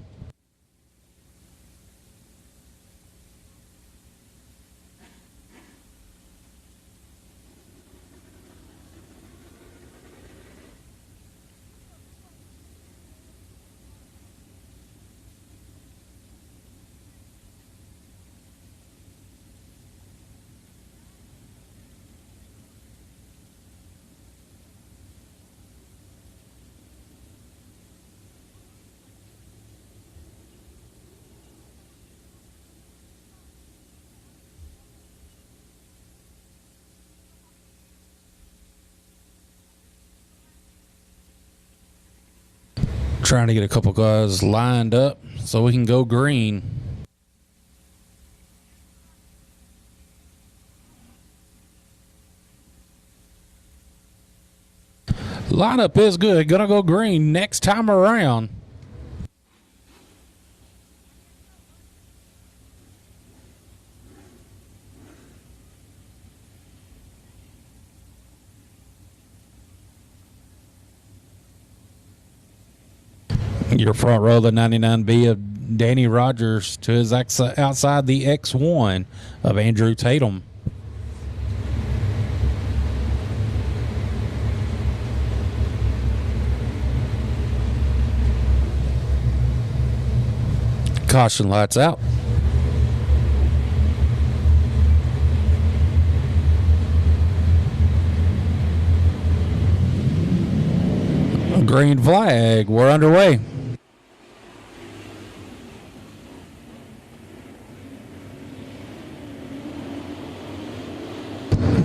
Trying to get a couple guys lined up so we can go green. Lineup is good. Gonna go green next time around. Your front row, the 99B of Danny Rogers, to his outside, the X1 of Andrew Tatum. Caution lights out. Green flag. We're underway.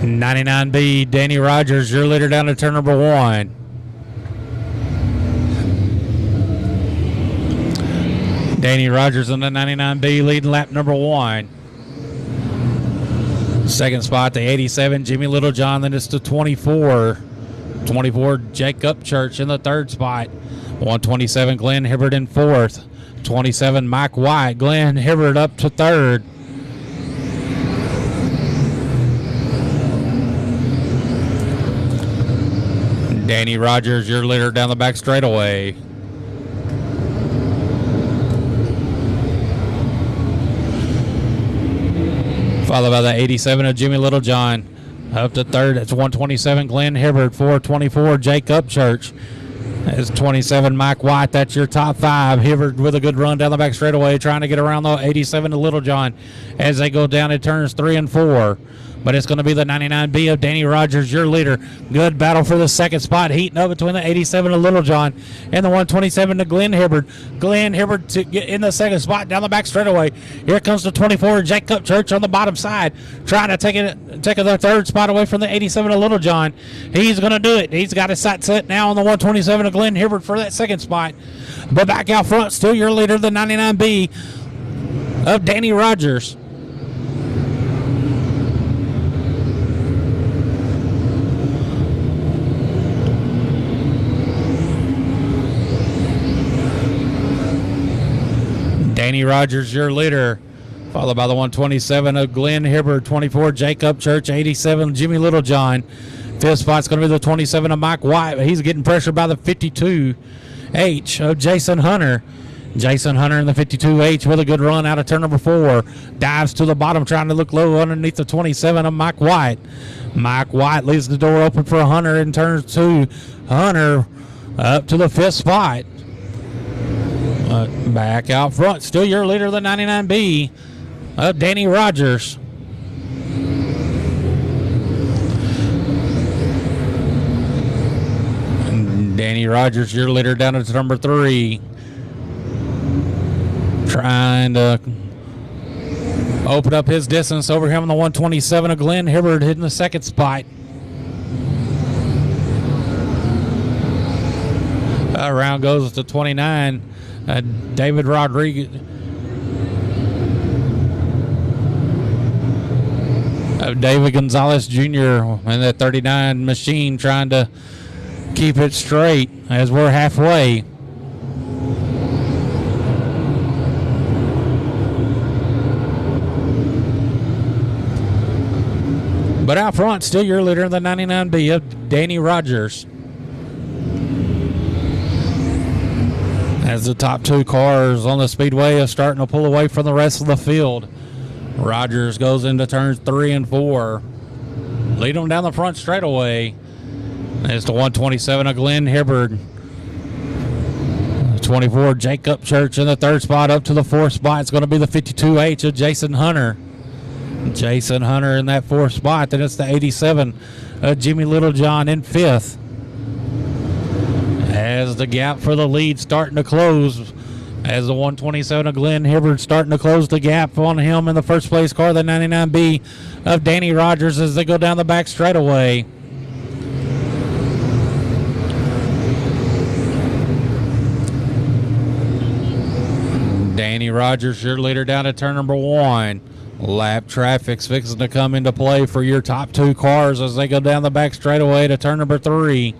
'99B, Danny Rogers, your leader down to turn number 1. Danny Rogers in the 99B leading lap number 1. Second spot, the 87, Jimmy Littlejohn. Then it's the 24. 24, Jake Upchurch in the third spot. 127, Glenn Hibbert in fourth. 27, Mike White. Glenn Hibbert up to third. Danny Rogers, your leader down the back straightaway. Followed by the 87 of Jimmy Littlejohn. Up to third, it's 127, Glenn Hibbert. 424, Jake Upchurch. It's 27, Mike White. That's your top 5. Hibbert with a good run down the back straightaway, trying to get around the 87 to Littlejohn as they go down in turns 3 and 4. But it's going to be the 99B of Danny Rogers, your leader. Good battle for the second spot, heating up between the 87 to Littlejohn and the 127 to Glenn Hibbert. Glenn Hibbert to get in the second spot down the back straightaway. Here comes the 24, Jake Upchurch on the bottom side, trying to take the third spot away from the 87 to Littlejohn. He's going to do it. He's got his sight set now on the 127 to Glenn Hibbert for that second spot. But back out front, still your leader, the 99B of Danny Rogers. Danny Rogers, your leader, followed by the 127 of Glenn Hibbert, 24, Jake Upchurch, 87, Jimmy Littlejohn. Fifth spot's going to be the 27 of Mike White, but he's getting pressured by the 52H of Jason Hunter. Jason Hunter in the 52H with a good run out of turn number 4. Dives to the bottom, trying to look low underneath the 27 of Mike White. Mike White leaves the door open for Hunter in turn 2. Hunter up to the 5th spot. Back out front, still your leader, the 99B of Danny Rogers. And Danny Rogers, your leader, down to number 3. Trying to open up his distance over him on the 127 of Glenn Hibbert, hitting the second spot. Around goes to 29. David Rodriguez. David Gonzalez Jr. and that 39 machine, trying to keep it straight as we're halfway. But out front, still your leader in the 99B of Danny Rogers. As the top 2 cars on the speedway are starting to pull away from the rest of the field. Rogers goes into turns 3 and 4. Lead them down the front straightaway. It's the 127 of Glenn Hibbert. 24, Jake Upchurch in the third spot. Up to the 4th spot, it's going to be the 52H of Jason Hunter. Jason Hunter in that 4th spot. Then it's the 87 of Jimmy Littlejohn in 5th. As the gap for the lead starting to close, as the 127 of Glenn Hibbert starting to close the gap on him in the first place car, the 99B of Danny Rogers, as they go down the back straightaway. Danny Rogers, your leader, down at turn number 1. Lap traffic's fixing to come into play for your top 2 cars as they go down the back straightaway to turn number 3.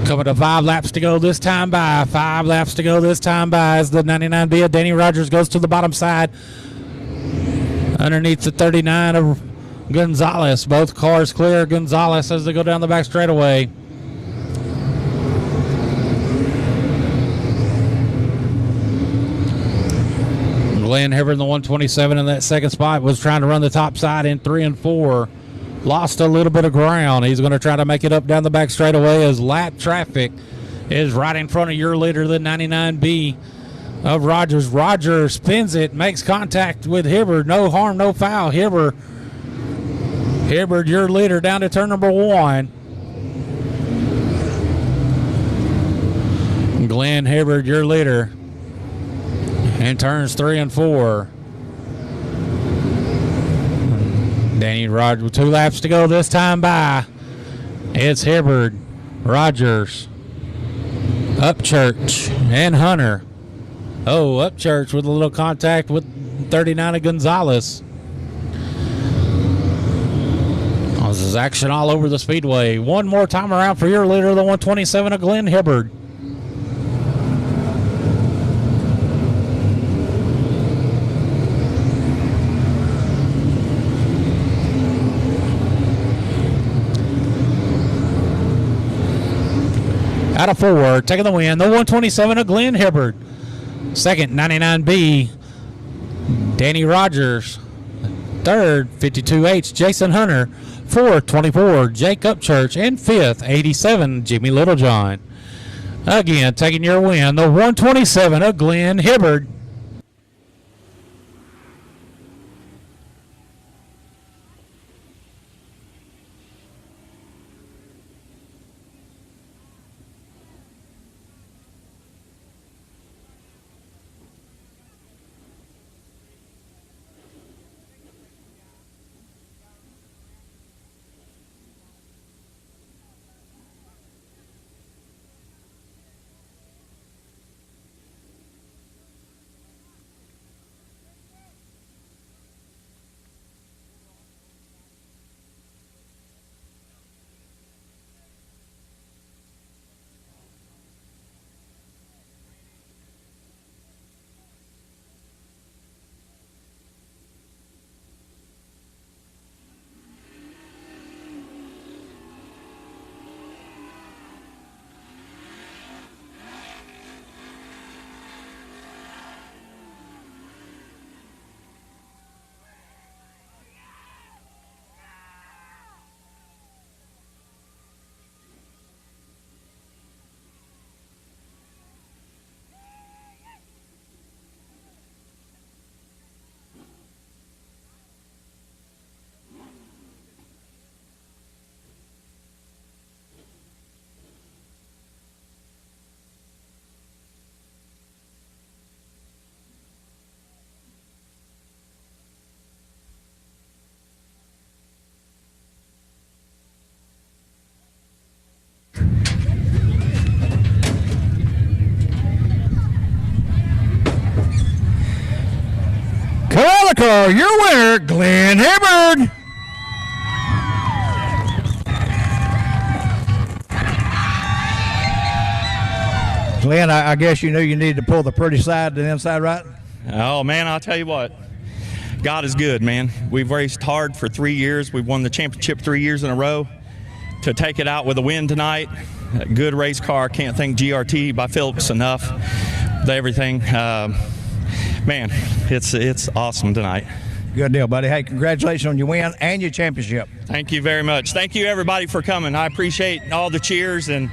Coming to 5 laps to go this time by. 5 laps to go this time by as the 99B of Danny Rogers goes to the bottom side. Underneath the 39 of Gonzalez. Both cars clear Gonzalez as they go down the back straightaway. Glenn Hibbert in the 127 in that second spot was trying to run the top side in 3 and 4. Lost a little bit of ground. He's going to try to make it up down the back straightaway as lap traffic is right in front of your leader, the 99B of Rogers. Roger spins it, makes contact with Hibbard. No harm, no foul. Hibbard, your leader, down to turn number 1. Glenn Hibbard, your leader, in turns 3 and 4. Danny Rogers with 2 laps to go this time by. It's Hibbard, Rogers, Upchurch, and Hunter. Oh, Upchurch with a little contact with 39 of Gonzalez. Oh, this is action all over the speedway. One more time around for your leader, the 127 of Glenn Hibbard. Out of 4, taking the win, the 127 of Glenn Hibbard. Second, 99B, Danny Rogers. Third, 52H, Jason Hunter. Fourth, 24, Jake Upchurch. And fifth, 87, Jimmy Littlejohn. Again, taking your win, the 127 of Glenn Hibbard. Car, your winner, Glenn Hibbard. Glenn, I guess you knew you needed to pull the pretty side to the inside right? Oh, man, I'll tell you what. God is good, man. We've raced hard for 3 years. We've won the championship 3 years in a row. To take it out with a win tonight, a good race car. Can't thank GRT by Phillips enough. Everything. Man, it's awesome tonight. Good deal, buddy. Hey, congratulations on your win and your championship. Thank you very much. Thank you, everybody, for coming. I appreciate all the cheers, and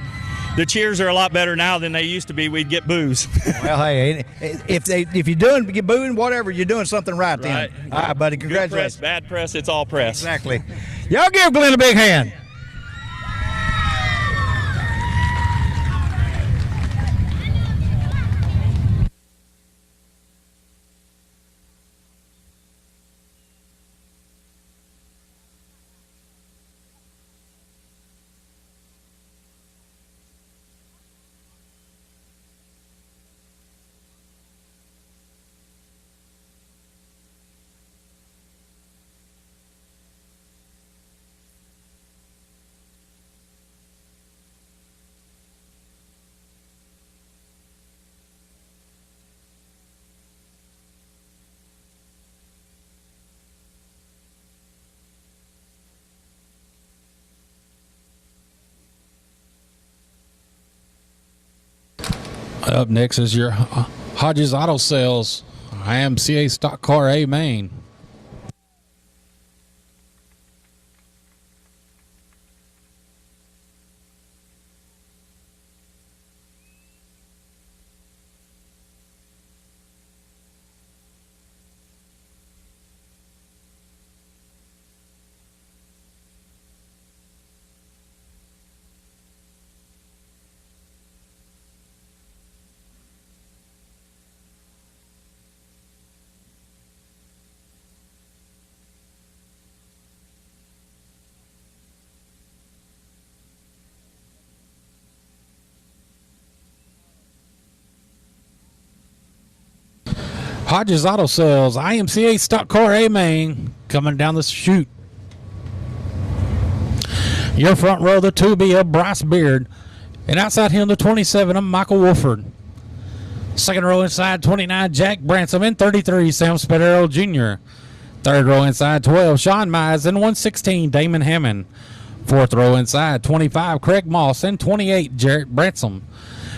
the cheers are a lot better now than they used to be. We'd get boos. Well, hey, if you're doing booing, whatever, you're doing something right then. All right, buddy, congratulations. Good press, bad press, it's all press. Exactly. Y'all give Glenn a big hand. Up next is your Hodges Auto Sales IMCA Stock Car A main. Hodges Auto Sales, IMCA Stock Car A-Main, coming down the chute. Your front row, the 2B of Bryce Beard. And outside him, the 27 of Michael Wolford. Second row inside, 29, Jack Bransom. And 33, Sam Spadero Jr. Third row inside, 12, Sean Mize. And 116, Damon Hammond. Fourth row inside, 25, Craig Moss. And 28, Jarrett Bransom.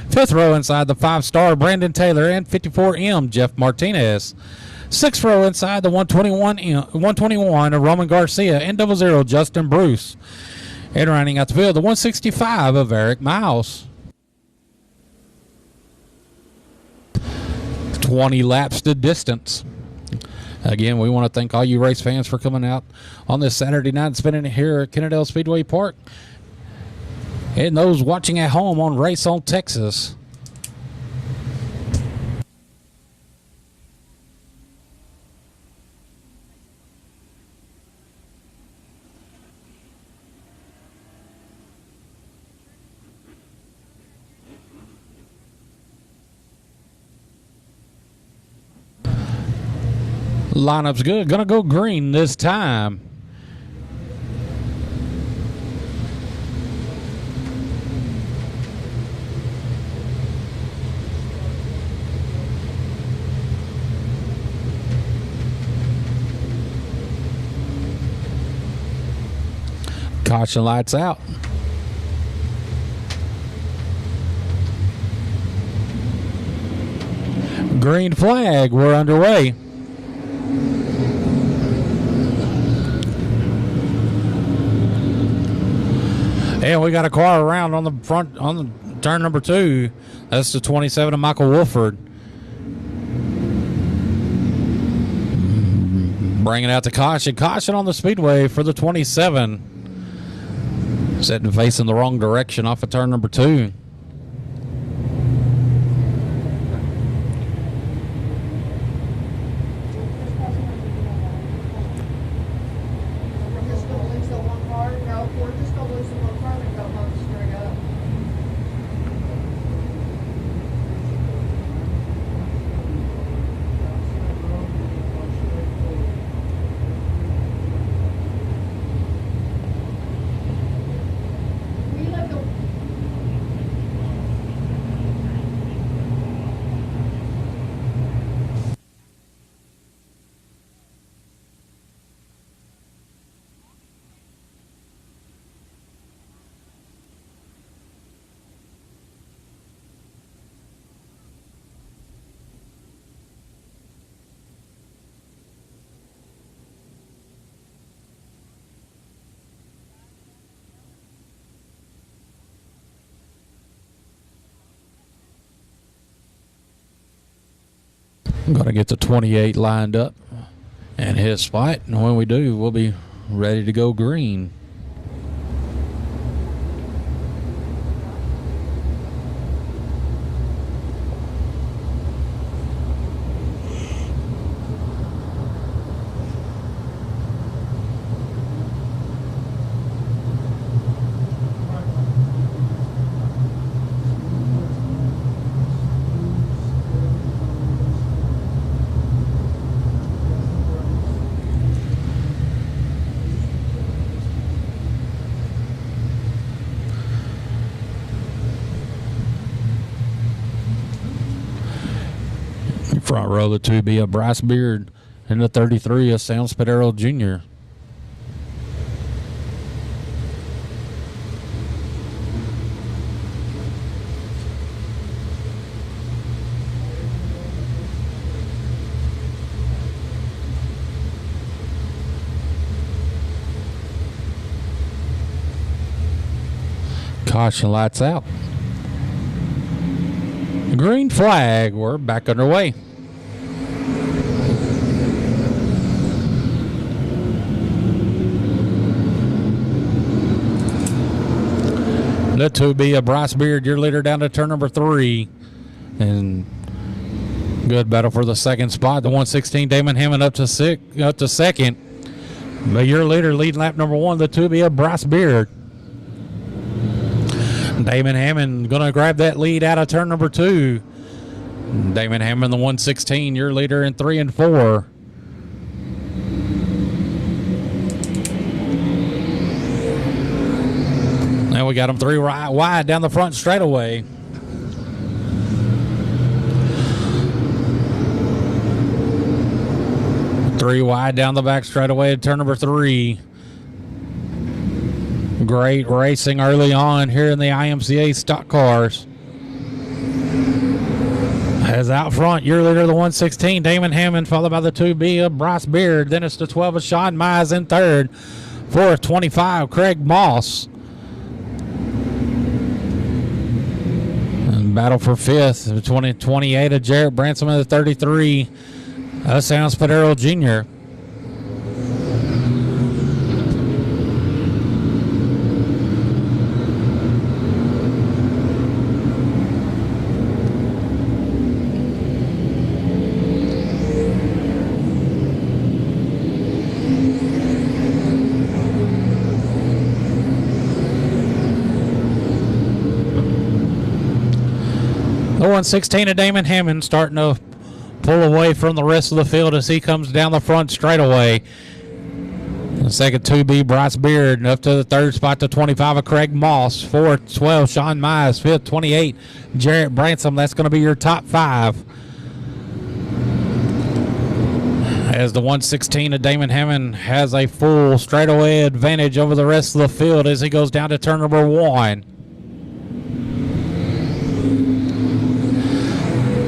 Fifth row inside, the 5-star, Brandon Taylor. And 54M, Jeff Martinez. Sixth row inside, the 121 of Roman Garcia. And 00, Justin Bruce. And running out the field, the 165 of Eric Miles. 20 laps to distance. Again, we want to thank all you race fans for coming out on this Saturday night and spending it here at Kennedale Speedway Park. And those watching at home on Race on Texas. Lineup's good. Gonna go green this time. Caution lights out. Green flag. We're underway. And we got a car around on the front on the turn number 2. That's the 27 of Michael Wolford. Bringing out the caution. Caution on the speedway for the 27. Sitting facing the wrong direction off of turn number 2. I'm going to get the 28 lined up and his spot. And when we do, we'll be ready to go green. Front row, the 2B of Bryce Beard and the 33 of Sam Spadero Jr. Caution lights out. Green flag. We're back underway. That to be a Bryce Beard, your leader, down to turn number 3. And good battle for the second spot. The 116 Damon Hammond up to second. But your leader leading lap number 1, the 2B of Bryce Beard. Damon Hammond going to grab that lead out of turn number 2. Damon Hammond, the 116, your leader in 3 and 4. Now we got him 3 wide down the front straightaway. Three wide down the back straightaway at turn number 3. Great racing early on here in the IMCA stock cars. As out front, your leader, the 116, Damon Hammond, followed by the 2B of Bryce Beard. Then it's the 12 of Sean Mize in third. 4th, 25, Craig Moss. And battle for 5th, 28 of Jarrett Branson at the 33. Sam Spadero Jr. The 116 of Damon Hammond starting to pull away from the rest of the field as he comes down the front straightaway. The second 2B, Bryce Beard, up to the third spot to 25 of Craig Moss. 4th, 12, Sean Mize. 5th, 28, Jarrett Branson. That's going to be your top 5. As the 116 of Damon Hammond has a full straightaway advantage over the rest of the field as he goes down to turn number 1.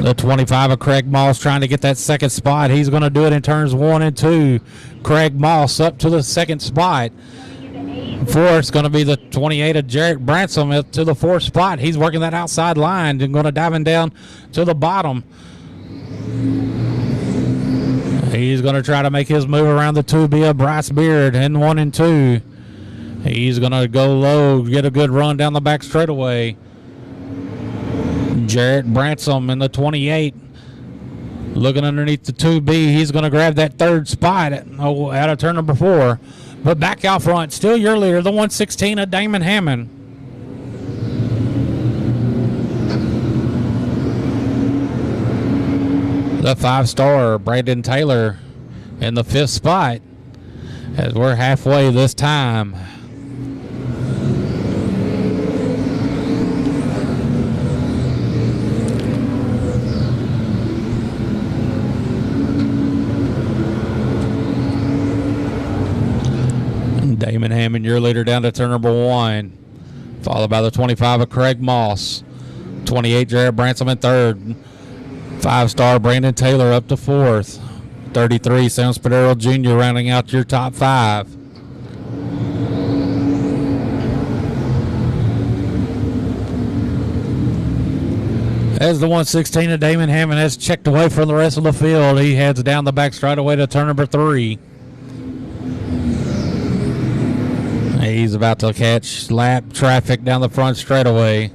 The 25 of Craig Moss trying to get that second spot. He's going to do it in turns 1 and 2. Craig Moss up to the second spot. 4th going to be the 28 of Jarrett Branson up to the 4th spot. He's working that outside line and going to dive down to the bottom. He's going to try to make his move around the 2B of Bryce Beard in 1 and 2. He's going to go low, get a good run down the back straightaway. Jarrett Branson in the 28 looking underneath the 2B. He's going to grab that third spot out of turn number 4. But back out front, still your leader, the 116 of Damon Hammond. The 5-star Brandon Taylor in the 5th spot as we're halfway this time. Damon Hammond, your leader, down to turn number 1. Followed by the 25 of Craig Moss. 28, Jarrett Branson in 3rd. 5-star Brandon Taylor up to 4th. 33, Sam Spadero Jr. rounding out your top 5. As the 116 of Damon Hammond has checked away from the rest of the field, he heads down the back straightaway to turn number 3. He's about to catch lap traffic down the front straightaway.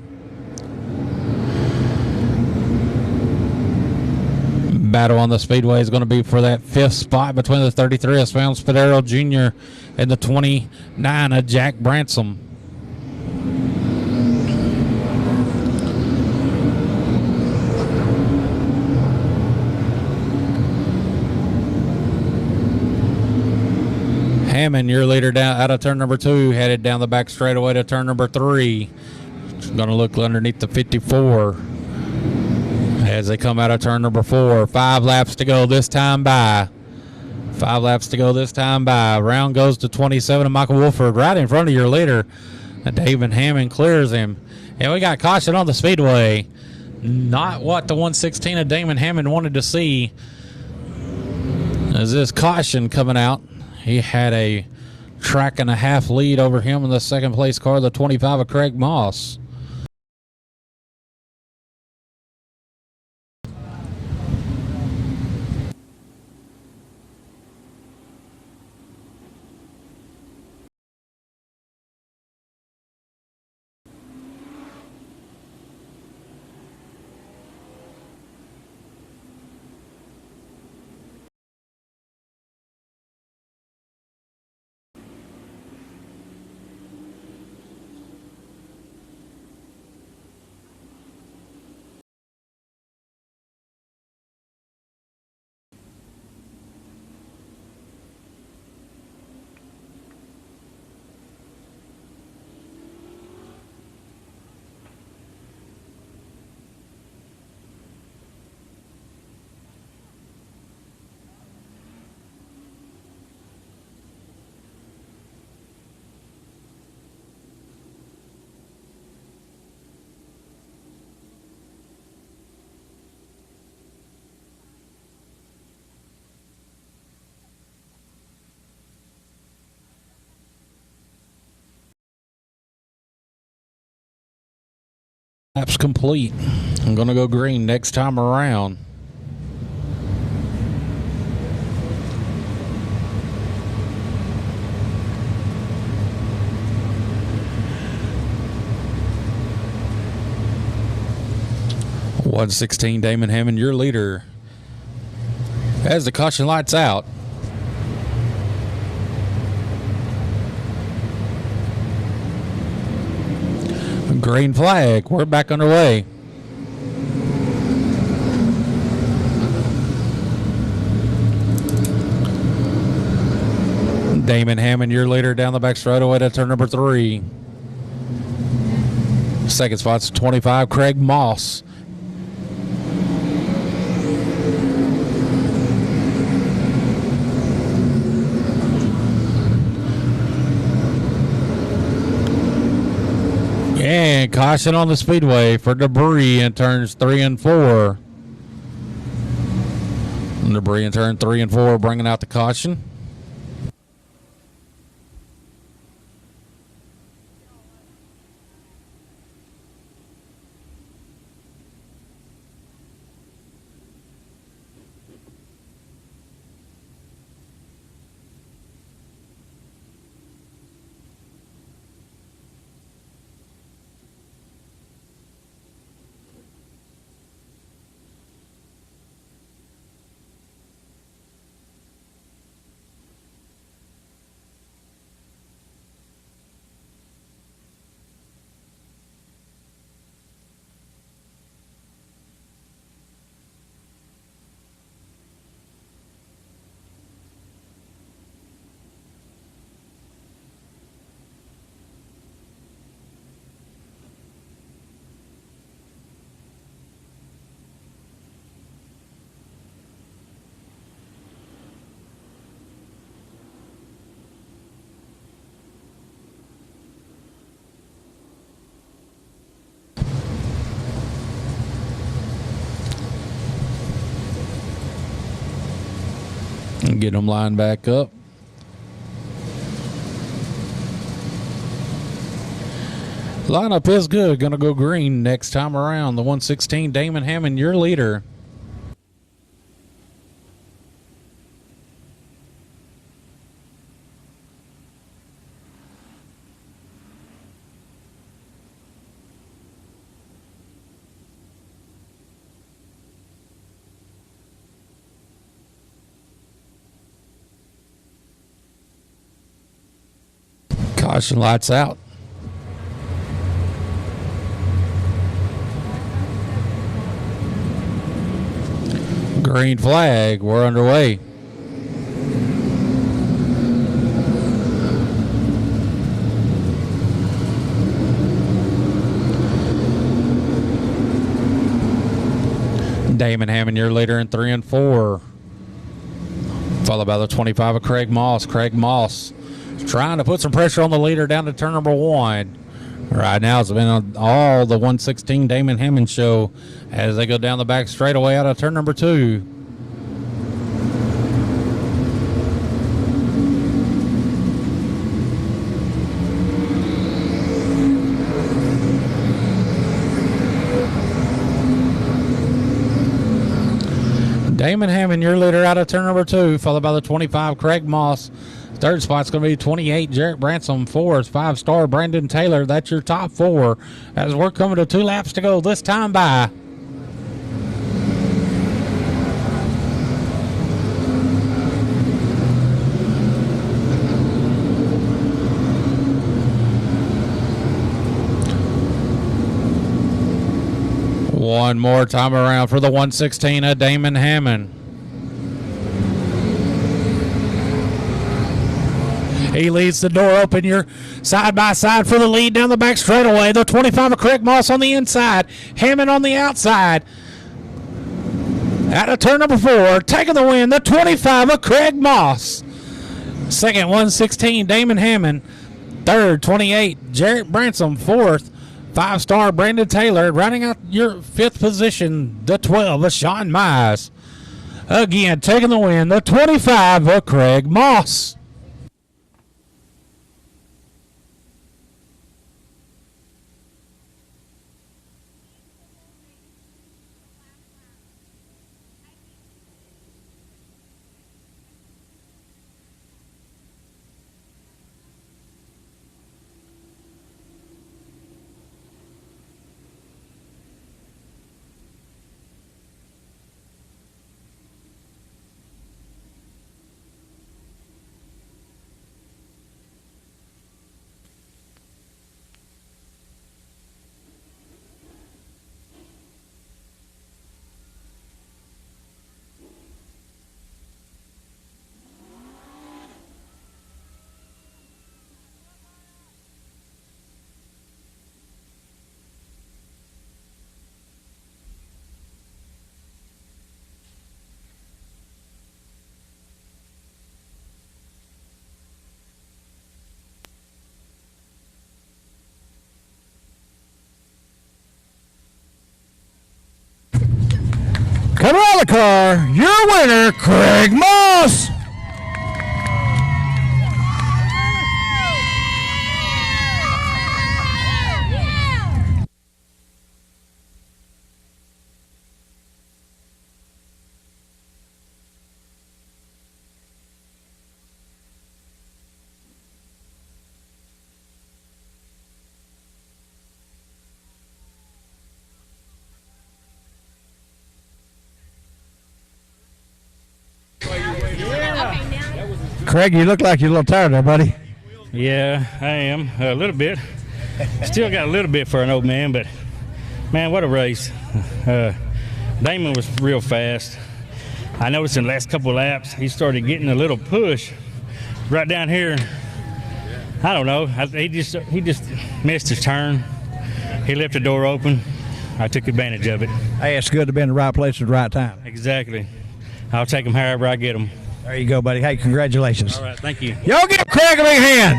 Battle on the speedway is going to be for that 5th spot between the 33 of Sam Spadero Jr. and the 29 of Jack Branson. Hammond, your leader, down out of turn number 2, headed down the back straightaway to turn number 3. Going to look underneath the 54 as they come out of turn number 4. 5 laps to go this time by. 5 laps to go this time by. Round goes to 27 of Michael Wolford right in front of your leader. David Hammond clears him. And we got caution on the speedway. Not what the 116 of Damon Hammond wanted to see. As this caution coming out. He had a track and a half lead over him in the second place car, the 25 of Craig Moss. Laps complete. I'm going to go green next time around. .116 Damon Hammond, your leader. As the caution lights out. Green flag. We're back underway. Damon Hammond, your leader down the back straightaway to turn number 3. Second spot's 25, Craig Moss. And caution on the speedway for debris in turns 3 and 4. Debris in turn 3 and 4 bringing out the caution. And get them lined back up. Lineup is good. Going to go green next time around. The 116 Damon Hammond, your leader. Caution lights out. Green flag. We're underway. Damon Hammond, your leader in 3 and 4. Followed by the 25 of Craig Moss. Craig Moss trying to put some pressure on the leader down to turn number 1. Right now it's been all the 116 Damon Hammond show as they go down the back straightaway out of turn number 2. Damon Hammond, your leader out of turn number 2, followed by the 25 Craig Moss. Third spot's going to be 28, Jarrett Bransom. 4th, 5-star Brandon Taylor. That's your top 4 as we're coming to 2 laps to go this time by. One more time around for the 116 of Damon Hammond. He leads the door open. You're side by side for the lead down the back straightaway. The 25 of Craig Moss on the inside. Hammond on the outside. Out of turn number 4, taking the win, the 25 of Craig Moss. Second, 116, Damon Hammond. Third, 28, Jarrett Bransom. 4th, 5-star Brandon Taylor. Rounding out your 5th position, the 12 of Sean Mize. Again, taking the win, the 25 of Craig Moss. Coming out of the car, your winner, Craig Moss. Craig, you look like you're a little tired there, buddy. Yeah, I am a little bit. Still got a little bit for an old man, but man, what a race. Damon was real fast. I noticed in the last couple of laps, he started getting a little push right down here. I don't know. He just missed his turn. He left the door open. I took advantage of it. Hey, it's good to be in the right place at the right time. Exactly. I'll take him however I get him. There you go, buddy. Hey, congratulations. All right, thank you. Y'all give Craig a big hand.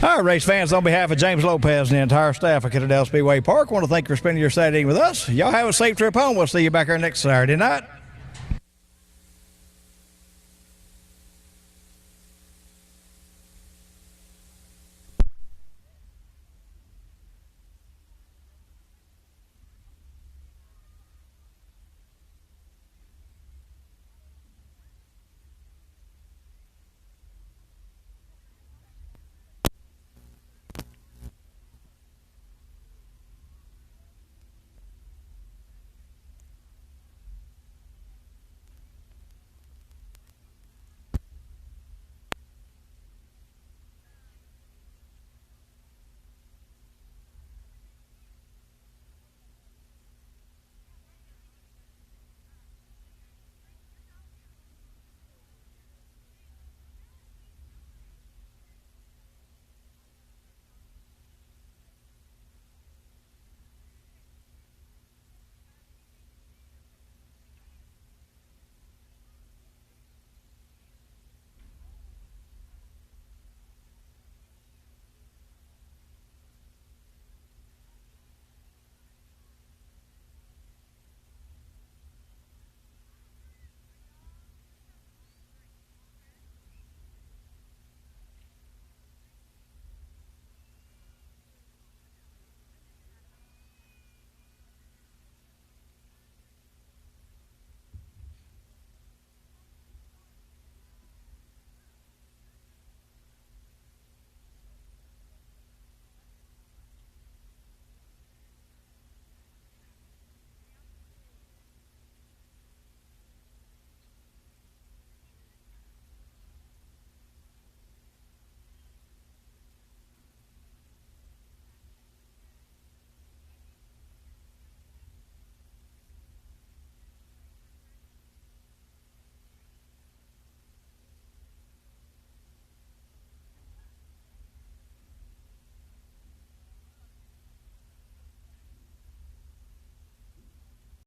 All right, race fans, on behalf of James Lopez and the entire staff of Kennedale Speedway Park, I want to thank you for spending your Saturday evening with us. Y'all have a safe trip home. We'll see you back here next Saturday night.